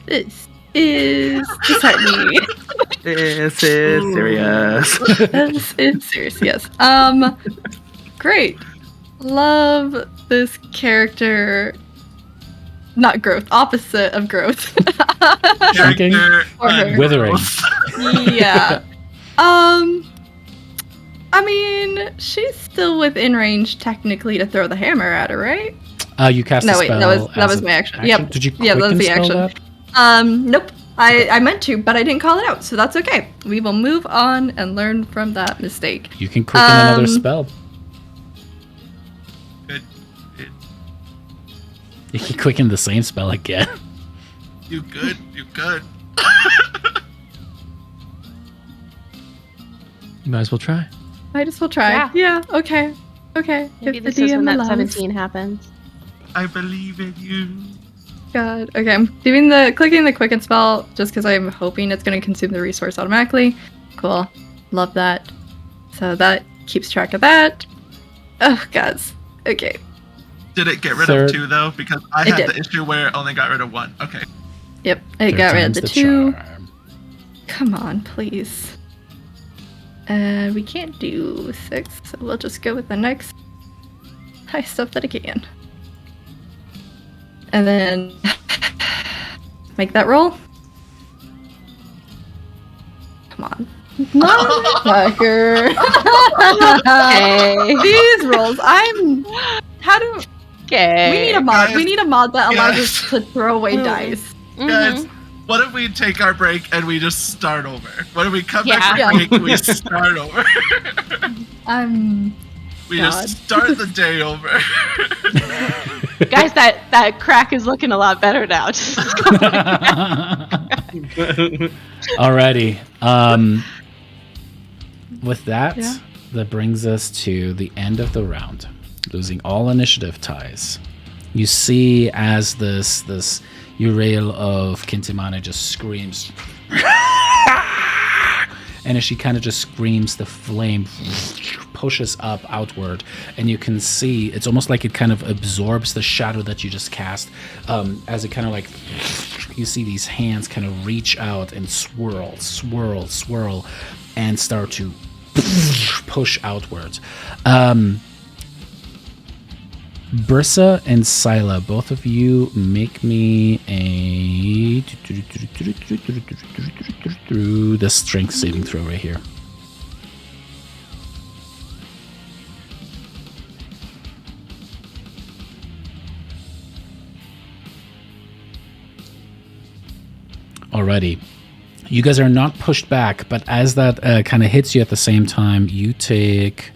This is disheartening. This is serious. This is serious. Yes. Great. Love this character. Not growth. Opposite of growth. Shrinking? Character Or her. ungrowth. Withering. Yeah. I mean, she's still within range technically to throw the hammer at her, right? You cast No, a wait, spell. that as was an my action. Yep. Did you Yeah, that was quicken the spell action. that? Nope. I meant to, but I didn't call it out, so that's okay. We will move on and learn from that mistake. You can quicken another Um, spell. Good. Good. You can quicken the same spell again. You good? You good? You might as well try. Might as well try. Yeah, okay. Okay. Maybe If the this is when DM that allows. 17 happens. I believe in you. God. Okay, I'm clicking the quicken spell just because I'm hoping it's going to consume the resource automatically. Cool. Love that. So that keeps track of that. Oh, guys. Okay. Did it get rid Third. of 2 though? Because I It had did. the issue where it only got rid of 1. Okay. Yep, I Third got rid of time's the 2. charm. Come on, please. We can't do 6, so we'll just go with the next high stuff that I can. And then make that roll. Come on. Motherfucker. Okay. These rolls, how do Okay. we need a mod? Guys, We need a mod that allows guys. us to throw away dice. Guys, Mhm. what if we take our break and we just start over? What if we come back Yeah. from break and we start over? We God. just start the day over. Guys, that crack is looking a lot better now. Alrighty. With that, Yeah. that brings us to the end of the round. Losing all initiative ties. You see as this Urail of Kintimane just screams. And as she kind of just screams, the flame pushes up outward, and you can see it's almost like it kind of absorbs the shadow that you just cast. As it kind of like, you see these hands kind of reach out and swirl, and start to push outwards. Brissa and Scylla, both of you make me a the strength saving throw right here. Alrighty. You guys are not pushed back, but as that kind of hits you at the same time, you take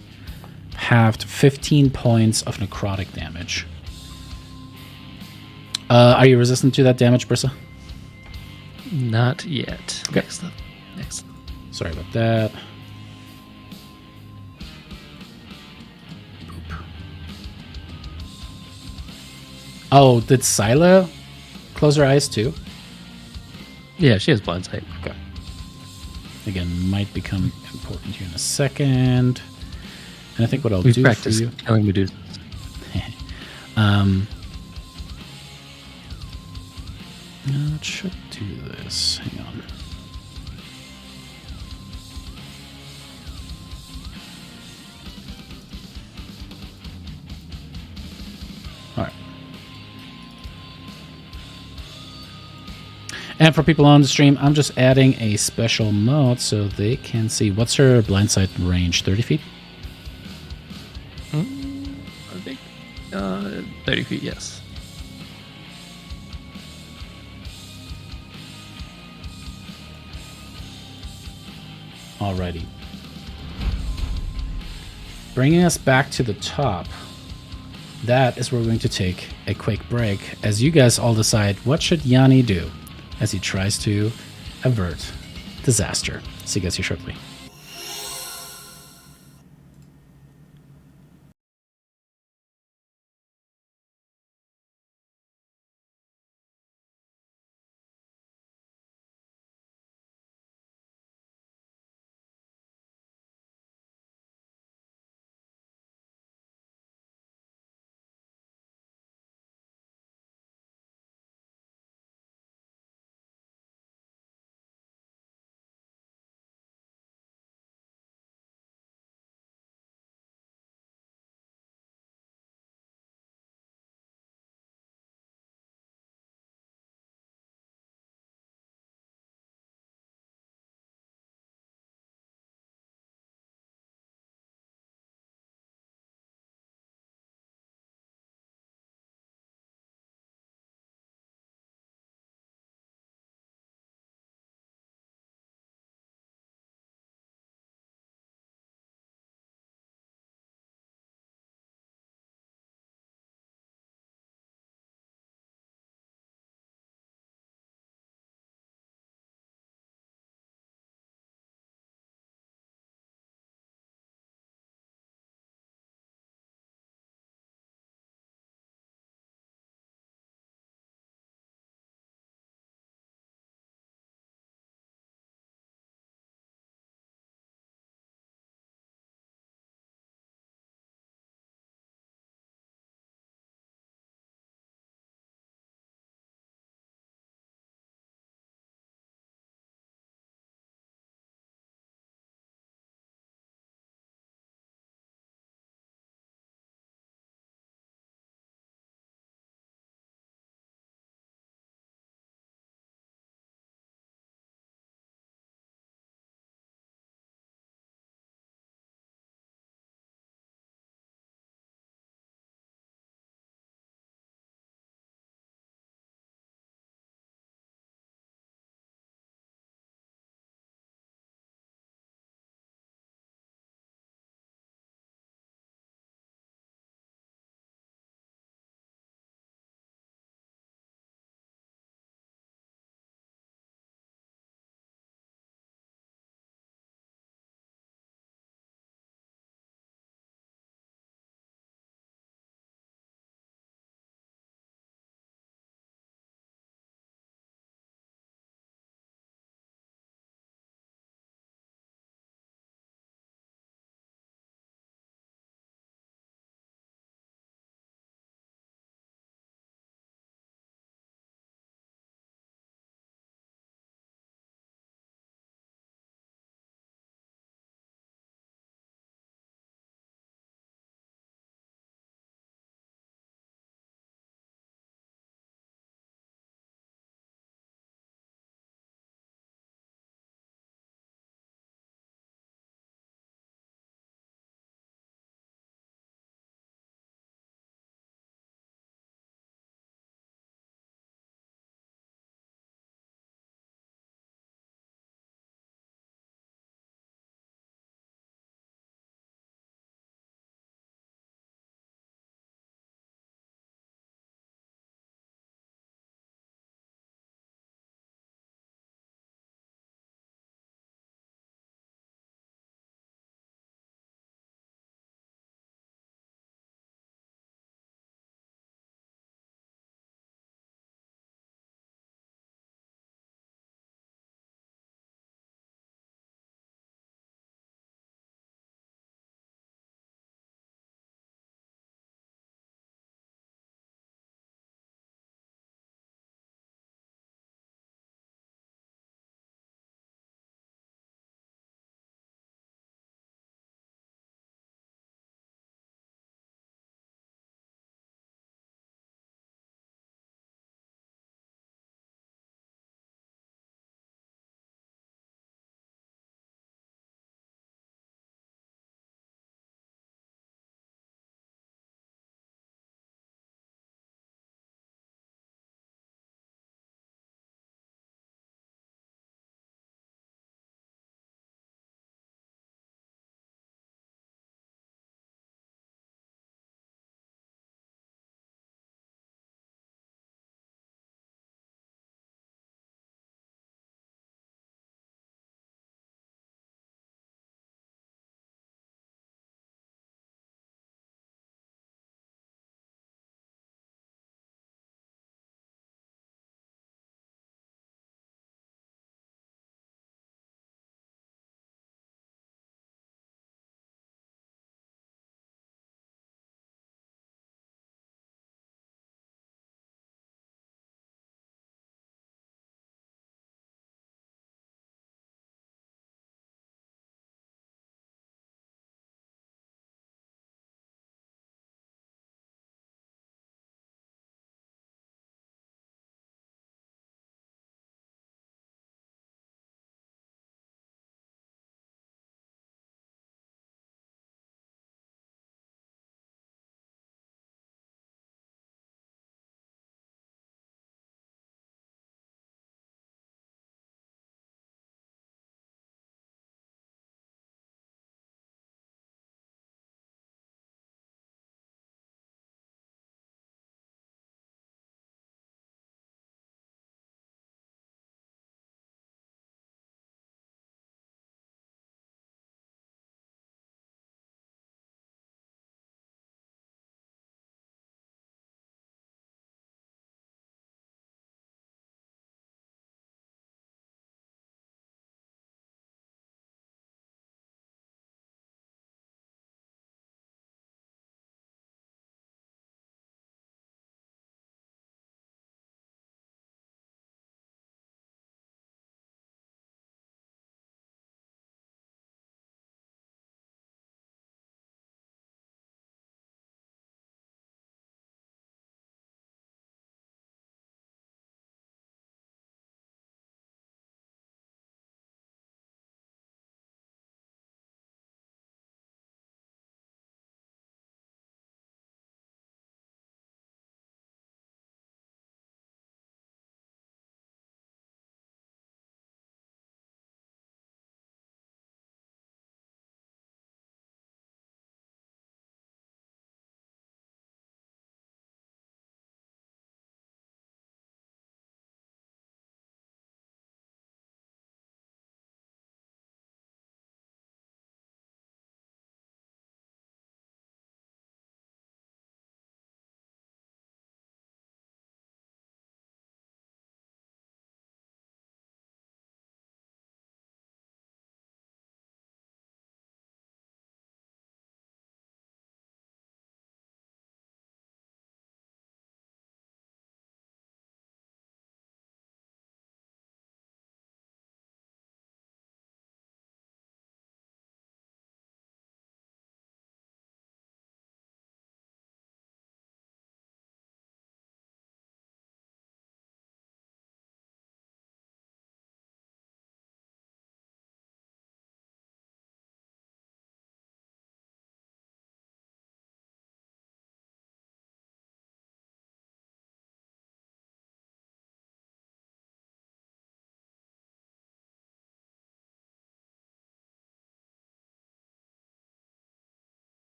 halved 15 points of necrotic damage. Are you resistant to that damage, Brissa? Not yet. Okay. Next. Sorry about that. Boop. Oh, did Scylla close her eyes too? Yeah, she has blind sight. Okay. Again, might become important here in a second. And I think what I'll We do practice for you... killing Medusa. It should do this. Hang on. Alright. And for people on the stream, I'm just adding a special mode so they can see. What's her blind sight range? 30 feet? I think 30 feet, yes. Alrighty. Bringing us back to the top, that is where we're going to take a quick break as you guys all decide what should Yanni do as he tries to avert disaster. See you guys here shortly.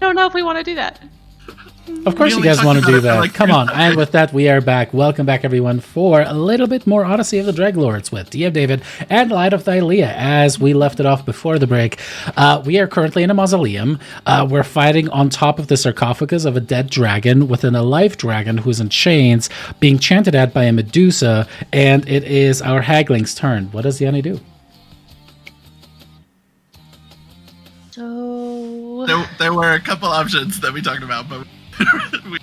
don't know if we want to do that. Of course, We you only guys talked want to about do it for that. like Come 2 on. And with that, we are back. Welcome back, everyone, for a little bit more Odyssey of the Dragonlords with DM David and Light of Thylea. As we left it off before the break, we are currently in a mausoleum. We're fighting on top of the sarcophagus of a dead dragon within a live dragon who is in chains, being chanted at by a Medusa, and it is our Hagling's turn. What does Yanni do? So There were a couple options that we talked about, but we,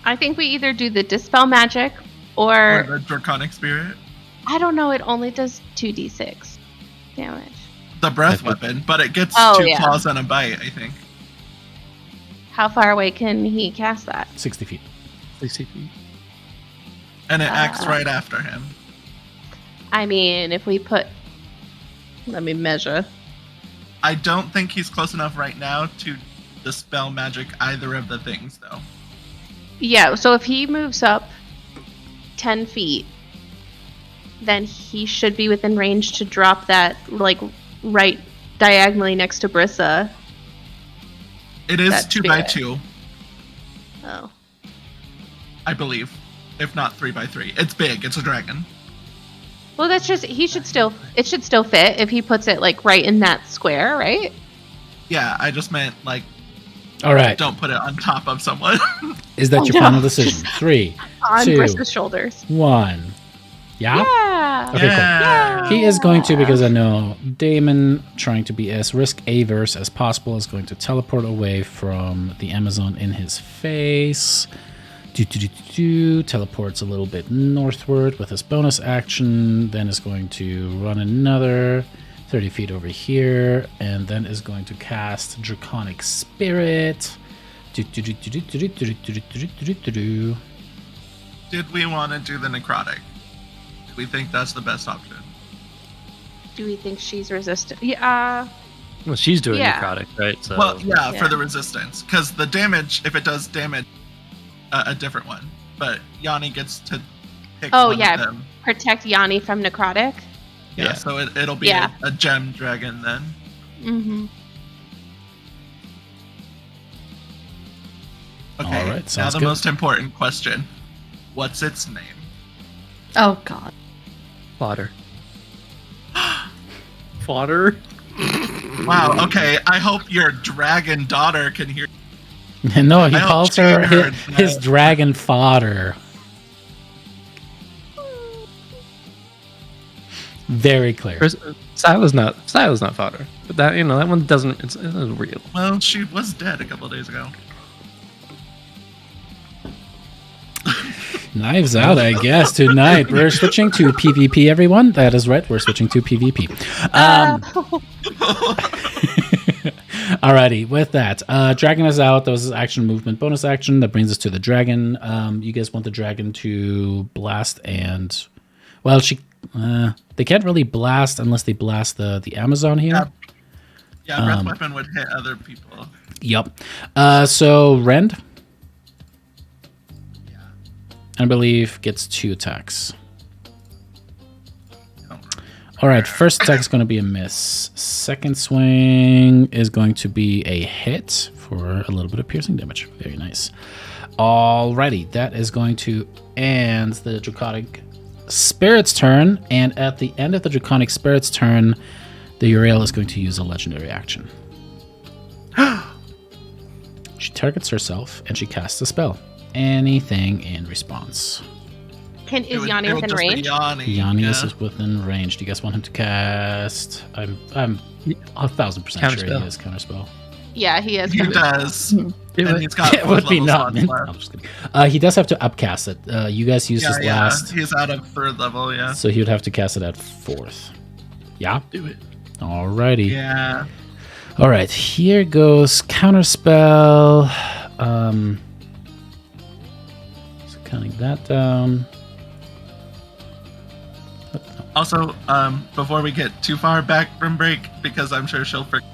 I think we either do the dispel magic or or the draconic spirit, I don't know. It only does 2d6 damage. the breath weapon, but it gets Oh, 2 yeah. claws and a bite, I think. How far away can he cast that? 60 feet. 60 feet. And it acts right after him. I mean, if we put, let me measure. I don't think he's close enough right now to dispel magic either of the things, though. Yeah, so if he moves up 10 feet, then he should be within range to drop that, like, right diagonally next to Brissa. It is That 2 by spirit. 2, Oh. I believe. If not 3 by 3. It's big, it's a dragon. Well, that's just, it should still fit if he puts it, like, right in that square, right? Yeah, I just meant, like, All right. don't put it on top of someone. Is that Oh, your no. final decision? 3, On 2, Brissa's shoulders. 1. Yeah? Yeah! Okay, cool. Yeah. He is going to, because I know Damon, trying to be as risk-averse as possible, is going to teleport away from the Amazon in his face. Teleports a little bit northward with his bonus action, then is going to run another 30 feet over here, and then is going to cast Draconic Spirit. Did we want to do the necrotic? Do we think that's the best option? Do we think she's resistant? Yeah. Well, she's doing Yeah. necrotic, right? So Well, yeah, Yeah. for the resistance. Because the damage, if it does damage, a different one. But Yanni gets to pick Oh, one yeah. of them. Protect Yanni from necrotic. Yeah, Yeah. so it'll be Yeah. a gem dragon then. Mm-hmm. Okay, All right, now sounds the good. most important question. What's its name? Oh god. fodder. Fodder. Wow, okay, I hope your dragon daughter can hear. No, he I hope calls she her heard his that. dragon fodder. Very clear. Sila's not fodder, but that that one doesn't. It's real. Well, she was dead a couple of days ago. Knives out, I guess, tonight. We're switching to PvP, everyone. That is right. We're switching to PvP. Alrighty, with that. Dragon is out. That was his action, movement, bonus action. That brings us to the dragon. You guys want the dragon to blast and... Well, they can't really blast unless they blast the Amazon here. Yeah, breath weapon would hit other people. Yep. So, Rend, I believe, gets 2 attacks. All right, first attack is going to be a miss. Second swing is going to be a hit for a little bit of piercing damage. Very nice. Alrighty, that is going to end the Draconic Spirit's turn. And at the end of the Draconic Spirit's turn, the Uriel is going to use a legendary action. She targets herself and she casts a spell. Anything in response. Is Yanni within range? Yanni is within range. Do you guys want him to cast? I'm 1,000% sure Counterspell. he has counterspell. Yeah, he has. He does. And he's got It would be level not. slots No, left. I'm just kidding. He does have to upcast it. You guys used his last, He's out of 3rd level, yeah. so he would have to cast it at 4th. Yeah. Do it. Alrighty. Yeah. All right. Here goes counterspell. So counting that down. Also, before we get too far back from break, because I'm sure she'll forget.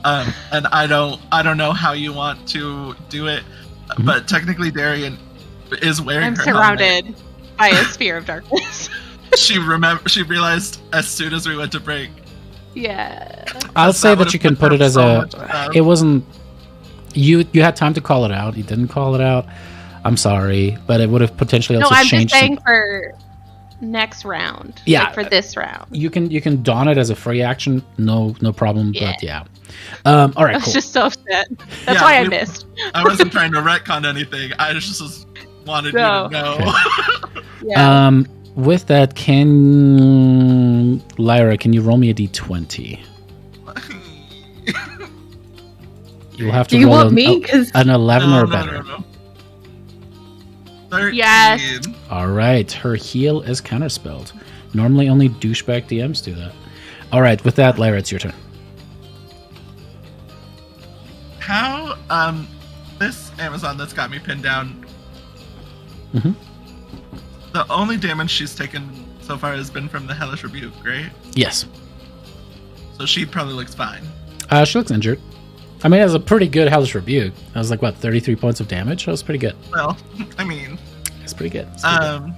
And I don't know how you want to do it, but technically Darian is wearing I'm her surrounded by a sphere of darkness. helmet. She realized as soon as we went to break. Yeah. I'll That say that would've you can put put it up as so a. much stuff. It wasn't You had time to call it out. You didn't call it out. I'm sorry, but it would have potentially No, also I'm changed. just saying for next round. Yeah. Like for this round. You can don it as a free action. No problem. Yeah. But yeah. All right. I was Cool. just so upset. That's Yeah, why I missed. I wasn't trying to retcon anything. I just wanted you to know. Yeah. With that, can Lyra? Can you roll me a d20? You'll have to Do you roll want me? Because an 11 or better. No. 13. Yes. All right, her heal is counterspelled. Normally, only douchebag DMs do that. All right, with that, Lyra, it's your turn. How this Amazon that's got me pinned down. Mhm. The only damage she's taken so far has been from the Hellish Rebuke, right? Yes, So she probably looks fine. she looks injured. I mean, it has a pretty good Hellish Rebuke. That was like, what, 33 points of damage? That was pretty good. Well, I mean, It's pretty good. It's pretty good.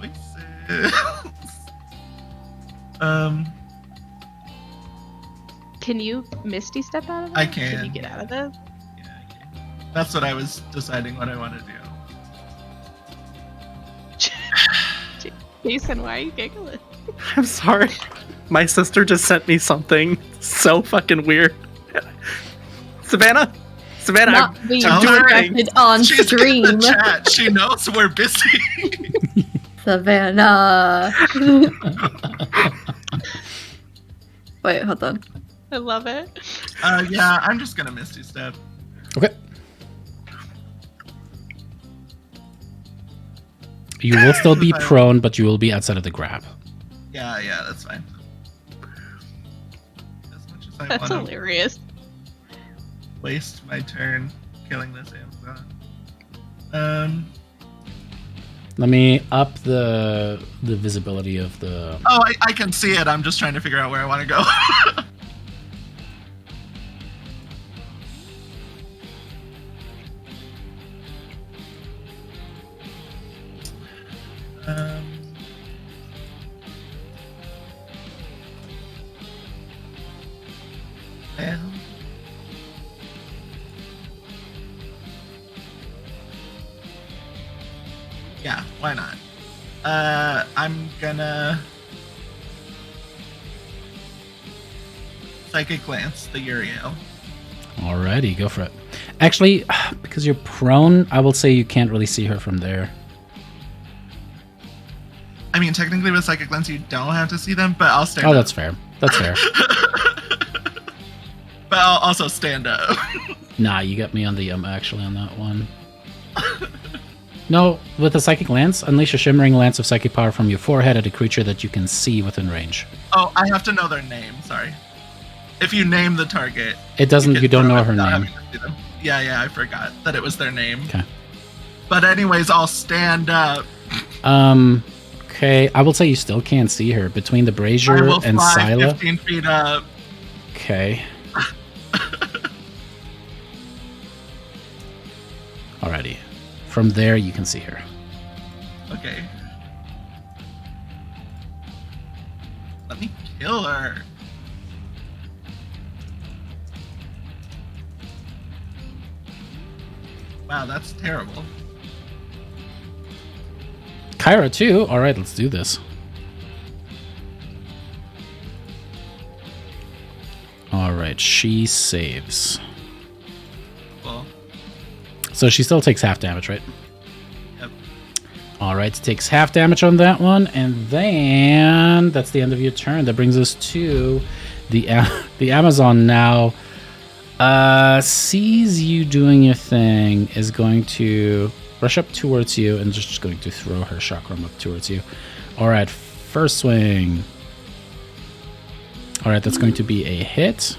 Choices. Can you Misty step out of this? I Can can. you get out of this? That's what I was deciding what I want to do. Jason, why are you giggling? I'm sorry. My sister just sent me something so fucking weird. Savannah, not I'm being tell her directed on She's in stream. the chat. She knows we're busy. Savannah. Wait, hold on. I love it. Yeah, I'm just gonna Misty Step. Okay. You will still be prone, but you will be outside of the grab. Yeah, that's fine. As much as I That's want to hilarious. waste my turn killing this Amazon. Let me up the visibility of the... Oh, I can see it. I'm just trying to figure out where I want to go. Well, yeah, why not? I'm gonna Psychic Glance the Uriel. Alrighty, go for it. Actually, because you're prone, I will say you can't really see her from there. I mean, technically with Psychic Glance you don't have to see them, but I'll stand Oh, up. that's fair. That's fair. But I'll also stand up. Nah, you got me on the actually on that one. No, with the Psychic Lance, unleash a shimmering lance of psychic power from your forehead at a creature that you can see within range. Oh, I have to know their name, sorry. If you name the target. It doesn't. can You don't throw know it her without name. having to see them. Yeah, I forgot that it was their name. Okay. But anyways, I'll stand up. Okay, I will say you still can't see her between the I brazier will and fly Thylea. 15 feet up. Okay. Alrighty. From there, you can see her. Okay. Let me kill her. Wow, that's terrible. Kyra too. All right, let's do this. All right, she saves. Well, So she still takes half damage, right? yep. All right, takes half damage on that one, and then that's the end of your turn. That brings us to the Amazon now. Sees you doing your thing, is going to rush up towards you and just going to throw her chakram up towards you. All right, first swing. All right, that's going to be a hit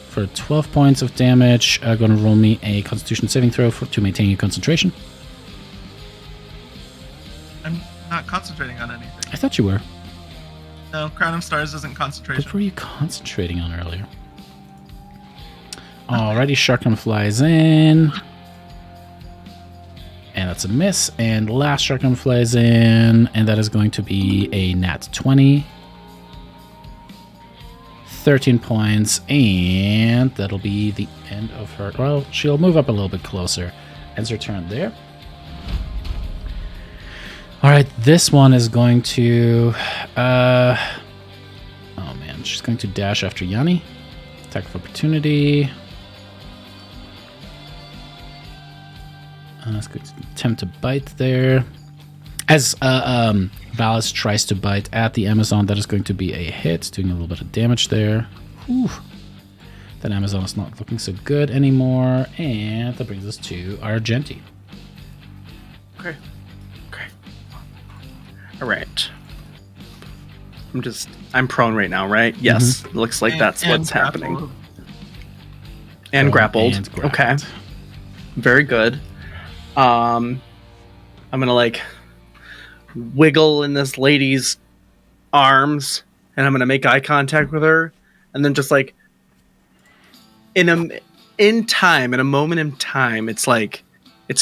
for 12 points of damage. Going to roll me a Constitution saving throw to maintain your concentration. I'm not concentrating on anything. I thought you were. No, Crown of Stars isn't concentration. What were you concentrating on earlier? Alrighty, Sharkman flies in. And that's a miss. And last shotgun flies in, and that is going to be a nat 20. 13 points, and that'll be the end of her. Well, she'll move up a little bit closer. Ends her turn there. All right, this one is going to. Oh man, she's going to dash after Yanni. Attack of opportunity. Let's go to attempt to bite there. As Valis tries to bite at the Amazon, that is going to be a hit, doing a little bit of damage there. Whew. That Amazon is not looking so good anymore, and that brings us to Argenti. Okay. All right. I'm prone right now, right? Yes. Looks like that's what's happening. And grappled. And grabbed. Okay. Very good. I'm gonna wiggle in this lady's arms, and I'm gonna make eye contact with her, and then just in a moment in time, it's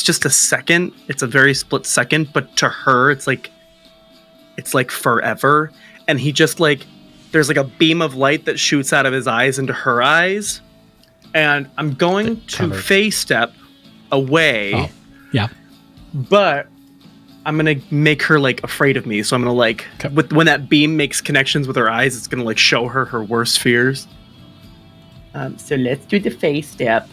just a second. It's a very split second, but to her, it's forever. And he just there's a beam of light that shoots out of his eyes into her eyes, and I'm going to face step away. Oh, yeah. But I'm gonna make her afraid of me, so I'm gonna when that beam makes connections with her eyes, it's gonna show her worst fears. So let's do the face step.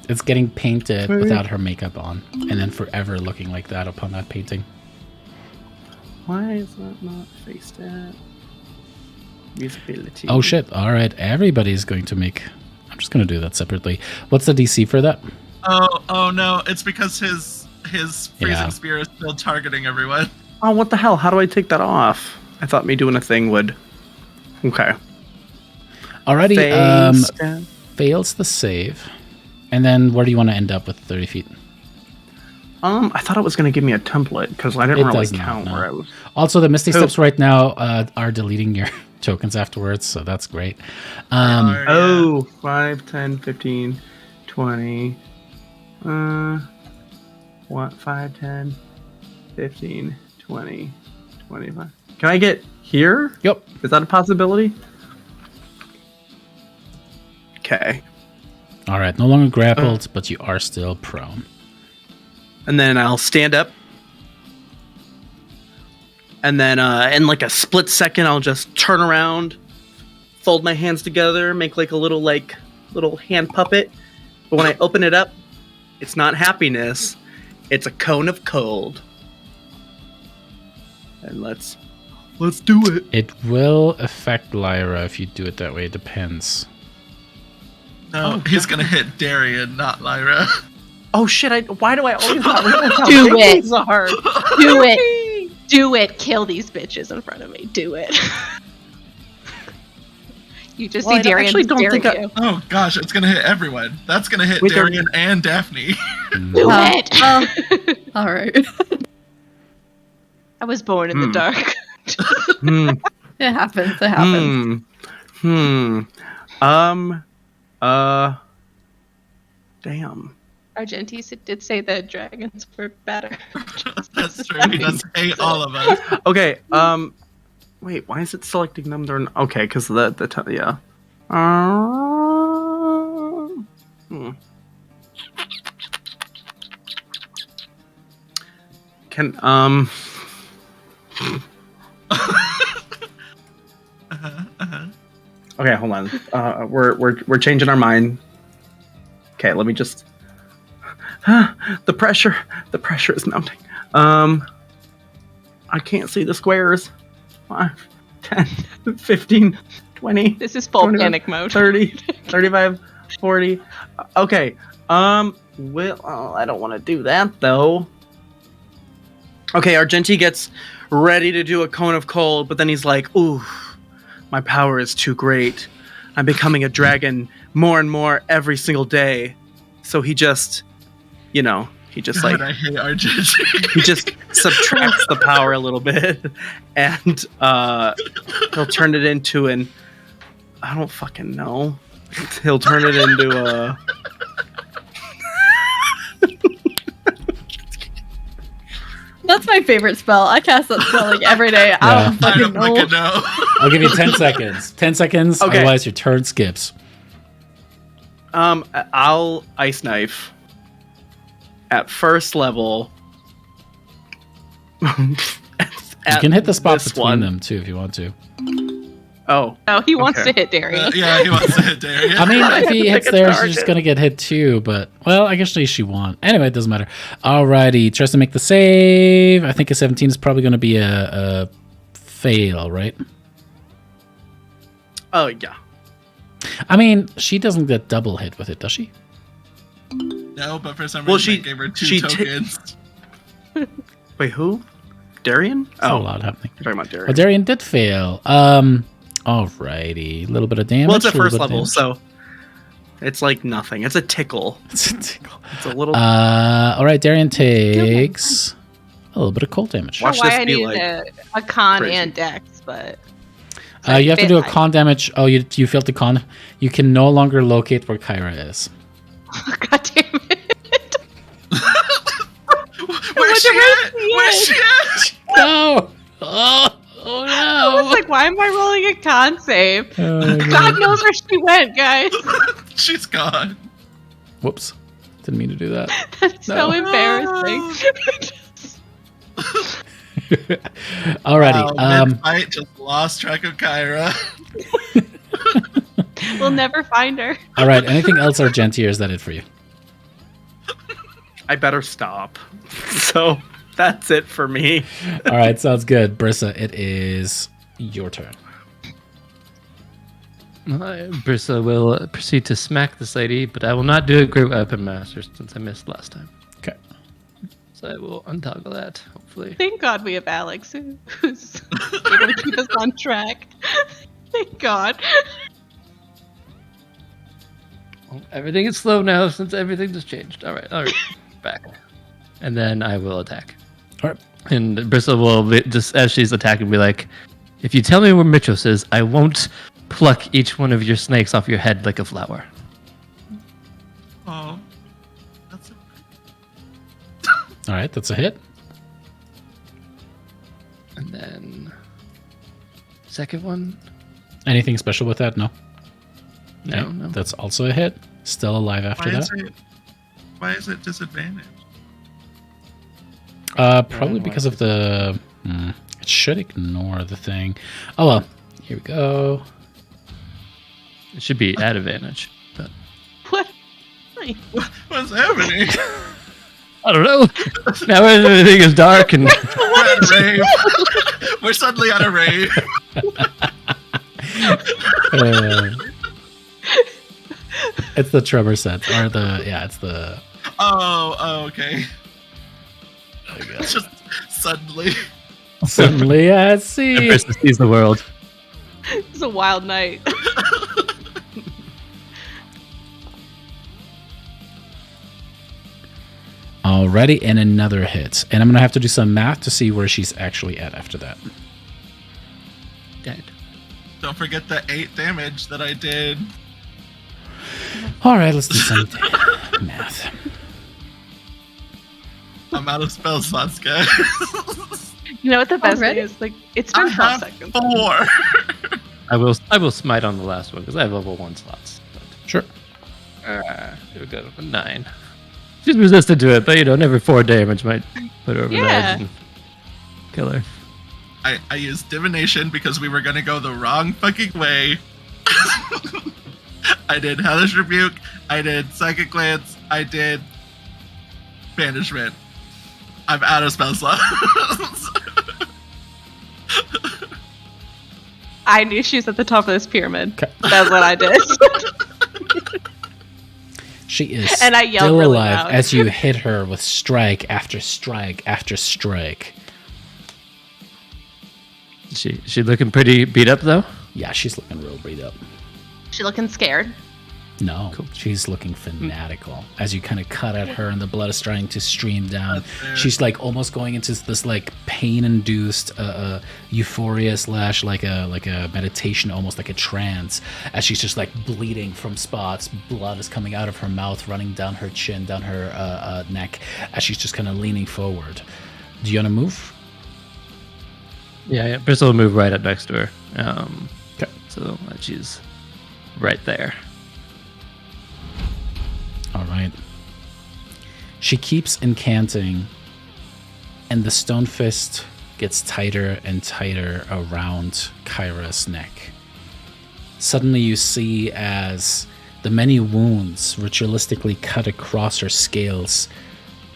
It's getting painted without her makeup on, and then forever looking like that upon that painting. Why is that not face step? Usability. Oh shit! All right, everybody's going to make. I'm just gonna do that separately. What's the DC for that? Oh no! It's because his freezing spear is still targeting everyone. Oh, what the hell? How do I take that off? I thought me doing a thing would. Okay. Alrighty. Fails the save, and then where do you want to end up with 30 feet? I thought it was going to give me a template because I didn't really count where I was. Also, the Misty Steps right now are deleting your tokens afterwards, so that's great. 5, 10, 15, 20. What? 5, 10, 15, 20, 25. Can I get here? Yep. Is that a possibility? Okay. All right. No longer grappled, but you are still prone. And then I'll stand up. And then in a split second, I'll just turn around, fold my hands together, make a little hand puppet. But when I open it up, it's not happiness. It's a cone of cold. And let's do it. It will affect Lyra if you do it that way. It depends. No, he's gonna hit Darian, not Lyra. Oh shit! Why do I always not realize how Do big it. these are? Do it. Do it. Kill these bitches in front of me. Do it. You just see Darian staring at you. Oh gosh, it's gonna hit everyone. That's gonna hit Darian and Daphne. Do it. All right. I was born in the dark. It happens. It happens. Damn. Argentis did say the dragons were better. That's true. He does hate all of us. Okay. Wait. Why is it selecting them? Okay, because yeah. Can Okay, hold on. We're changing our mind. Okay, let me just. The pressure is mounting. I can't see the squares. 5, 10, 15, 20. This is full panic mode. 30, 35, 40. Okay. Well, I don't want to do that though. Okay, Argenti gets ready to do a cone of cold, but then he's like, "Ooh, my power is too great. I'm becoming a dragon more and more every single day." So he just, God, I hate Argenti. he just subtracts the power a little bit, and he'll turn it into I don't fucking know. He'll turn it into a. That's my favorite spell. I cast that spell like every day. I don't I fucking don't know. fucking know. I'll give you 10 seconds. 10 seconds, Okay. otherwise your turn skips. I'll Ice Knife at first level. You can hit the spot between them too if you want to. Oh, Oh, he wants Okay. to hit Darian. Yeah, he wants to hit Darian. I mean, if he hits Pick a there, she's target. just gonna get hit too. But well, I guess she won. Anyway, it doesn't matter. Alrighty, tries to make the save. I think a 17 is probably gonna be a fail, right? oh yeah. I mean, she doesn't get double hit with it, does she? No, but for some Well, reason she- they gave her 2 she tokens. Wait, who? Darian? It's a lot happening. You're talking about Darian. Well, Darian did fail. Alrighty, a little bit of damage. Well, it's at little first bit of level, damage. so it's like nothing. It's a tickle. It's a tickle. It's a little. All right, Darian takes a little bit of cold damage. I Watch don't know this why I be needed a con crazy. and dex, but You have to do a Fate con damage. Oh, you failed the con. You can no longer locate where Kyra is. God damn it! Where's she at? Where's she at? No! Oh no! I was like, why am I rolling a con save? Oh, my God God. knows where she went, guys. She's gone. Whoops! Didn't mean to do that. That's so No. embarrassing. Alrighty. Mid-fight, just lost track of Kyra. We'll never find her. All right. Anything else, Argentia? Is that it for you? I better stop. So that's it for me. All right. Sounds good. Brissa, it is your turn. Brissa will proceed to smack this lady, but I will not do a Great Weapon Master since I missed last time. Okay. So I will untoggle that, hopefully. Thank God we have Alex who's able to keep us on track. Thank God. Well, everything is slow now since everything just changed. All right, back. And then I will attack. All right. And Brissa will, just as she's attacking, be like, if you tell me where Mitros is, I won't pluck each one of your snakes off your head like a flower. Oh. That's a... All right. That's a hit. And then second one. Anything special with that? No. No, Okay, no. That's also a hit. Still alive after that. Why is it disadvantaged? Probably because of the. It should ignore the thing. Oh well. Here we go. It should be at advantage. But What? What's happening? I don't know. Now everything is dark and We're at a rave. We're suddenly at a rave. It's the tremor set, or it's the. Oh, okay. Just suddenly. Suddenly, I see. Brissa sees the world. It's a wild night. Alrighty, and another hit, and I'm gonna have to do some math to see where she's actually at after that. Dead. Don't forget the 8 damage that I did. All right, let's do some math. I'm out of spell slots, guys. You know what the best Already? thing is? Like, it's I been 12 have seconds. 4. I will smite on the last one because I have level 1 slots. Sure. Here we go. 9. She's resistant to it, but never 4 damage might put her over the Yeah. edge and kill her. I used divination because we were gonna go the wrong fucking way. I did Hellish Rebuke, I did Psychic Glance, I did Banishment. I'm out of spell slots. I knew she was at the top of this pyramid. Okay. That's what I did. She is And I yelled still really alive loud. as you hit her with strike after strike after strike. She looking pretty beat up though. Yeah, she's looking real beat up. She looking scared. No, she's looking fanatical as you kind of cut at her and the blood is starting to stream down. That's fair. She's like almost going into this like pain-induced euphoria / like a meditation, almost like a trance, as she's just like bleeding from spots. Blood is coming out of her mouth, running down her chin, down her neck, as she's just kind of leaning forward. Do you want to move? Yeah. Bristol will move right up next to her. Okay. So she's right there. All right. She keeps incanting, and the stone fist gets tighter and tighter around Kyra's neck. Suddenly you see as the many wounds ritualistically cut across her scales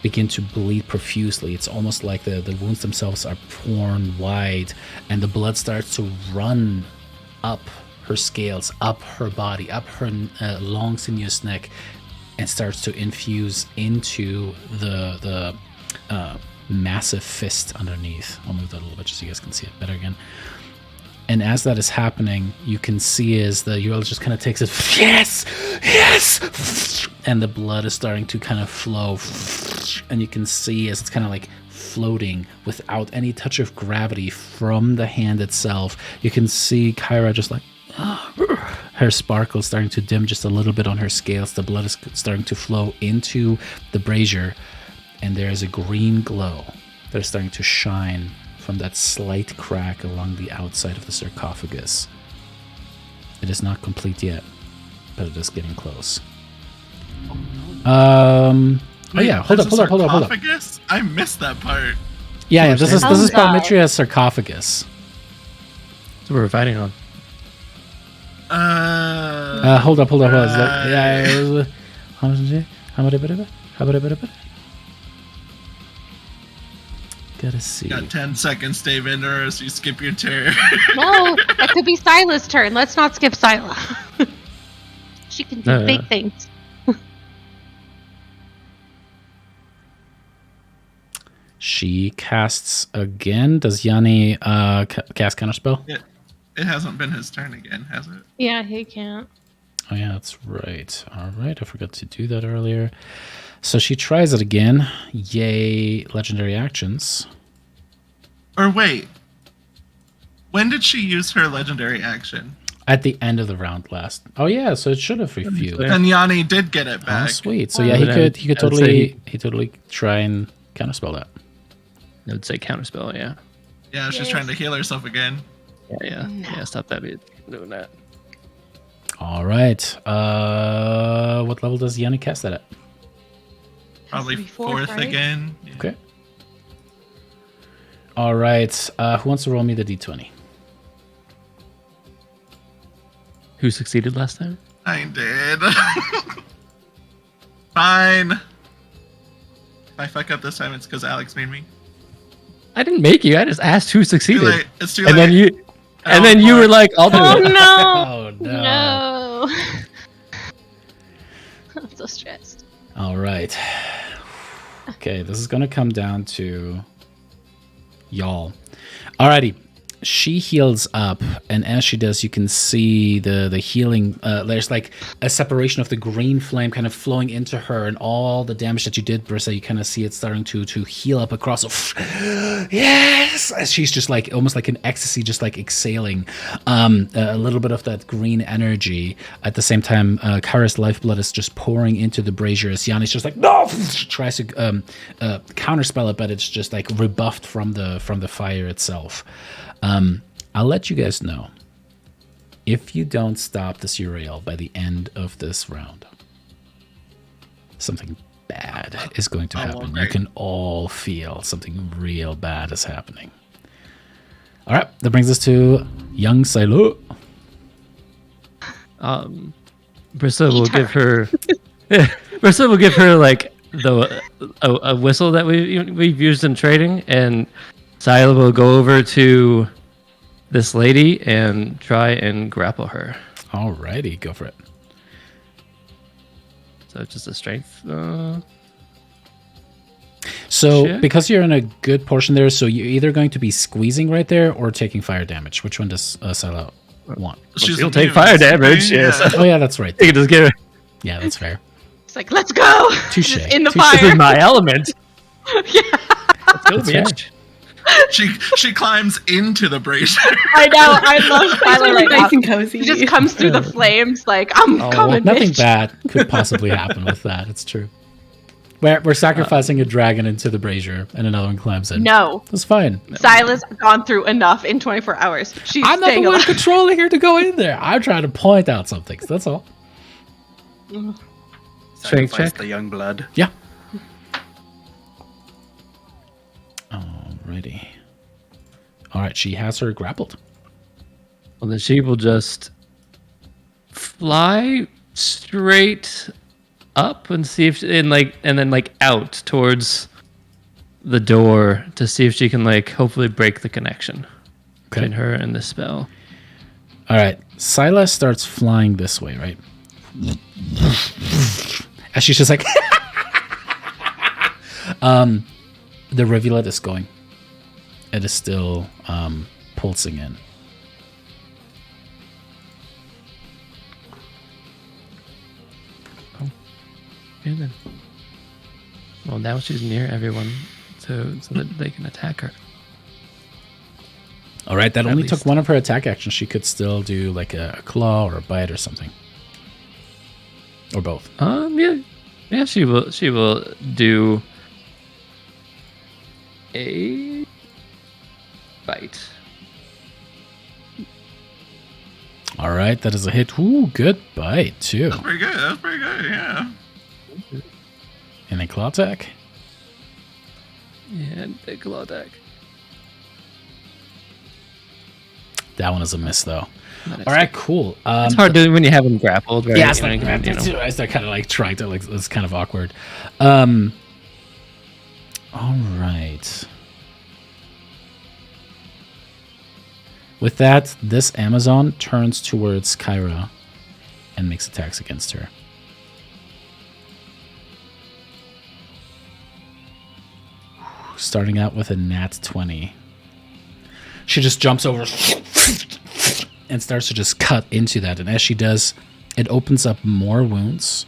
begin to bleed profusely. It's almost like the wounds themselves are torn wide, and the blood starts to run up her scales, up her body, up her long sinuous neck, and starts to infuse into the massive fist underneath. I'll move that a little bit just so you guys can see it better again. And as that is happening, you can see as the Uriel just kind of takes it, yes, and the blood is starting to kind of flow, and you can see as it's kind of like floating without any touch of gravity from the hand itself. You can see Kyra just like, her sparkle starting to dim just a little bit on her scales. The blood is starting to flow into the brazier, and there is a green glow that is starting to shine from that slight crack along the outside of the sarcophagus. It is not complete yet, but it is getting close. Oh yeah, hold up. Sarcophagus? I missed that part. Yeah, this is Oh, God. Palmitria's sarcophagus. That's what we're fighting on. Hold up. Is that, gotta see. Got 10 seconds, David, or else you skip your turn. No, that could be Sila's turn. Let's not skip Sila. She can do No. big things. She casts again. Does Yanni cast counterspell? It hasn't been his turn again, has it? Yeah, he can't. Oh yeah, that's right. All right, I forgot to do that earlier. So she tries it again. Yay, legendary actions. Or wait. When did she use her legendary action? At the end of the round last. Oh yeah, so it should have refueled. Yeah. And Yanni did get it Oh back. sweet. So yeah, he But could I would say totally try and counterspell that. I would say counterspell, yeah. Yeah, she's Yes. trying to heal herself again. Yeah, stop that doing that. All right. What level does Yanni cast that at? Probably be fourth right? again. Yeah. Okay. All right. Who wants to roll me the d20? Who succeeded last time? I did. Fine. If I fuck up this time, it's because Alex made me. I didn't make you. I just asked who Too succeeded. late. It's too And late. then you and then you were like, I'll do Oh it. no! Oh no. No. I'm so stressed. All right. Okay, this is going to come down to y'all. Alrighty. She heals up, and as she does, you can see the healing. There's like a separation of the green flame kind of flowing into her, and all the damage that you did, Brissa, you kind of see it starting to heal up across. Yes! As she's just like almost like an ecstasy, just like exhaling a little bit of that green energy. At the same time, Kara's lifeblood is just pouring into the brazier as Yanni's just like, no! Tries to counterspell it, but it's just like rebuffed from the fire itself. I'll let you guys know, if you don't stop this Uriel by the end of this round, something bad is going to happen. You can all feel something real bad is happening. All right, that brings us to young Silo. Brissa will give her Brissa will give her like a whistle that we've used in trading, and Sila will go over to this lady and try and grapple her. Alrighty, go for it. So it's just a strength. So Check. because you're in a good portion there, so you're either going to be squeezing right there or taking fire damage. Which one does Silo want? She'll take fire damage. Yes. Oh yeah, that's right. You can just give her. Yeah, that's fair. It's like, let's go. Touche. Just in the Touche. This is fire. my element. Yeah. Let's go, That's fair. bitch. She climbs into the brazier. I know. I love Sila like nice that. and cozy. He just comes through the flames like, I'm Oh, coming, nothing bitch. bad could possibly happen with that. It's true. We're sacrificing a dragon into the brazier, and another one climbs in. No. That's fine. Sila's gone through enough in 24 hours. She's I'm not the staying one alive. controlling her to go in there. I'm trying to point out some things. That's all. Strength Sacrifice check. the young blood. Yeah. Alrighty. All right, she has her grappled. Well, then she will just fly straight up and see if and then out towards the door to see if she can hopefully break the connection between her and the spell. All right, Silas starts flying this way, right? As she's just like, the rivulet is going. It is still pulsing in. Okay, then. Well, now she's near everyone, so that they can attack her. All right, that At only least. took one of her attack actions. She could still do like a claw or a bite or something, or both. Yeah. She will do a bite. All right, that is a hit. Ooh, good bite too. That's pretty good. Yeah. And a claw attack. Yeah, big claw attack. That one is a miss though. That is- All right, cool. It's hard doing when you have them grappled, right? Yeah, it's You know, like you know. I start kind of like trying to it's kind of awkward. All right. With that, this Amazon turns towards Kyra and makes attacks against her. Starting out with a nat 20. She just jumps over and starts to just cut into that. And as she does, it opens up more wounds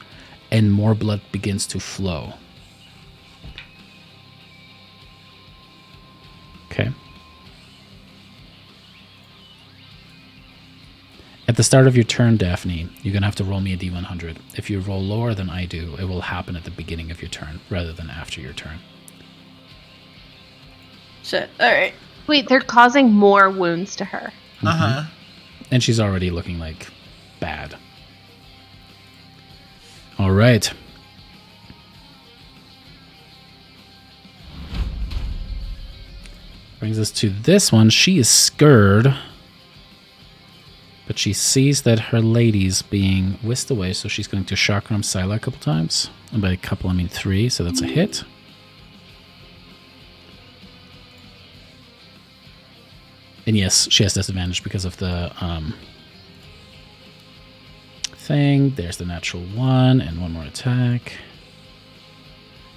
and more blood begins to flow. Okay. At the start of your turn, Daphne, you're going to have to roll me a d100. If you roll lower than I do, it will happen at the beginning of your turn rather than after your turn. Shit. All right. Wait, they're causing more wounds to her. Uh huh. And she's already looking like bad. All right. Brings us to this one. She is scared. But she sees that her lady's being whisked away, so she's going to chakram Scylla a couple times. And by a couple, I mean 3, so that's a hit. And yes, she has disadvantage because of the thing. There's the natural 1 and one more attack.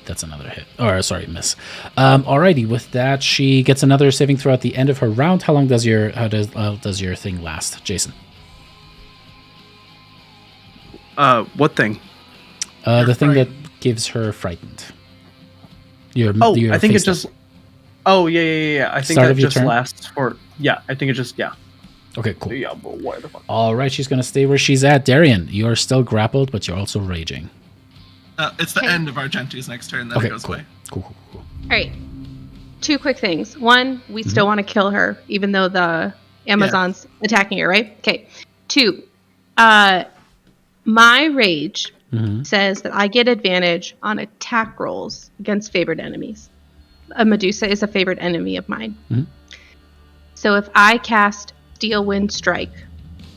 That's another hit. Or sorry, miss. Alrighty, with that, she gets another saving throw at the end of her round. How long does your thing last, Jason? What thing? The thing that gives her frightened. Your I think it face just. up. Oh yeah. I think Start that of your just turn? lasts for. Yeah, I think it just. Yeah. Okay, cool. Yeah, but why the fuck? All right, she's gonna stay where she's at. Darian, you're still grappled, but you're also raging. It's the Okay. end of Argentu's next turn. Then Okay, it goes cool. away. Cool. All right. 2 quick things. One, we still want to kill her, even though the Amazon's attacking her, right? Okay. 2, my rage Mm-hmm. says that I get advantage on attack rolls against favored enemies. A Medusa is a favored enemy of mine. Mhm. So if I cast Steel Wind Strike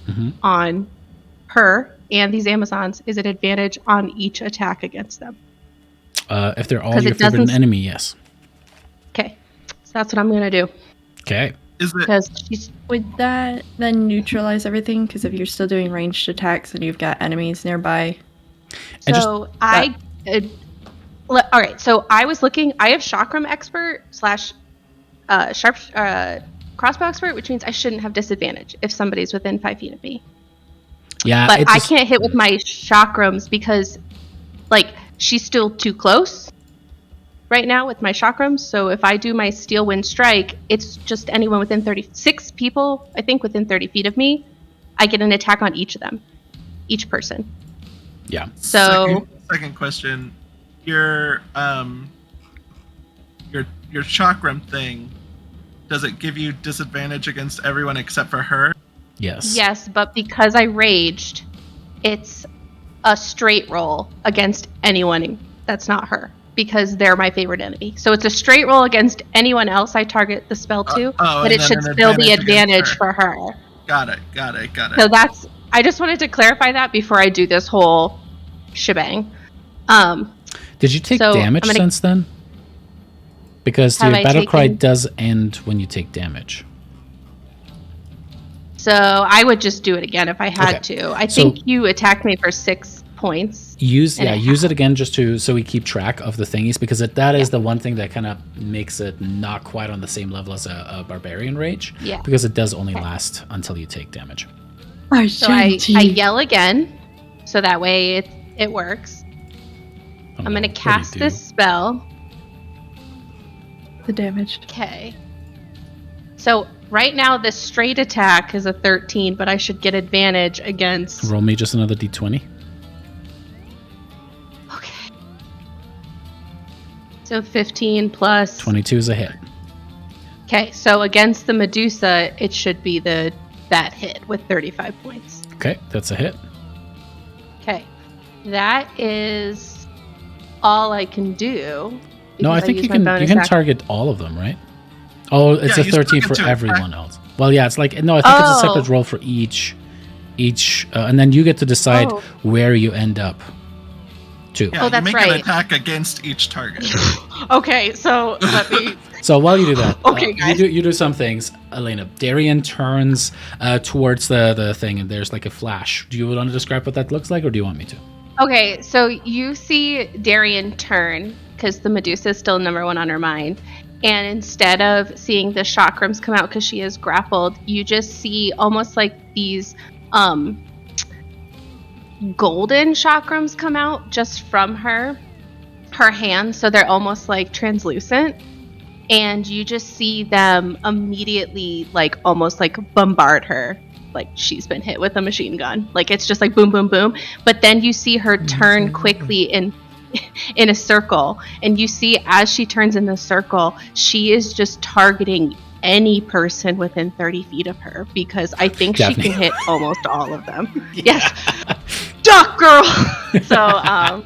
Mm-hmm. on her and these Amazons, is it advantage on each attack against them? If they're all 'Cause your it doesn't favorite s- enemy, yes. Okay. So that's what I'm going to do. Okay. Is it? Because she's Would that then neutralize everything? Because if you're still doing ranged attacks and you've got enemies nearby. And so I. All right. So I was looking. I have Chakram Expert / sharp crossbow expert, which means I shouldn't have disadvantage if somebody's within 5 feet of me. Yeah, But it I just- can't hit with my chakrams because, she's still too close right now with my chakrams. So if I do my Steel Wind Strike, it's just anyone within 36 people, I think, within 30 feet of me. I get an attack on each of them, each person. Yeah. So Second question: your chakram thing, does it give you disadvantage against everyone except for her? Yes. Yes, but because I raged, it's a straight roll against anyone that's not her, because they're my favorite enemy. So it's a straight roll against anyone else I target the spell to, but it should still be advantage for her. Got it. So I just wanted to clarify that before I do this whole shebang. Did you take so damage since then? Because your Have I battle cry taken- does end when you take damage. So I would just do it again if I had Okay. to. I So- think you attacked me for 6 points. Use And it again just so we keep track of the thingies, because that is the one thing that kind of makes it not quite on the same level as a barbarian rage. Yeah. Because it does only last until you take damage. So I yell again, so that way it works. I'm going to cast this spell. The damage. Okay. So right now the straight attack is a 13, but I should get advantage against... Roll me just another d20. Okay. So 15 plus... 22 is a hit. Okay, so against the Medusa, it should be that hit with 35 points. Okay, that's a hit. Okay. That is all I can do. No, I because think used you my can bonus you can action. target all of them, right? Oh, it's Yeah, a you 13 still for get to everyone attack. else. Well, yeah, it's like no, I think it's a separate Oh. roll for each, and then you get to decide Oh. where you end up. Too. Yeah, Oh, that's you make an right. attack against each target. Okay, so let me... So while you do that, Okay, guys. you do some things, Elena. Darian turns towards the thing, and there's like a flash. Do you want to describe what that looks like, or do you want me to? Okay, so you see Darian turn, because the Medusa is still number 1 on her mind. And instead of seeing the chakrams come out because she is grappled, you just see almost like these golden chakrams come out just from her hand. So they're almost like translucent. And you just see them immediately like almost like bombard her. Like she's been hit with a machine gun. Like it's just like boom, boom, boom. But then you see her turn quickly in a circle, and you see as she turns in the circle, she is just targeting any person within 30 feet of her, because I think Daphne. she can hit almost all of them. Yes, duck girl. So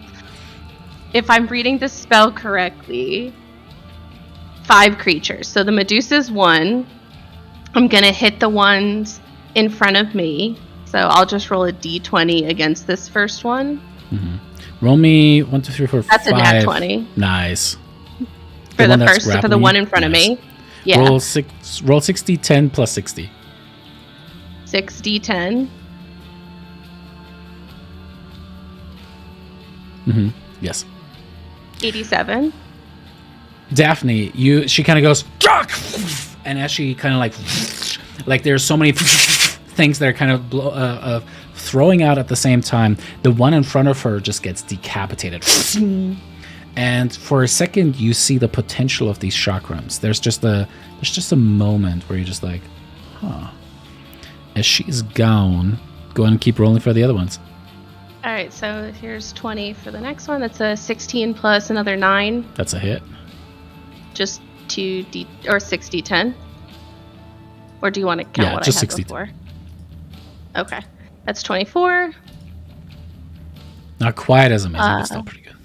if I'm reading the spell correctly, 5 creatures. So the Medusa's 1. I'm gonna hit the ones in front of me, so I'll just roll a d20 against this first one. Mm-hmm. Roll me 1, 2, 3, 4, 5. That's a nat 20. Nice. For the one that's first, for the grappling one you? in front of Nice. me. Yeah. Roll 60, 10 plus 60. 6d10. Mm-hmm. Yes. 87. Daphne, she kind of goes, "Duck!" And as she kind of like there's so many things that are kind of throwing out at the same time, the one in front of her just gets decapitated. And for a second, you see the potential of these chakrams. There's just a moment where you're just like, huh. As she's gone, go ahead and keep rolling for the other ones. All right, so here's 20 for the next one. That's a 16 plus another 9. That's a hit. Just 2d or 6d10. Or do you want to count Yeah, what just I had 60. before? Okay, that's 24. Not quite as amazing, but still pretty good.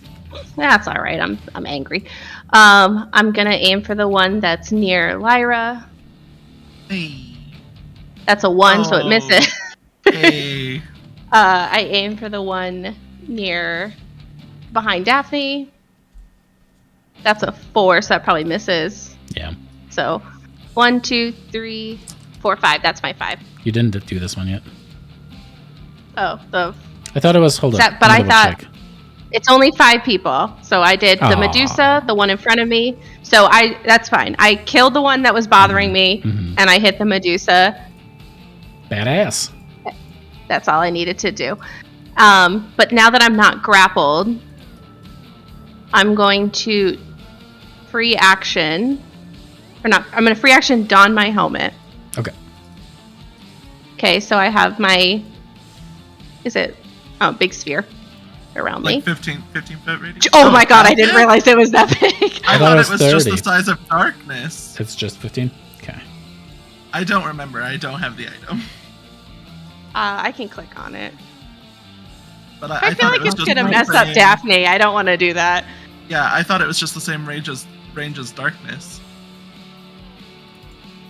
That's all right. I'm angry. I'm gonna aim for the one that's near Lyra. Hey. That's a 1, so it Oh. misses. Hey. I aim for the one behind Daphne. That's a 4, so that probably misses. Yeah. So 1, 2, 3, 4, 5. That's my 5. You didn't do this one yet. Oh, I thought it was, hold on. But I'll I double thought check. it's only 5 people. So I did the Aw. Medusa, the one in front of me. So that's fine. I killed the one that was bothering me, Mhm. and I hit the Medusa. Badass. That's all I needed to do. But now that I'm not grappled, I'm going to free action. I'm going to free action don my helmet. Okay. Okay, so I have my... Is it... Oh, big sphere. around me. Like 15 foot radius? Oh my god, I that's didn't it? realize it was that big. I thought thought it it was was just the 30. size of darkness. It's just 15? Okay. I don't remember. I don't have the item. I can click on it. But I feel thought like it was it's just gonna the mess up same- Daphne. I don't want to do that. Yeah, I thought it was just the same range as darkness.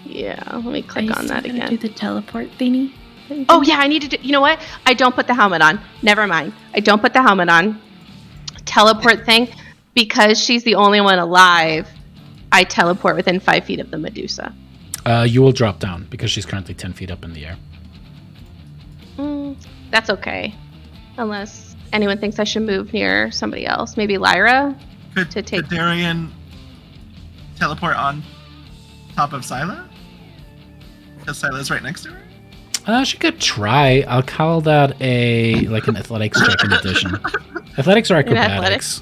Yeah, let me Are click you on still that gonna again. do the teleport thingy? Oh yeah, I need to do. You know what? I don't put the helmet on. Never mind. I don't put the helmet on. Teleport thing, because she's the only one alive. I teleport within 5 feet of the Medusa. You will drop down because she's currently 10 feet up in the air. That's okay, unless anyone thinks I should move near somebody else. Maybe Lyra. Could Darian teleport on top of Scylla? Because Scylla's right next to her? She could try. I'll call that an athletics check in addition. Athletics or acrobatics?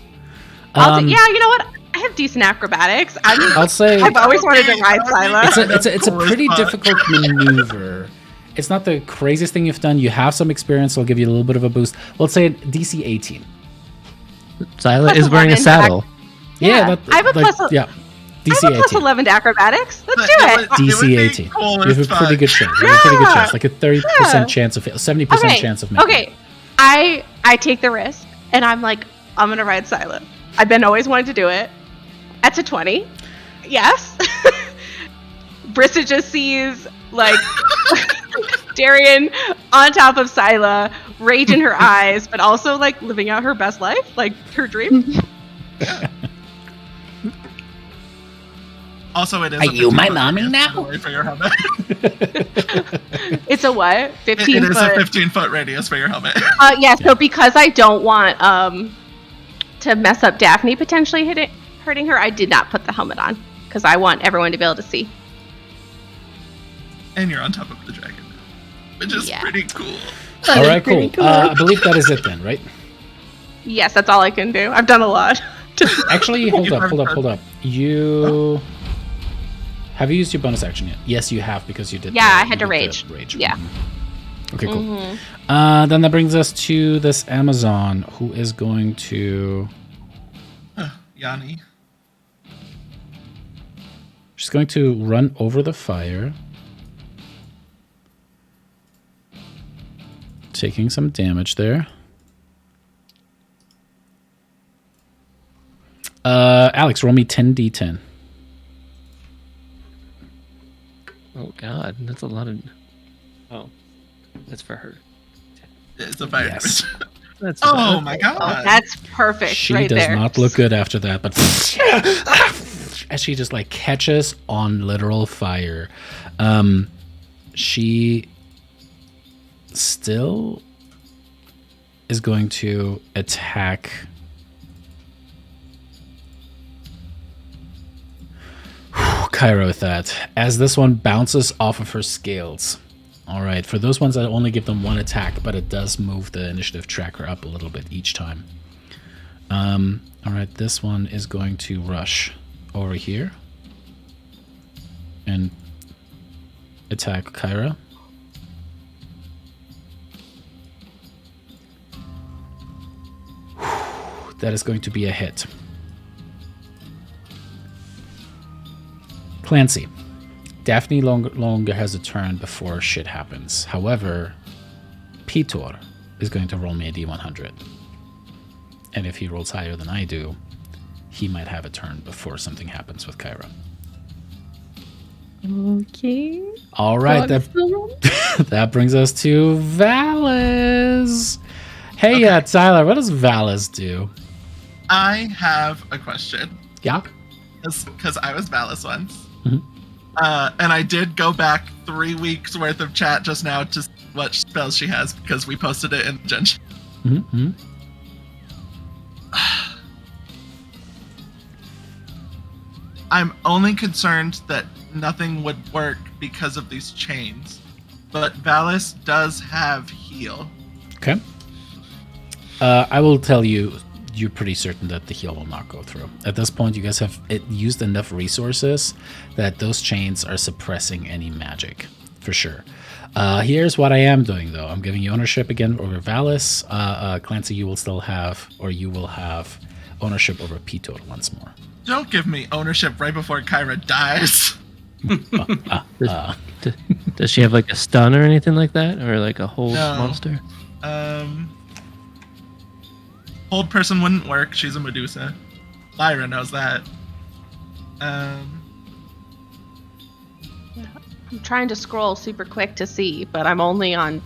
Yeah, you know what? I have decent acrobatics. I'll say I've always wanted to ride Scylla. it's a pretty difficult maneuver. It's not the craziest thing you've done. You have some experience, so I'll give you a little bit of a boost. Let's say DC 18. Scylla is wearing a 11 saddle. Yeah, I have a plus. Yeah, DC I have a plus 18. 11 to acrobatics. Let's do it. DC 18. Cool You have a pretty good chance. You have a pretty good chance. Like a 30% chance of 70% chance of making it. Okay, I take the risk, and I'm like, I'm gonna ride Scylla. I've been always wanted to do it. That's a 20. Yes. Brissa just sees like Darian on top of Scylla, rage in her eyes, but also like living out her best life, like her dream. Also, it is. Are a you my 15-foot mommy radius, now? by the way, for your helmet. It's a what? 15 It is foot. a 15-foot radius for your helmet. Yeah, so because I don't want to mess up Daphne potentially hurting her, I did not put the helmet on because I want everyone to be able to see. And you're on top of the dragon, which is pretty cool. All right, cool. I believe that is it then, right? Yes, that's all I can do. I've done a lot. Actually, hold up. Have you used your bonus action yet? Yes, you have because you did. Yeah, I had to rage. Yeah. Mm-hmm. Okay, cool. Then that brings us to this Amazon who is going to. Yanni. She's going to run over the fire, taking some damage there. Alex, roll me 10d10. Oh god, that's a lot of. Oh, that's for her. It's a fire Yes. damage. That's Oh my god. Oh, that's perfect. She right does there. not look good after that, but as she just like catches on literal fire, she still is going to attack. Kyra with that, as this one bounces off of her scales. All right, for those ones, I only give them one attack, but it does move the initiative tracker up a little bit each time. All right, this one is going to rush over here and attack Kyra. That is going to be a hit. Clancy. Daphne longer has a turn before shit happens. However, Pitor is going to roll me a d100. And if he rolls higher than I do, he might have a turn before something happens with Kyra. Okay. All right, that brings us to Valis. Hey, Tyler, what does Valis do? I have a question. Yeah? Because I was Valis once. Mhm. And I did go back 3 weeks worth of chat just now to see what spells she has because we posted it in the gen. Mm-hmm. I'm only concerned that nothing would work because of these chains. But Valis does have heal. Okay. I will tell you, you're pretty certain that the heal will not go through. At this point, you guys have used enough resources that those chains are suppressing any magic. for sure. Here's what I am doing, though. I'm giving you ownership again over Valis. Clancy, you will have ownership over P-Total once more. Don't give me ownership right before Kyra dies. Does she have like a stun or anything like that, or like a hold No. monster? Hold person wouldn't work. She's a Medusa. Lyra knows that. I'm trying to scroll super quick to see, but I'm only on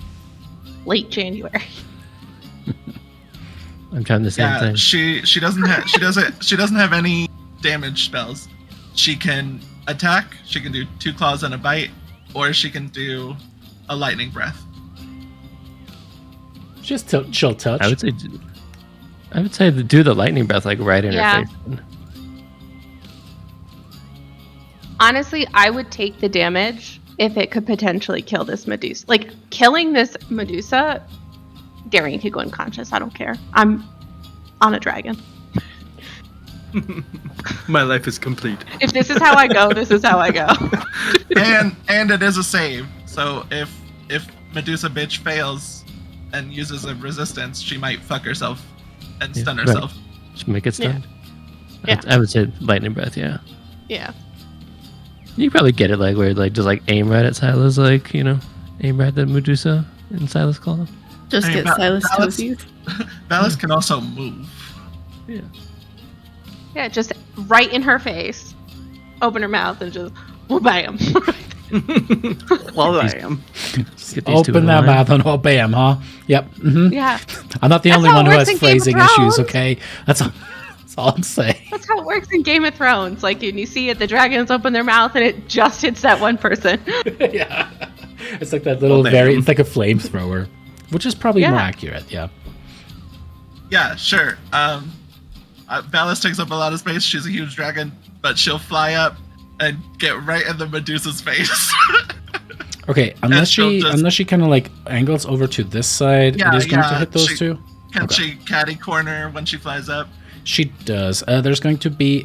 late January. I'm trying the same Yeah, thing. she doesn't have any damage spells. She can attack. She can do 2 claws and a bite, or she can do a lightning breath. Just chill touch. I would say to do the lightning breath like right in Yeah. her face. Honestly, I would take the damage if it could potentially kill this Medusa. Like, killing this Medusa, Darian could go unconscious. I don't care. I'm on a dragon. My life is complete. If this is how I go, this is how I go. and it is a save. So if Medusa bitch fails and uses a resistance, she might fuck herself and Yeah, stun right. herself. Just make it stunned. Yeah. I would say lightning breath. Yeah. Yeah. You can probably get it like where like just like aim right at Silas, like aim right at Medusa in Silas Claw. Just I mean, get Silas Valis- toesies. Valis can also move. Yeah. Yeah, just right in her face. Open her mouth and just, well, bam. Well, I am. Just get these two Open in that line. mouth and oh, bam, huh? Yep. Yeah. I'm not the That's only how one it who works has in Game of phrasing issues, Thrones. okay? That's all I'm saying. That's how it works in Game of Thrones. Like, and you see it, the dragons open their mouth and it just hits that one person. Yeah. It's like that little Well, it's like a flamethrower, which is probably Yeah. more accurate, yeah. Yeah, sure. Valis takes up a lot of space. She's a huge dragon, but she'll fly up and get right in the Medusa's face. Okay, unless she'll just- she kind of like angles over to this side, Yeah, it is going to yeah, hit those she- two. Can Okay. she catty corner when she flies up? She does. There's going to be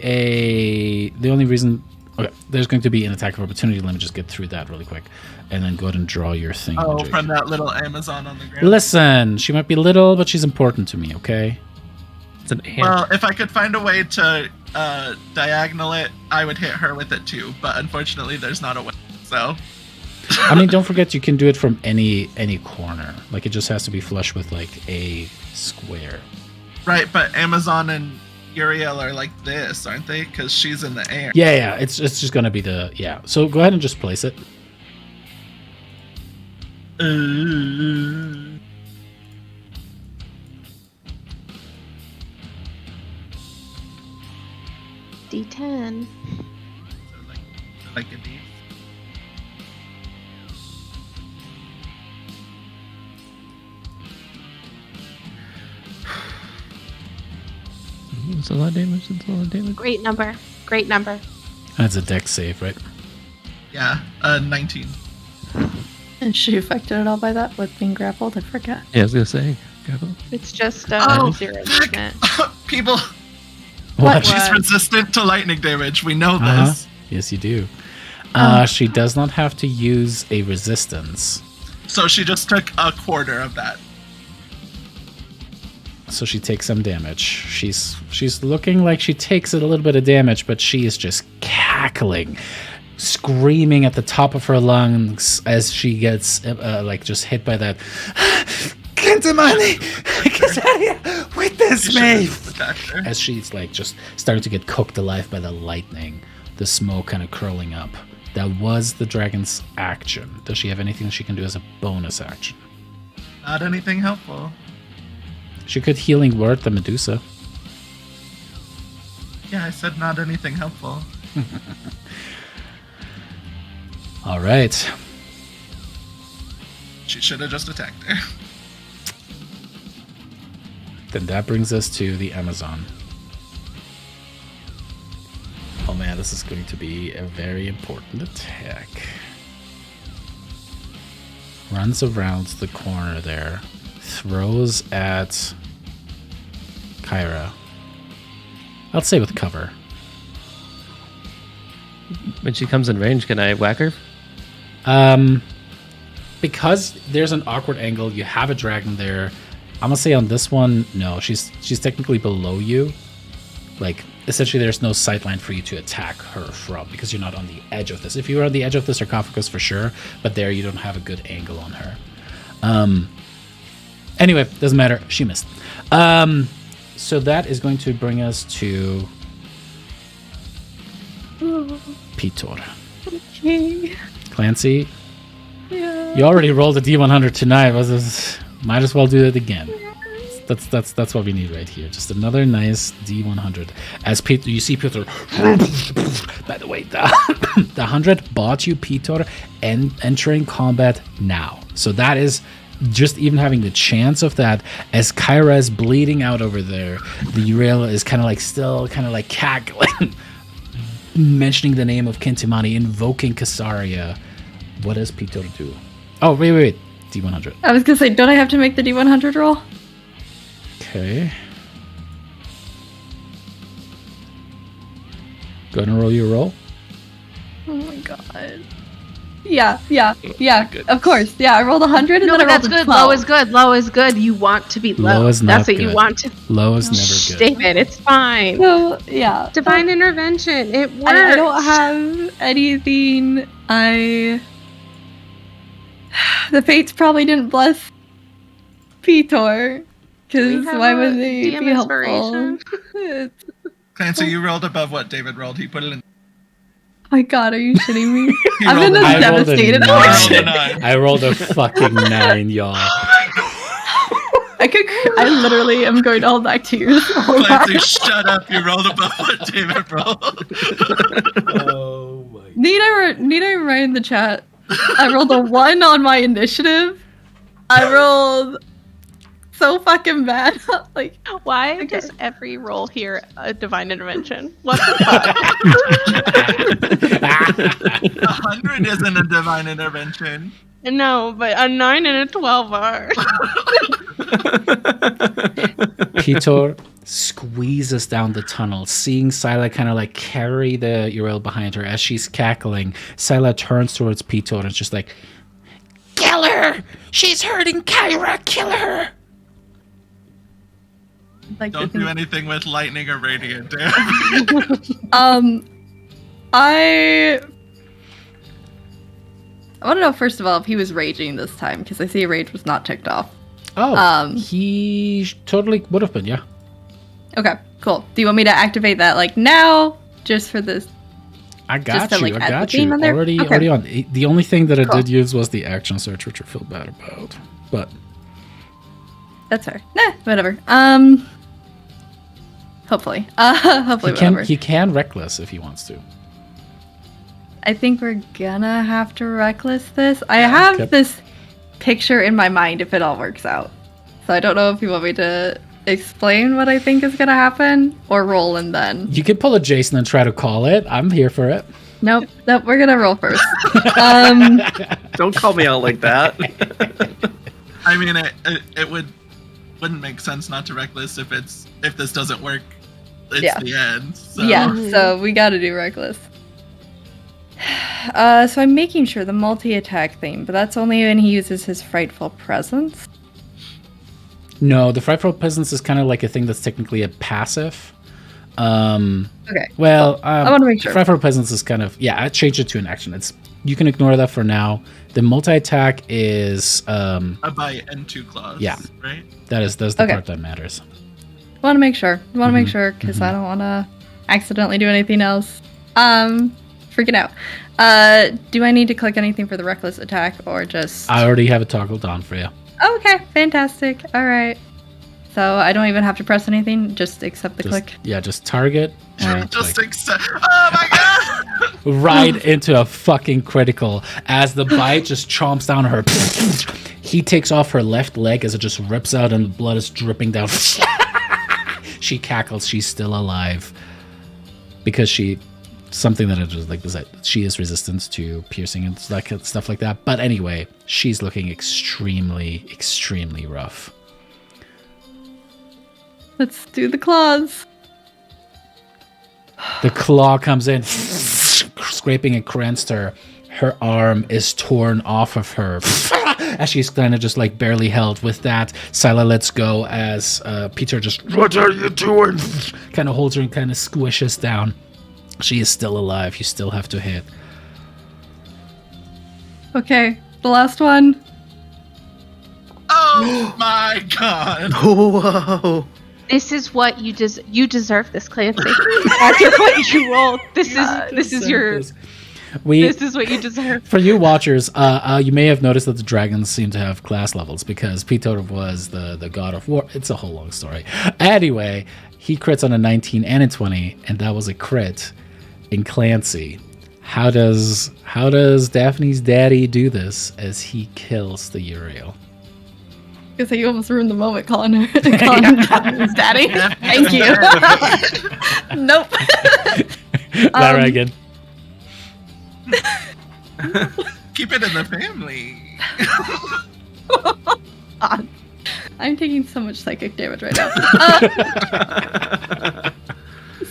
there's going to be an attack of opportunity. Let me just get through that really quick, and then go ahead and draw your thing. Oh, from that little Amazon on the ground. Listen, she might be little, but she's important to me. Okay. It's an ant. Well, if I could find a way to diagonal it, I would hit her with it too. But unfortunately, there's not a way. So I mean, don't forget you can do it from any corner. Like it just has to be flush with like a square. right, but Amazon and Uriel are like this, aren't they? Because she's in the air. Yeah. It's just going to be So go ahead and just place it. D10. Like a D. It's a lot of damage. It's a lot of damage. Great number. Great number. That's a dex save, right? Yeah, 19. And she affected at all by that with being grappled? I forget. Yeah, I was gonna say. Grapple. It's just Oh, 0%. People, What? she's resistant to lightning damage. We know Uh-huh. this. Yes, you do. She does not have to use a resistance. So she just took a quarter of that. So she takes some damage. She's looking like she takes a little bit of damage, but she is just cackling, screaming at the top of her lungs as she gets just hit by that. Kentamani, get out of here! Witness me! Attack her. As she's like just starting to get cooked alive by the lightning, the smoke kind of curling up. That was the dragon's action. Does she have anything she can do as a bonus action? Not anything helpful. She could healing word the Medusa. Yeah, I said not anything helpful. All right. She should have just attacked her. Then that brings us to the Amazon. Oh man, this is going to be a very important attack. Runs around the corner there. Throws at Kyra. I'll say with cover. When she comes in range, can I whack her? because there's an awkward angle, you have a dragon there. I'm gonna say on this one, no, she's technically below you. Like, essentially, there's no sightline for you to attack her from because you're not on the edge of this. If you were on the edge of the sarcophagus, for sure, but there you don't have a good angle on her. Anyway, doesn't matter. She missed. So that is going to bring us to Pitor. Okay. Clancy, Yeah. you already rolled a D100 tonight. Might as well do it again. That's what we need right here. Just another nice D100. As Peter, you see Peter. By the way, the 100 bought you Peter and entering combat now. So that is just even having the chance of that. As Kyra is bleeding out over there, the Uriel is kind of like still kind of like cackling, mentioning the name of Kintimani, invoking Casaria. What does Peter do? Oh, wait. D100. I was gonna say, don't I have to make the D100 roll? Okay. Go ahead and roll your roll. Oh my god. Yeah. Of course. Yeah, I rolled 100 and No, then I rolled that's a good. 12. Low is good. Low is good. You want to be low. Low is not That's what good. you want to. Low is never good. David, it's fine. So, yeah. Divine intervention. It works. I don't have anything. The fates probably didn't bless Pitor. Because why would they DM be helpful? inspiration? It's- Clancy, you rolled above what David rolled. He put it in. my god, are you shitting me? He I've rolled been a this nine. devastated. I rolled a I rolled a nine. I rolled a fucking 9, y'all. I literally am going all back to you. Hold on. Clancy, shut up. You rolled above what David rolled. Oh my. Need I write in the chat? I rolled a 1 on my initiative. I rolled so fucking bad. Like, Why Okay. does every roll here a divine intervention? What the fuck? 100 isn't a divine intervention. No, but a 9 and a 12 are. Pitor squeezes down the tunnel, seeing Scylla kind of like carry the Uriel behind her as she's cackling. Scylla turns towards Pitor and it's just like, kill her! She's hurting Kyra! Kill her! like Don't do anything with lightning or radiant damage. I want to know first of all if he was raging this time because I see rage was not ticked off. Oh, he totally would have been, yeah. Okay, cool. Do you want me to activate that like now, just for this? I got to, you. like, I add got the theme you. in there? Already Okay. on. The only thing that I Cool. did use was the action search, which I feel bad about. But That's fair. Nah, whatever. Hopefully. Hopefully, whatever. he can reckless if he wants to. I think we're gonna have to reckless this. I have Okay. this picture in my mind if it all works out. So I don't know if you want me to explain what I think is gonna happen or roll and then. You can pull a Jason and try to call it. I'm here for it. Nope, we're gonna roll first. Don't call me out like that. I mean, it wouldn't make sense not to reckless if this doesn't work. It's Yeah. the end. So. Yeah, so we gotta do reckless. So I'm making sure the multi-attack thing, but that's only when he uses his frightful presence. No, the Frightful Presence is kind of like a thing that's technically a passive. Okay. Well, I wanna make sure. Frightful Presence is kind of, I changed it to an action. You can ignore that for now. The multi-attack is A bite and 2 claws. Yeah. Right? that's the Okay. part that matters. Want to make sure. Want to make Mhm, sure because mhm. I don't want to accidentally do anything else. Freaking out. Do I need to click anything for the reckless attack or just? I already have it toggled on for you. Oh, okay, fantastic. All right. So I don't even have to press anything. Just accept the Just, click. yeah, just target. and Just click. accept. Oh my god! Right into a fucking critical as the bite just chomps down her. He takes off her left leg as it just rips out and the blood is dripping down. She cackles. She's still alive because something that I just like was that she is resistant to piercing and stuff like that. But anyway, she's looking extremely, extremely rough. Let's do the claws. The claw comes in, scraping against her, her arm is torn off of her as she's kind of just like barely held. With that, Scylla lets go as Peter just, what are you doing? Kind of holds her and kind of squishes down. She is still alive. You still have to hit. Okay, the last one. Oh my god. Whoa. This is what you deserve this, Clancy. After what you rolled, this is your. This is what you deserve. For you watchers, you may have noticed that the dragons seem to have class levels because Peter was the god of war. It's a whole long story. Anyway, he crits on a 19 and a 20, and that was a crit in Clancy. How does Daphne's daddy do this as he kills the Uriel? Because you almost ruined the moment calling him his daddy. Thank you. Nope. Lara again. Keep it in the family. I'm taking so much psychic damage right now.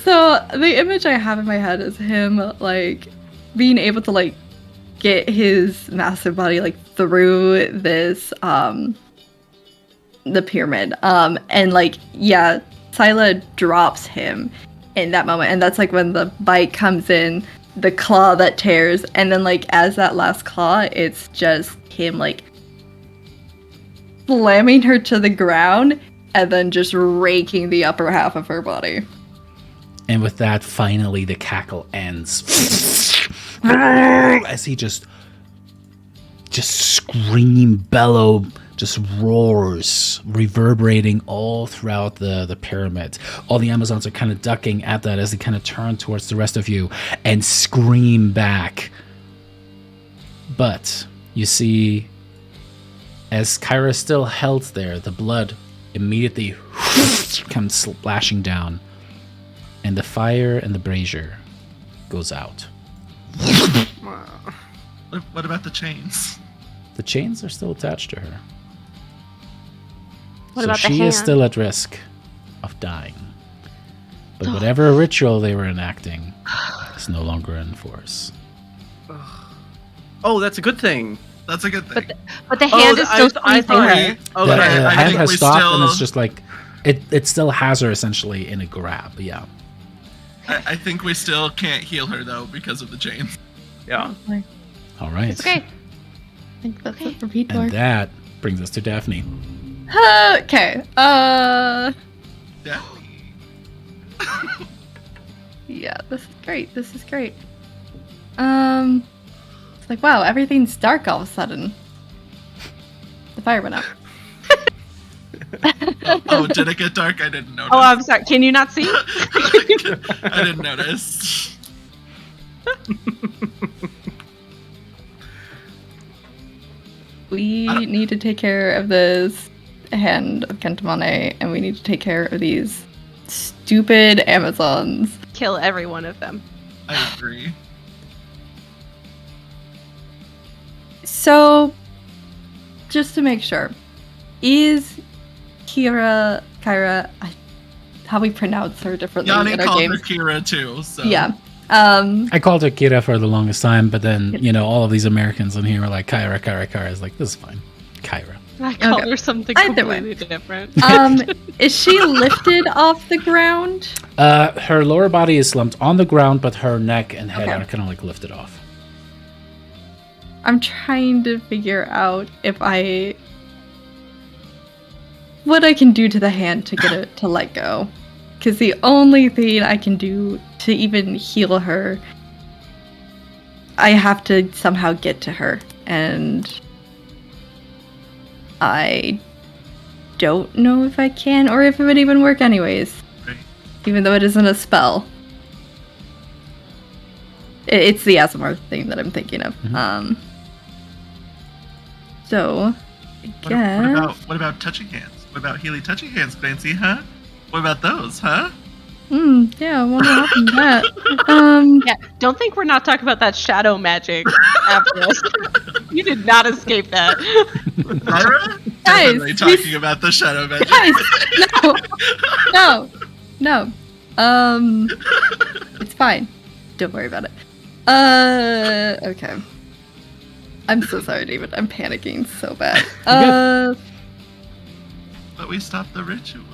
So the image I have in my head is him like being able to like get his massive body like through this the pyramid and like Scylla drops him in that moment, and that's like when the bite comes in, the claw that tears, and then like as that last claw, it's just him like slamming her to the ground and then just raking the upper half of her body. And with that, finally the cackle ends as he just scream, bellow, just roars, reverberating all throughout the pyramid. All the Amazons are kind of ducking at that as they kind of turn towards the rest of you and scream back. But you see, as Kyra still held there, the blood immediately comes splashing down, and the fire and the brazier goes out. What about the chains? The chains are still attached to her. What so about the she hand? is still at risk of dying. But whatever ritual they were enacting is no longer in force. Oh, that's a good thing. That's a good thing. But the hand is still I squeezing her. thought. The Okay. I hand think has we stopped, and still- it's just like it still has her essentially in a grab. Yeah. I think we still can't heal her though because of the chains. Yeah. All right. It's okay. I think that's Okay. it for Peter. And that brings us to Daphne. Okay. Yeah. Yeah, this is great. This is great. It's like, wow, everything's dark all of a sudden. The fire went out. Oh, did it get dark? I didn't notice. Oh, I'm sorry. Can you not see? I didn't notice. We need to take care of this hand of Kentamane, and we need to take care of these stupid Amazons. Kill every one of them. I agree. So, just to make sure, is Kyra, how we pronounce her differently Yanni in our called her games? Kira too, so Yeah. I called her Kira for the longest time, but then, all of these Americans in here were like, Kyra. I was like, this is fine. Kyra. I call Okay. her something Either way. completely different. Is she lifted off the ground? Her lower body is slumped on the ground, but her neck and head Okay. are kind of like lifted off. I'm trying to figure out what I can do to the hand to get it to let go. Because the only thing I can do to even heal her, I have to somehow get to her. And I don't know if I can, or if it would even work anyways. Right. Even though it isn't a spell. It's the Asimar thing that I'm thinking of. Mhm. So, I What about touching hands? What about Healy touching hands, Clancy, huh? What about those, huh? Yeah, I wonder what happened to that. Yeah, don't think we're not talking about that shadow magic after us. You did not escape that. Lyra? Guys, Definitely talking about the shadow magic. Guys, no. It's fine. Don't worry about it. Okay. I'm so sorry, David. I'm panicking so bad. But we stopped the ritual.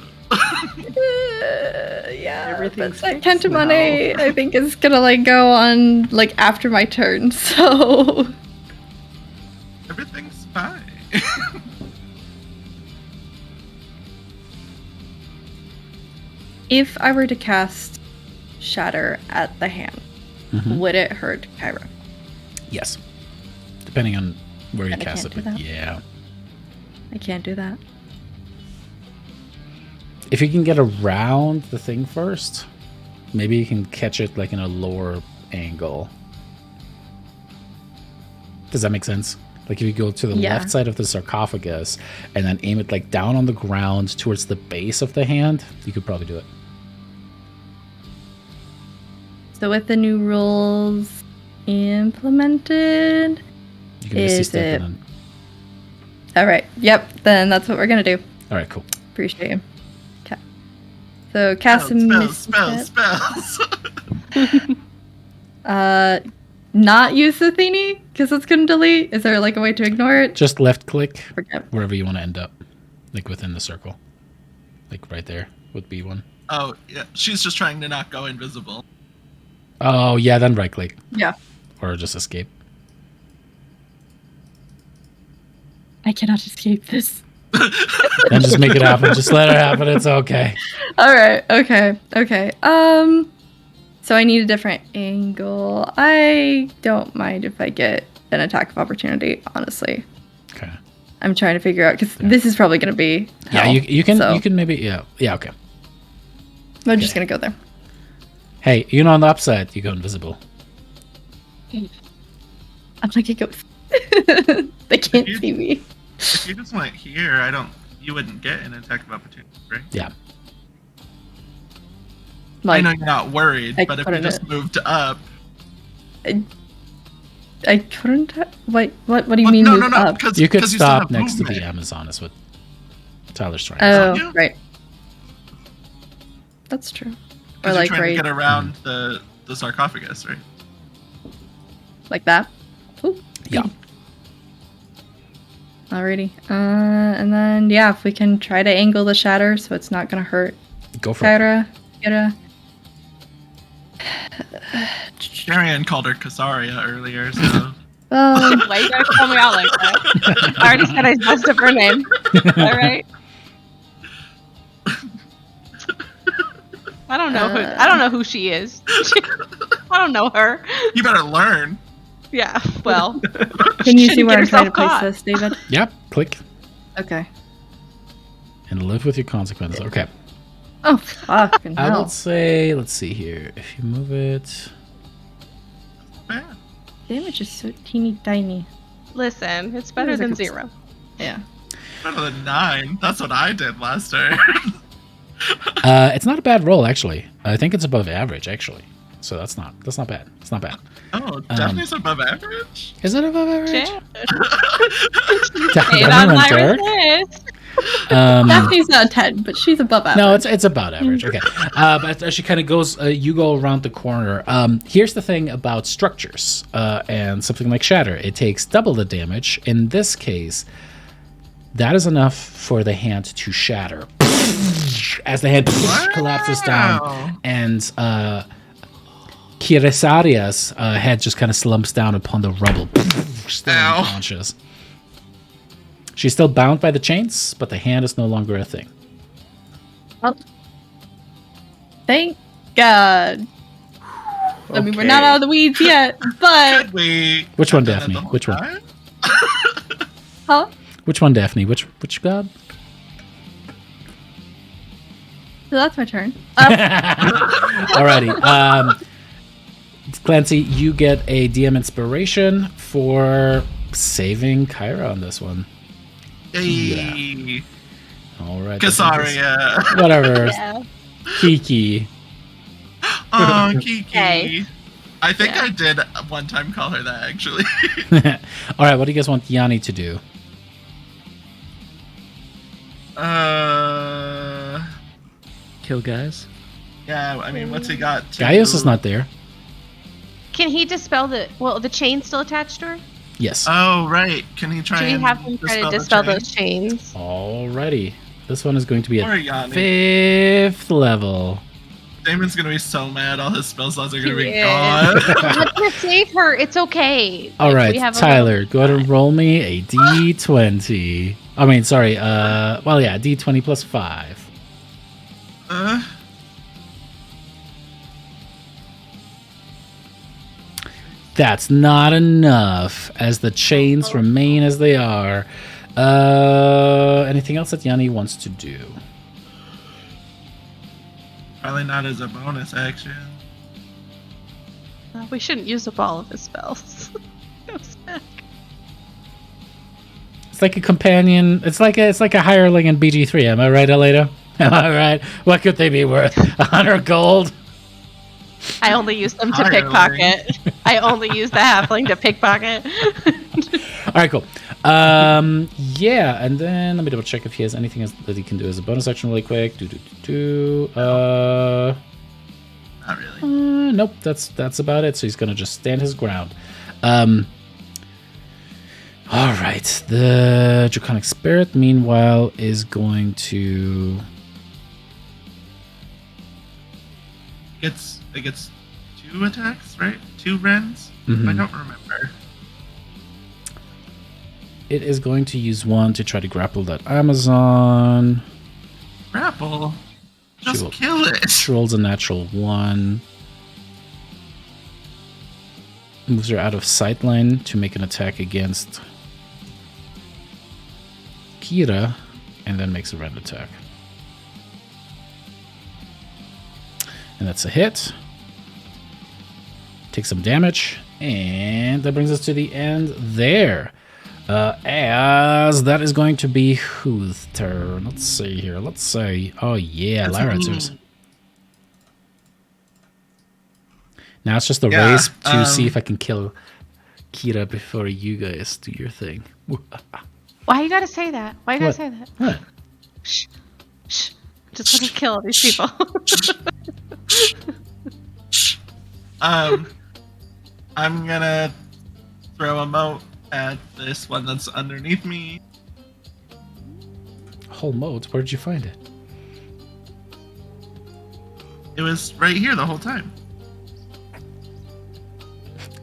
Yeah. Everything's But that fixed Kentamane, I think, is gonna like go on like after my turn. So Everything's fine. if I were to cast Shatter at the hand, would it hurt Kyra? Yes. Depending on where you And I cast can't it. do But that. yeah. I can't do that. If you can get around the thing first, maybe you can catch it like in a lower angle. Does that make sense? Like if you go to the Yeah. left side of the sarcophagus and then aim it like down on the ground towards the base of the hand, you could probably do it. So with the new rules implemented, You can misty Is step it- and then. all right. Yep. Then that's what we're gonna do. All right, cool. Appreciate you. Okay. So cast a Misty spells. Step. Not use the thingy because it's gonna delete. Is there like a way to ignore it? Just left click Forget. wherever you want to end up, like within the circle, like right there would be one. Oh, yeah. She's just trying to not go invisible. Oh yeah, then right click Yeah. or just escape. I cannot escape this. Then just make it happen. Just let it happen. It's okay. All right. Okay. Okay. So I need a different angle. I don't mind if I get an attack of opportunity. Honestly, Okay. I'm trying to figure out because Yeah. this is probably gonna be. Yeah, hell, you can so you can maybe yeah okay. I'm just gonna go there. Hey, you know on the upside you go invisible. I'm like a ghost. They can't see me. If you just went here, you wouldn't get an attack of opportunity, right? Yeah. I Like know you're not worried, I but if you couldn't- just moved up. I couldn't. Wait. What do you Well, mean no, move no, no, up? because You could still stop have next to movement. the Amazon is what Tyler's trying Oh, to you? right. That's true. Or 'Cause like you're trying right, to get around the sarcophagus, right? like that. Ooh. say. Yeah. Alrighty. And then yeah, if we can try to angle the shatter so it's not gonna hurt Go for it. Kyra. Darian called her Casaria earlier, so. Oh, Why you gotta call me out like that? I already said I messed up her name. All right. I don't know who she is. I don't know her. You better learn. Yeah. Well. can you shouldn't see where get I'm trying to herself place caught. this, David? Yep. Click Okay. and live with your consequences. Okay. Oh, fucking I hell. would say let's see here. If you move it. Yeah. Damage is so teeny tiny. Listen, it's better There's a than couple- 0. Yeah. Better than 9. That's what I did last turn. It's not a bad roll actually. I think it's above average actually. So that's not bad. It's not bad. Oh, Daphne's above average? Is it above average? Shit. Daphne Ain't on went my dark? list. Daphne's not a 10, but she's above average. No, it's about average. Okay, but as she kind of goes, you go around the corner. Here's the thing about structures and something like shatter. It takes double the damage. In this case, that is enough for the hand to shatter. As the hand collapses down, and Kirisaria's head just kind of slumps down upon the rubble, still Ow. unconscious. She's still bound by the chains, but the hand is no longer a thing. Thank God. I mean, we're not out of the weeds yet, but Could we? Which one, have done Daphne? it the whole Which one? time? huh? Which one, Daphne? Which god? So that's my turn. Alrighty. Clancy, you get a DM inspiration for saving Kyra on this one. Yay. Alright. Casaria. Whatever. Yeah. Kiki. Oh, Kiki. Okay. I think Yeah. I did one time call her that, actually. Alright, what do you guys want Yanni to do? Kill guys. Yeah, I mean, what's he got? Gaius is not there. Can he dispel the chain still attached to her? Yes. Oh, right. Can he try Should we and have him try to the dispel chain? those chains? Alrighty. This one is going to be Poor at Yanni. 5th level. Damon's gonna be so mad. All his spell slots are gonna be Yeah. gone. Let's just save her. It's okay. All Like, right, we have a Tyler, little- go ahead and roll me a d20. I mean, sorry. Well, yeah, d20 plus 5. That's not enough, as the chains remain as they are. Anything else that Yanni wants to do? Probably not as a bonus action. We shouldn't use up all of his spells. It's like a companion. It's like a hireling in BG3. Am I right, Aleda? Am I right? What could they be worth? 100 gold? I only use them to Hireling. pickpocket. I only use the halfling to pickpocket. All right, cool. Yeah, and then let me double check if he has anything else that he can do as a bonus action really quick. Not really. Nope, that's about it. So he's gonna just stand his ground. All right, the Draconic Spirit, meanwhile, is going to... It gets 2 attacks, right? 2 rends? Mhm. I don't remember. It is going to use one to try to grapple that Amazon. Grapple. Just Sure. kill it. She rolls a natural 1. Moves her out of sight line to make an attack against Kira, and then makes a rend attack. And that's a hit. Take some damage, and that brings us to the end there. As that is going to be whose turn? Let's see here. Let's say, oh yeah, Lyra's yours. Now it's just a Yeah, race to see if I can kill Kira before you guys do your thing. Why you gotta say that? Why you gotta What? say that? What? Shh. Shh. Just want to kill all these people. I'm gonna throw a moat at this one that's underneath me. Whole moat? Where did you find it? It was right here the whole time.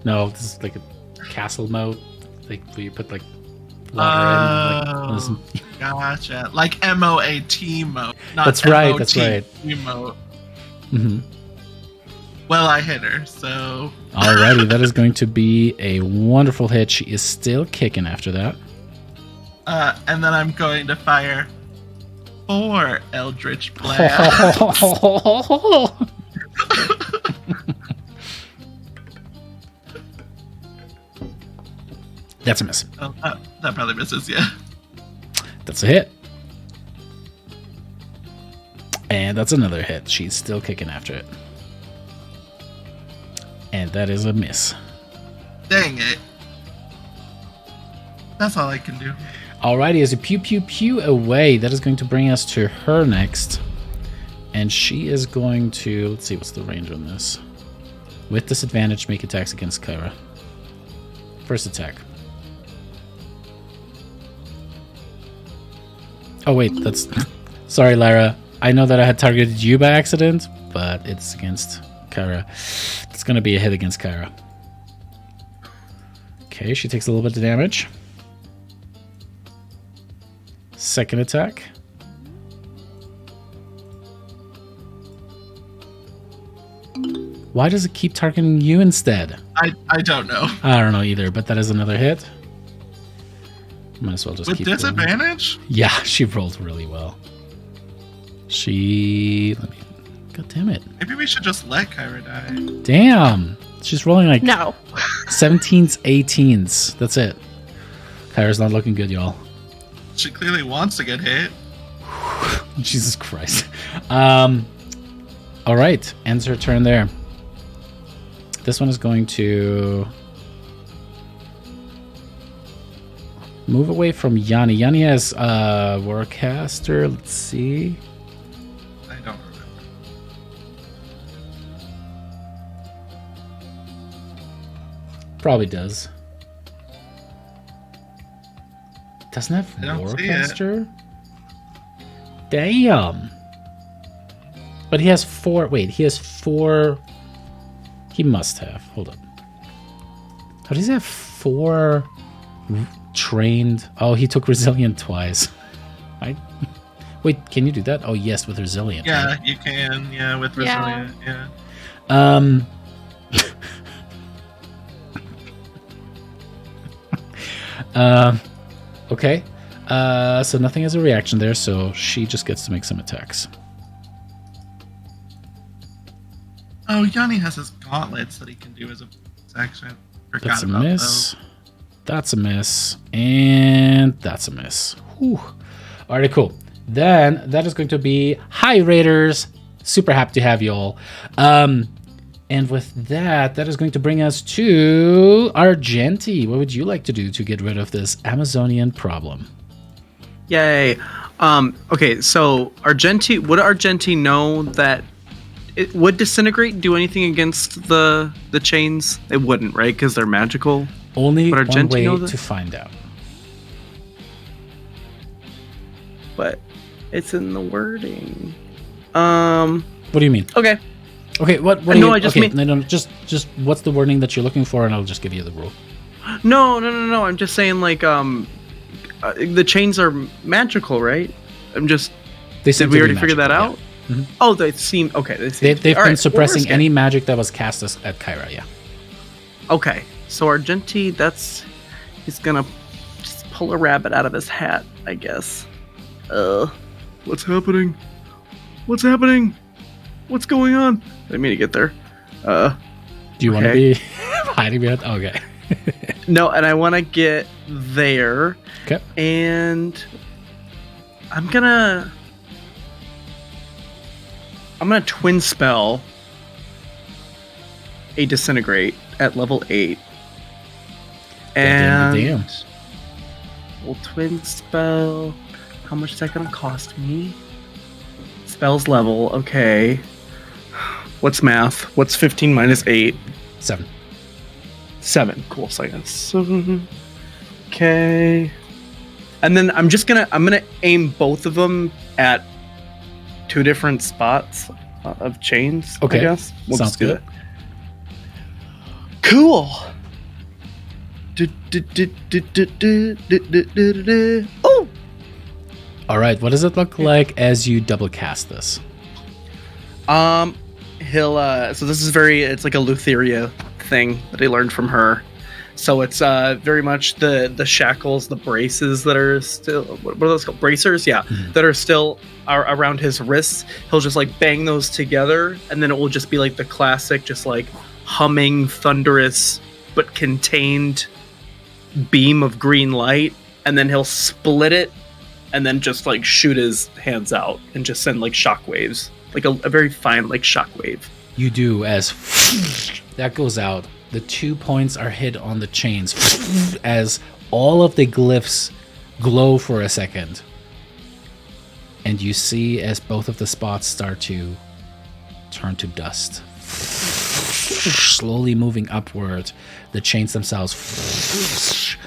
No, this is like a castle moat. Like where you put like water in. Like, Oh, gotcha. Like M-O-A-T moat. Not That's right, that's M-O-T moat. mm-hmm. Well, I hit her, so Alrighty, that is going to be a wonderful hit. She is still kicking after that. and then I'm going to fire 4 Eldritch Blast. That's a miss. Oh, that probably misses, yeah. That's a hit. And that's another hit. She's still kicking after it. And that is a miss. Dang it. That's all I can do. Alrighty, as you pew pew pew away, that is going to bring us to her next. And she is going to... Let's see, what's the range on this? With disadvantage, make attacks against Kyra. First attack. Oh, wait, that's... Sorry, Lyra. I know that I had targeted you by accident, but it's against Kyra. It's going to be a hit against Kyra. Okay, she takes a little bit of damage. Second attack. Why does it keep targeting you instead? I don't know. I don't know either, but that is another hit. Might as well just With keep going. disadvantage? Yeah, she rolled really well. She... Let me... God damn it. Maybe we should just let Kyra die. Damn! She's rolling like No. 17s, 18s. That's it. Kyra's not looking good, y'all. She clearly wants to get hit. Jesus Christ. Alright, ends her turn there. This one is going to move away from Yanni. Yanni has Warcaster. Let's see. I don't remember. Probably does. Doesn't have I don't see Warcaster? Damn. But he has 4. Wait, he has 4. He must have. Hold up. How does he have 4 trained? Oh, he took Resilient twice. Wait, can you do that? Oh, yes, with Resilient. Yeah, right? you can. Yeah, with Yeah. Resilient. Yeah. Okay. So nothing has a reaction there, so she just gets to make some attacks. Oh, Yanni has his gauntlets that he can do as a action. Forgot That's a about miss. those. That's a miss. And that's a miss. Whew. Alright, cool. Then that is going to be Hi Raiders. Super happy to have you all. And with that is going to bring us to Argenti. What would you like to do to get rid of this Amazonian problem? Yay. Okay, so would Argenti know that it would disintegrate do anything against the chains? It wouldn't, right? Because they're magical. Only But one Argenti way know that? to find out. But it's in the wording. What do you mean? Okay. Okay, what do No, you I just okay, mean- no, just what's the wording that you're looking for, and I'll just give you the rule. No. I'm just saying, like, the chains are magical, right? Did we already figure that out? Mhm. Oh, they seem okay. They seem They've been all right, suppressing well, any magic that was cast at Kyra, yeah. Okay, so Argenti, he's gonna just pull a rabbit out of his hat, I guess. What's happening? What's happening? What's going on? I didn't mean to get there. Do you want to Okay. be hiding behind? Okay. No, and I want to get there. Okay. And I'm gonna twin spell a disintegrate at level 8. And Damn. we'll twin spell. How much is that gonna cost me? Spells level, okay. What's math? What's 15 minus 8? 7. 7. Cool, so I got 7. Okay. And then I'm gonna aim both of them at 2 different spots of chains, Okay. I guess. We'll Sounds just do good. it. Cool. Oh! All right. What does it look like as you double cast this? He'll so this is it's like a Lutheria thing that I learned from her. So it's very much the shackles, the braces that are still, what are those called? Bracers, yeah, that are still around his wrists. He'll just like bang those together, and then it will just be like the classic, just like humming, thunderous but contained beam of green light, and then he'll split it, and then just like shoot his hands out and just send like shockwaves, like a very fine like shockwave. You do as that goes out. The 2 points are hit on the chains as all of the glyphs glow for a second. And you see as both of the spots start to turn to dust. Slowly moving upward, the chains themselves,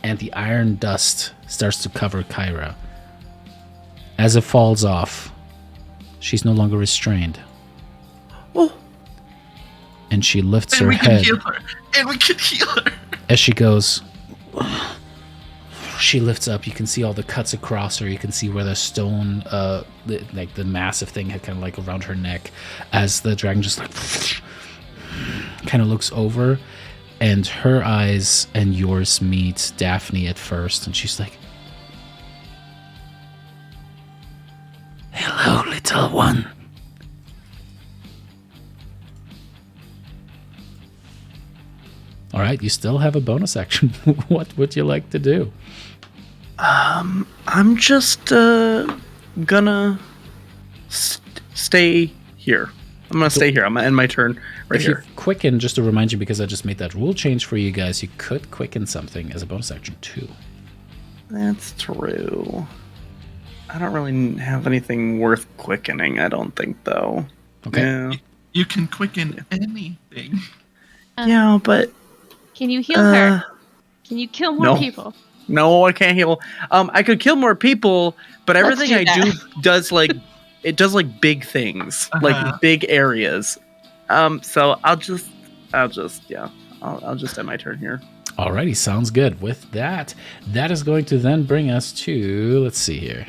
and the iron dust starts to cover Kyra. As it falls off, she's no longer restrained. Oh. And she lifts And her we can head heal her. And we can heal her. as she goes. She lifts up. You can see all the cuts across her. You can see where the stone, like the massive thing had kind of like around her neck, as the dragon just like kind of looks over, and her eyes and yours meet, Daphne, at first, and she's like, "Hello, little one." All right, you still have a bonus action. What would you like to do? I'm just gonna stay here. I'm gonna stay here. I'm gonna end my turn right If here. you quicken, just to remind you, because I just made that rule change for you guys, you could quicken something as a bonus action too. That's true. I don't really have anything worth quickening, I don't think, though. Okay. Yeah, You can quicken anything. yeah, but Can you heal her? Can you kill more no. people? No, I can't heal. I could kill more people, but everything do I that. do does like big things, like big areas. So I'll just end my turn here. Alrighty, sounds good. With that, that is going to then bring us to, let's see here.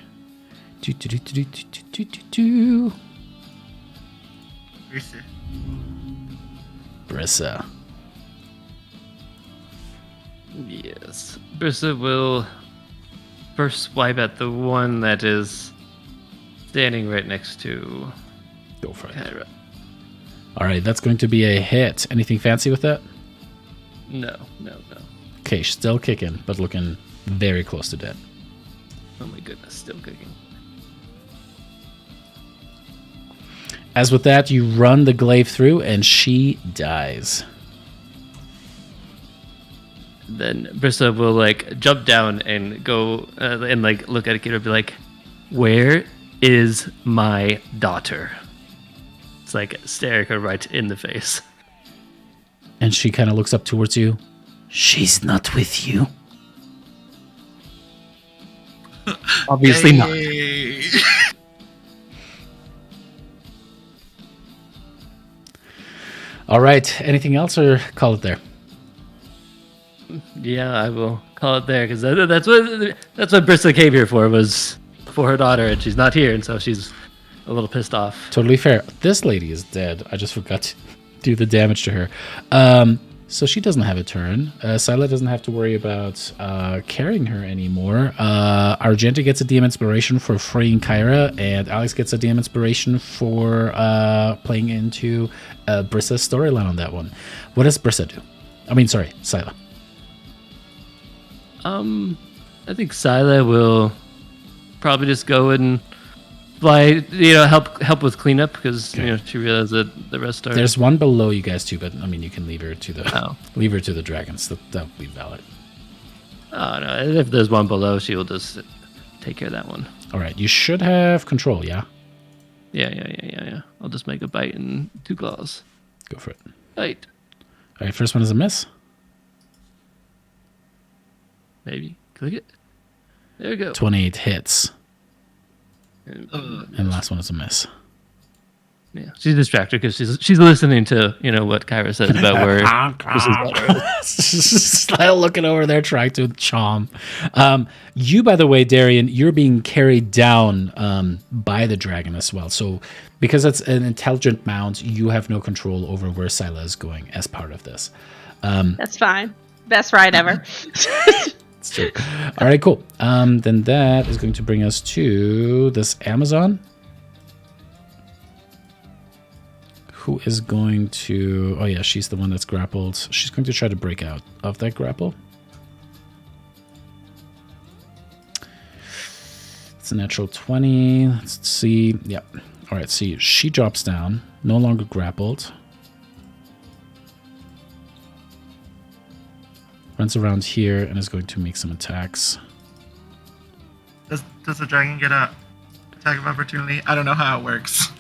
Brissa. Yes. Brissa will first swipe at the one that is standing right next to Go for it. Kyra. Alright, that's going to be a hit. Anything fancy with that? No. Okay, still kicking, but looking very close to dead. Oh my goodness, still cooking. As with that, you run the glaive through, and she dies. Then Brissa will like jump down and go and like look at Akira and be like, "Where is my daughter?" It's like staring her right in the face. And she kind of looks up towards you. She's not with you. Obviously not. Yay. All right. Anything else, or call it there? Yeah, I will call it there because that's what Brissa came here for, was for her daughter, and she's not here, and so she's a little pissed off. Totally fair. This lady is dead. I just forgot to do the damage to her. So she doesn't have a turn. Scylla doesn't have to worry about carrying her anymore. Argenta gets a DM inspiration for freeing Kyra, and Alex gets a DM inspiration for playing into Brissa's storyline on that one. What does Brissa do? I mean, sorry, Scylla. I think Scylla will probably just go and fly, help with cleanup because she realized that the rest are. There's one below you guys too, but I mean you can leave her to the dragons. That would be valid. Oh no! If there's one below, she will just take care of that one. All right, you should have control. Yeah. Yeah. I'll just make a bite and 2 claws. Go for it. Bite. All right, first one is a miss. Maybe click it. There we go. 28 hits, And, and the last one is a miss. yeah, she's distracted because she's listening to what Kyra says about where this is better. Still looking over there, trying to chom. You, by the way, Darian, you're being carried down by the dragon as well. So, because it's an intelligent mount, you have no control over where Scylla is going as part of this. That's fine. Best ride ever. It's true. All right, cool. Then that is going to bring us to this Amazon, who is going to... Oh, yeah, she's the one that's grappled. She's going to try to break out of that grapple. It's a natural 20. Let's see. Yep. All right, see, she drops down, no longer grappled. Runs around here and is going to make some attacks. Does the dragon get a attack of opportunity? I don't know how it works.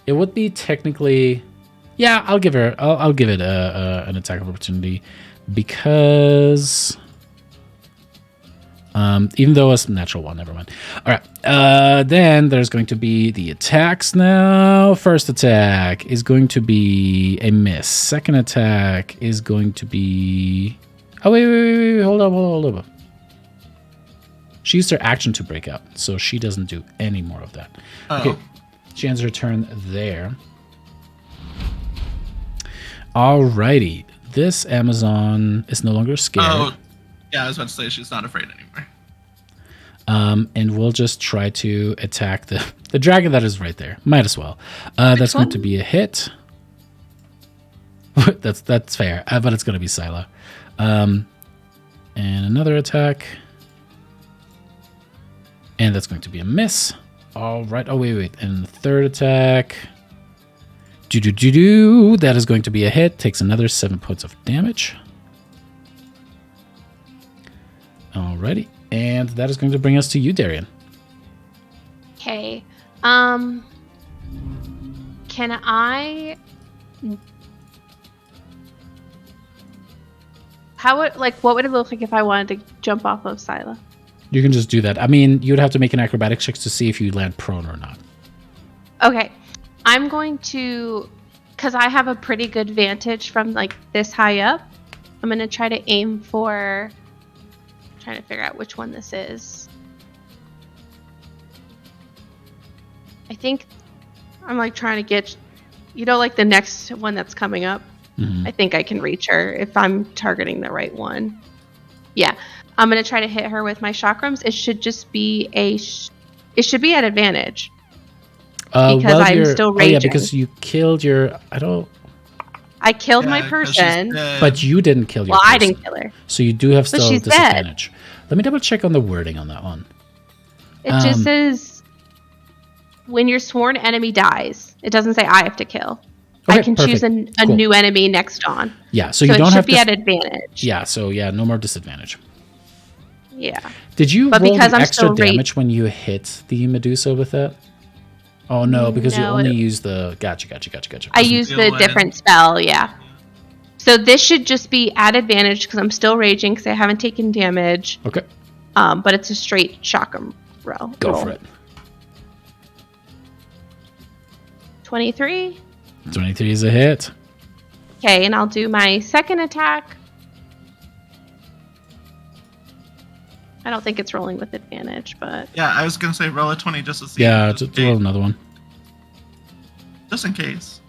It would be technically... Yeah, I'll give her... I'll give it an attack of opportunity because... even though it's a natural one, never mind. All right, then there's going to be the attacks now. First attack is going to be a miss. Second attack is going to be... Oh, wait, hold up. She used her action to break out, so she doesn't do any more of that. Oh. Okay, she ends her turn there. Alrighty, this Amazon is no longer scared. Oh, yeah, I was about to say she's not afraid anymore. And we'll just try to attack the dragon that is right there. Might as well. That's going to be a hit. that's fair, but it's going to be Scylla. And another attack. And that's going to be a miss. All right. Oh, wait. And the third attack. That is going to be a hit. Takes another 7 points of damage. Alrighty. And that is going to bring us to you, Darian. Okay. Can I... what would it look like if I wanted to jump off of Scylla. You can just do that. I mean, you'd have to make an acrobatics check to see if you land prone or not. Okay. I'm going to, because I have a pretty good vantage from like this high up, I'm going to try to aim for, trying to figure out which one this is. I think I'm like trying to get, like the next one that's coming up. Mm-hmm. I think I can reach her if I'm targeting the right one. Yeah. I'm going to try to hit her with my chakrams. It should just be it should be at advantage. Because I'm still raging. Oh, yeah, because you killed your... I killed my person. But you didn't kill your person. person. I didn't kill her. So you do have still she's disadvantage. Dead. Let me double check on the wording on that one. It just says, when your sworn enemy dies. It doesn't say I have to kill. Okay, I can choose a new enemy next on. Yeah, so you don't have to... it should be at advantage. Yeah, so no more disadvantage. Yeah. Did you roll the extra damage when you hit the Medusa with that? Oh, no, because you only use the... Gotcha. I used the different spell, yeah. So this should just be at advantage because I'm still raging because I haven't taken damage. Okay. But it's a straight chakram roll. Go for it. 23. 23 is a hit. Okay, and I'll do my second attack. I don't think it's rolling with advantage, but... Yeah, I was going to say roll a 20 just to see. Yeah, just roll another one. Just in case.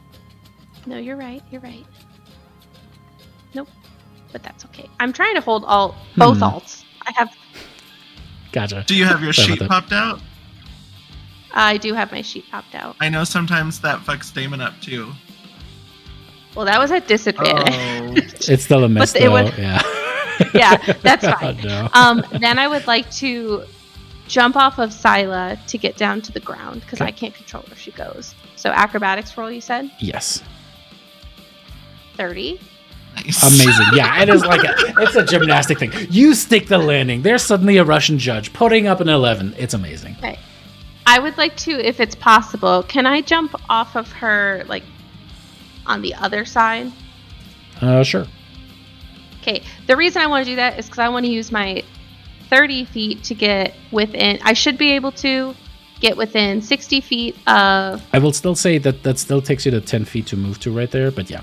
No, you're right. Nope. But that's okay. I'm trying to hold both alts. I have... Gotcha. Do you have your sheet popped out? I do have my sheet popped out. I know sometimes that fucks Damon up too. Well, that was at disadvantage. Oh. It's still a miss, though. Yeah. Yeah, that's fine. Oh, no. Then I would like to jump off of Scylla to get down to the ground because I can't control where she goes. So acrobatics roll, you said? Yes. 30. Nice. Amazing. Yeah, it is it's a gymnastic thing. You stick the landing. There's suddenly a Russian judge putting up an 11. It's amazing. Okay. I would like to, if it's possible, can I jump off of her, like, on the other side? Sure. Okay. The reason I want to do that is because I want to use my 30 feet to get within... I should be able to get within 60 feet of... I will still say that still takes you to 10 feet to move to right there, but yeah.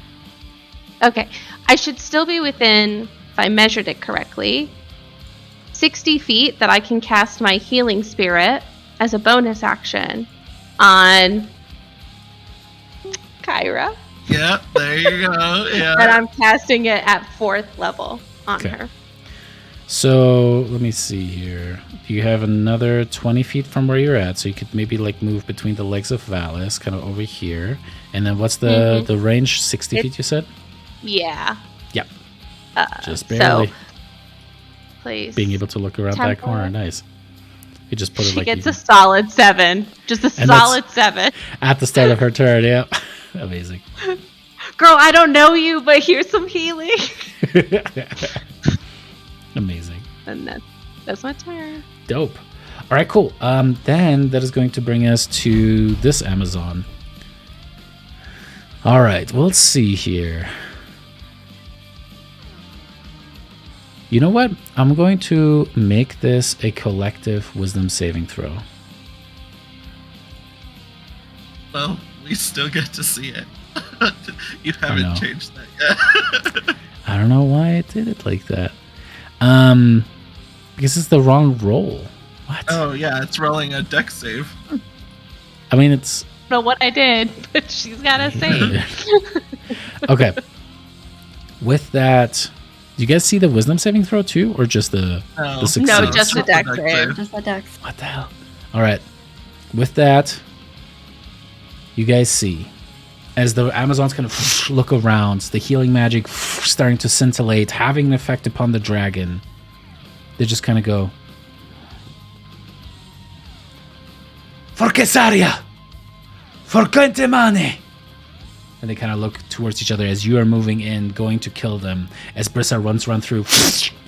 Okay. I should still be within, if I measured it correctly, 60 feet that I can cast my healing spirit as a bonus action on Kyra. Yeah, there you go. Yeah. And I'm casting it at 4th level on her. So let me see here. You have another 20 feet from where you're at, so you could maybe move between the legs of Valis, kind of over here. And then what's the range? 60 feet, you said? Yeah. Yep. Just barely. So, please. Being able to look around that corner, nice. You just put it she gets a solid 7. Just a solid 7. At the start of her turn, yeah. Amazing. Girl, I don't know you, but here's some healing. Amazing. And that's my turn. Dope. All right, cool. Then that is going to bring us to this Amazon. All right, we'll see here. You know what? I'm going to make this a collective wisdom saving throw. Well, we still get to see it. You haven't changed that yet. I don't know why I did it like that. Because it's the wrong roll. What? Oh, yeah, it's rolling a dex save. I mean, it's... I don't know what I did, but she's got to save. Okay. With that... Do you guys see the wisdom saving throw too, or just the success? No, just the dex save. Just the dex. What the hell? All right. With that, you guys see, as the Amazons kind of look around, the healing magic starting to scintillate, having an effect upon the dragon, they just kind of go, "For Caesarea! For Quentemane!" And they kind of look towards each other as you are moving in, going to kill them. As Brissa run through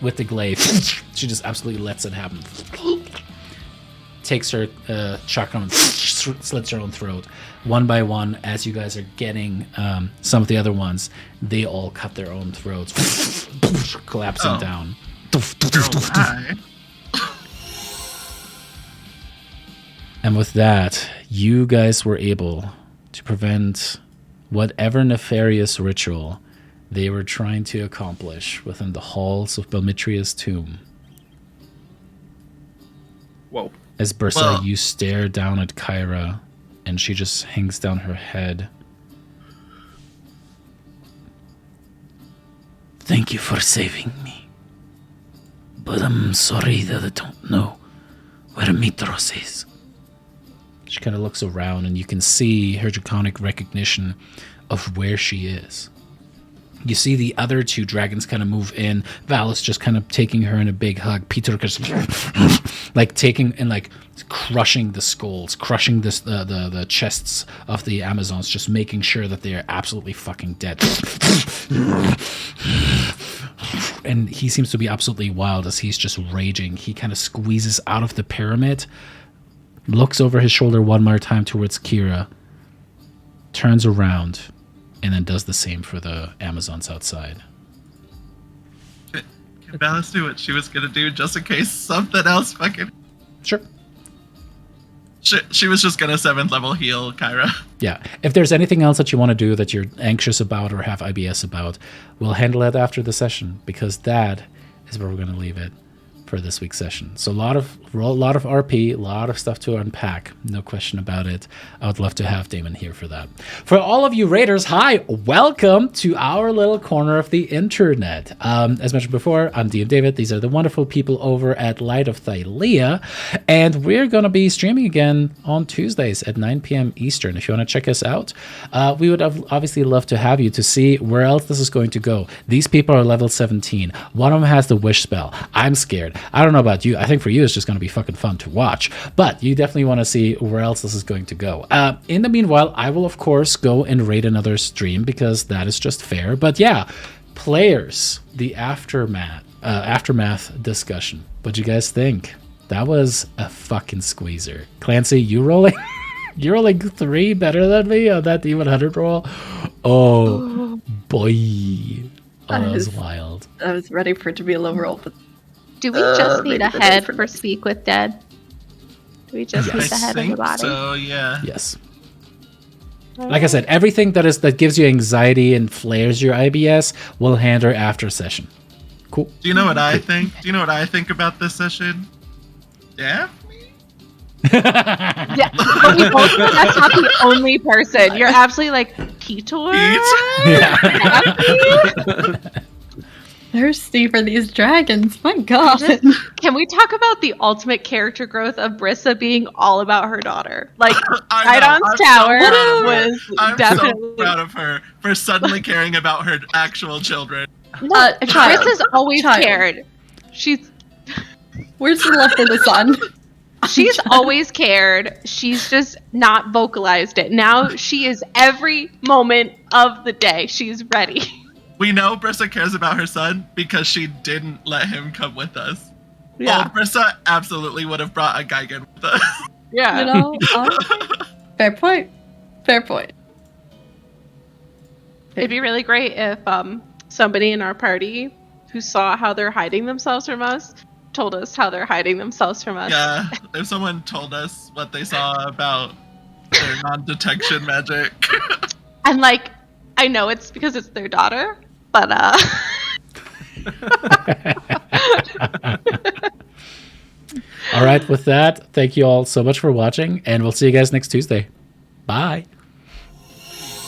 with the glaive, she just absolutely lets it happen. Takes her chakra and slits her own throat. One by one, as you guys are getting some of the other ones, they all cut their own throats, collapsing down. Hi. And with that, you guys were able to prevent whatever nefarious ritual they were trying to accomplish within the halls of Belmitria's tomb. Whoa. As Brissa, Well- you stare down at Kyra, and she just hangs down her head. Thank you for saving me. But I'm sorry that I don't know where Mitros is. She kind of looks around, and you can see her draconic recognition of where she is. You see the other two dragons kind of move in. Valis just kind of taking her in a big hug. Peter just like taking and like crushing the skulls, crushing this the chests of the Amazons, just making sure that they are absolutely fucking dead. And he seems to be absolutely wild as he's just raging. He kind of squeezes out of the pyramid, looks over his shoulder one more time towards Kira, turns around, and then does the same for the Amazons outside. Can Valis do what she was gonna do just in case something else fucking... Sure. She was just gonna 7th level heal Kyra. Yeah. If there's anything else that you want to do that you're anxious about or have IBS about, we'll handle it after the session, because that is where we're going to leave it for this week's session. So a lot of RP, a lot of stuff to unpack, no question about it. I would love to have Damon here for that. For all of you raiders, hi, welcome to our little corner of the internet. As mentioned before, I'm DM David. These are the wonderful people over at Light of Thylea, and we're going to be streaming again on Tuesdays at 9 p.m. Eastern. If you want to check us out, we would obviously love to have you to see where else this is going to go. These people are level 17. One of them has the wish spell. I'm scared. I don't know about you. I think for you it's just going to be fucking fun to watch, but you definitely want to see where else this is going to go. In the meanwhile, I will of course go and raid another stream because that is just fair. But yeah, players, the aftermath discussion. What'd you guys think? That was a fucking squeezer. Clancy, you rolling? You're rolling 3 better than me on that D100 roll. Oh boy, that was wild. I was ready for it to be a low roll, but Do we just need maybe a the head difference. for Speak with Dead? Do we just need the I head and think the body? so, yeah. Yes. Like I said, everything that gives you anxiety and flares your IBS, we'll handle after session. Cool. Do you know what I think? Do you know what I think about this session? Daphne? Yeah, but we both know that's not the only person. You're absolutely like Ketor. thirsty for these dragons. My God. Can we talk about the ultimate character growth of Brissa being all about her daughter? Like Idon's Tower was I'm definitely. so proud of her for suddenly caring about her actual children. No, child. Brissa's always Child. cared. Where's the love for the sun? She's always cared. She's just not vocalized it. Now she is every moment of the day. She's ready. We know Brissa cares about her son because she didn't let him come with us. Yeah. Oh, Brissa absolutely would have brought a Gigan with us. Yeah. You know? Fair point. Fair point. It'd be really great if somebody in our party who saw how they're hiding themselves from us told us how they're hiding themselves from us. Yeah, if someone told us what they saw about their non-detection magic. And like, I know it's because it's their daughter, but All right, with that, thank you all so much for watching, and we'll see you guys next Tuesday. Bye.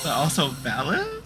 But also valid?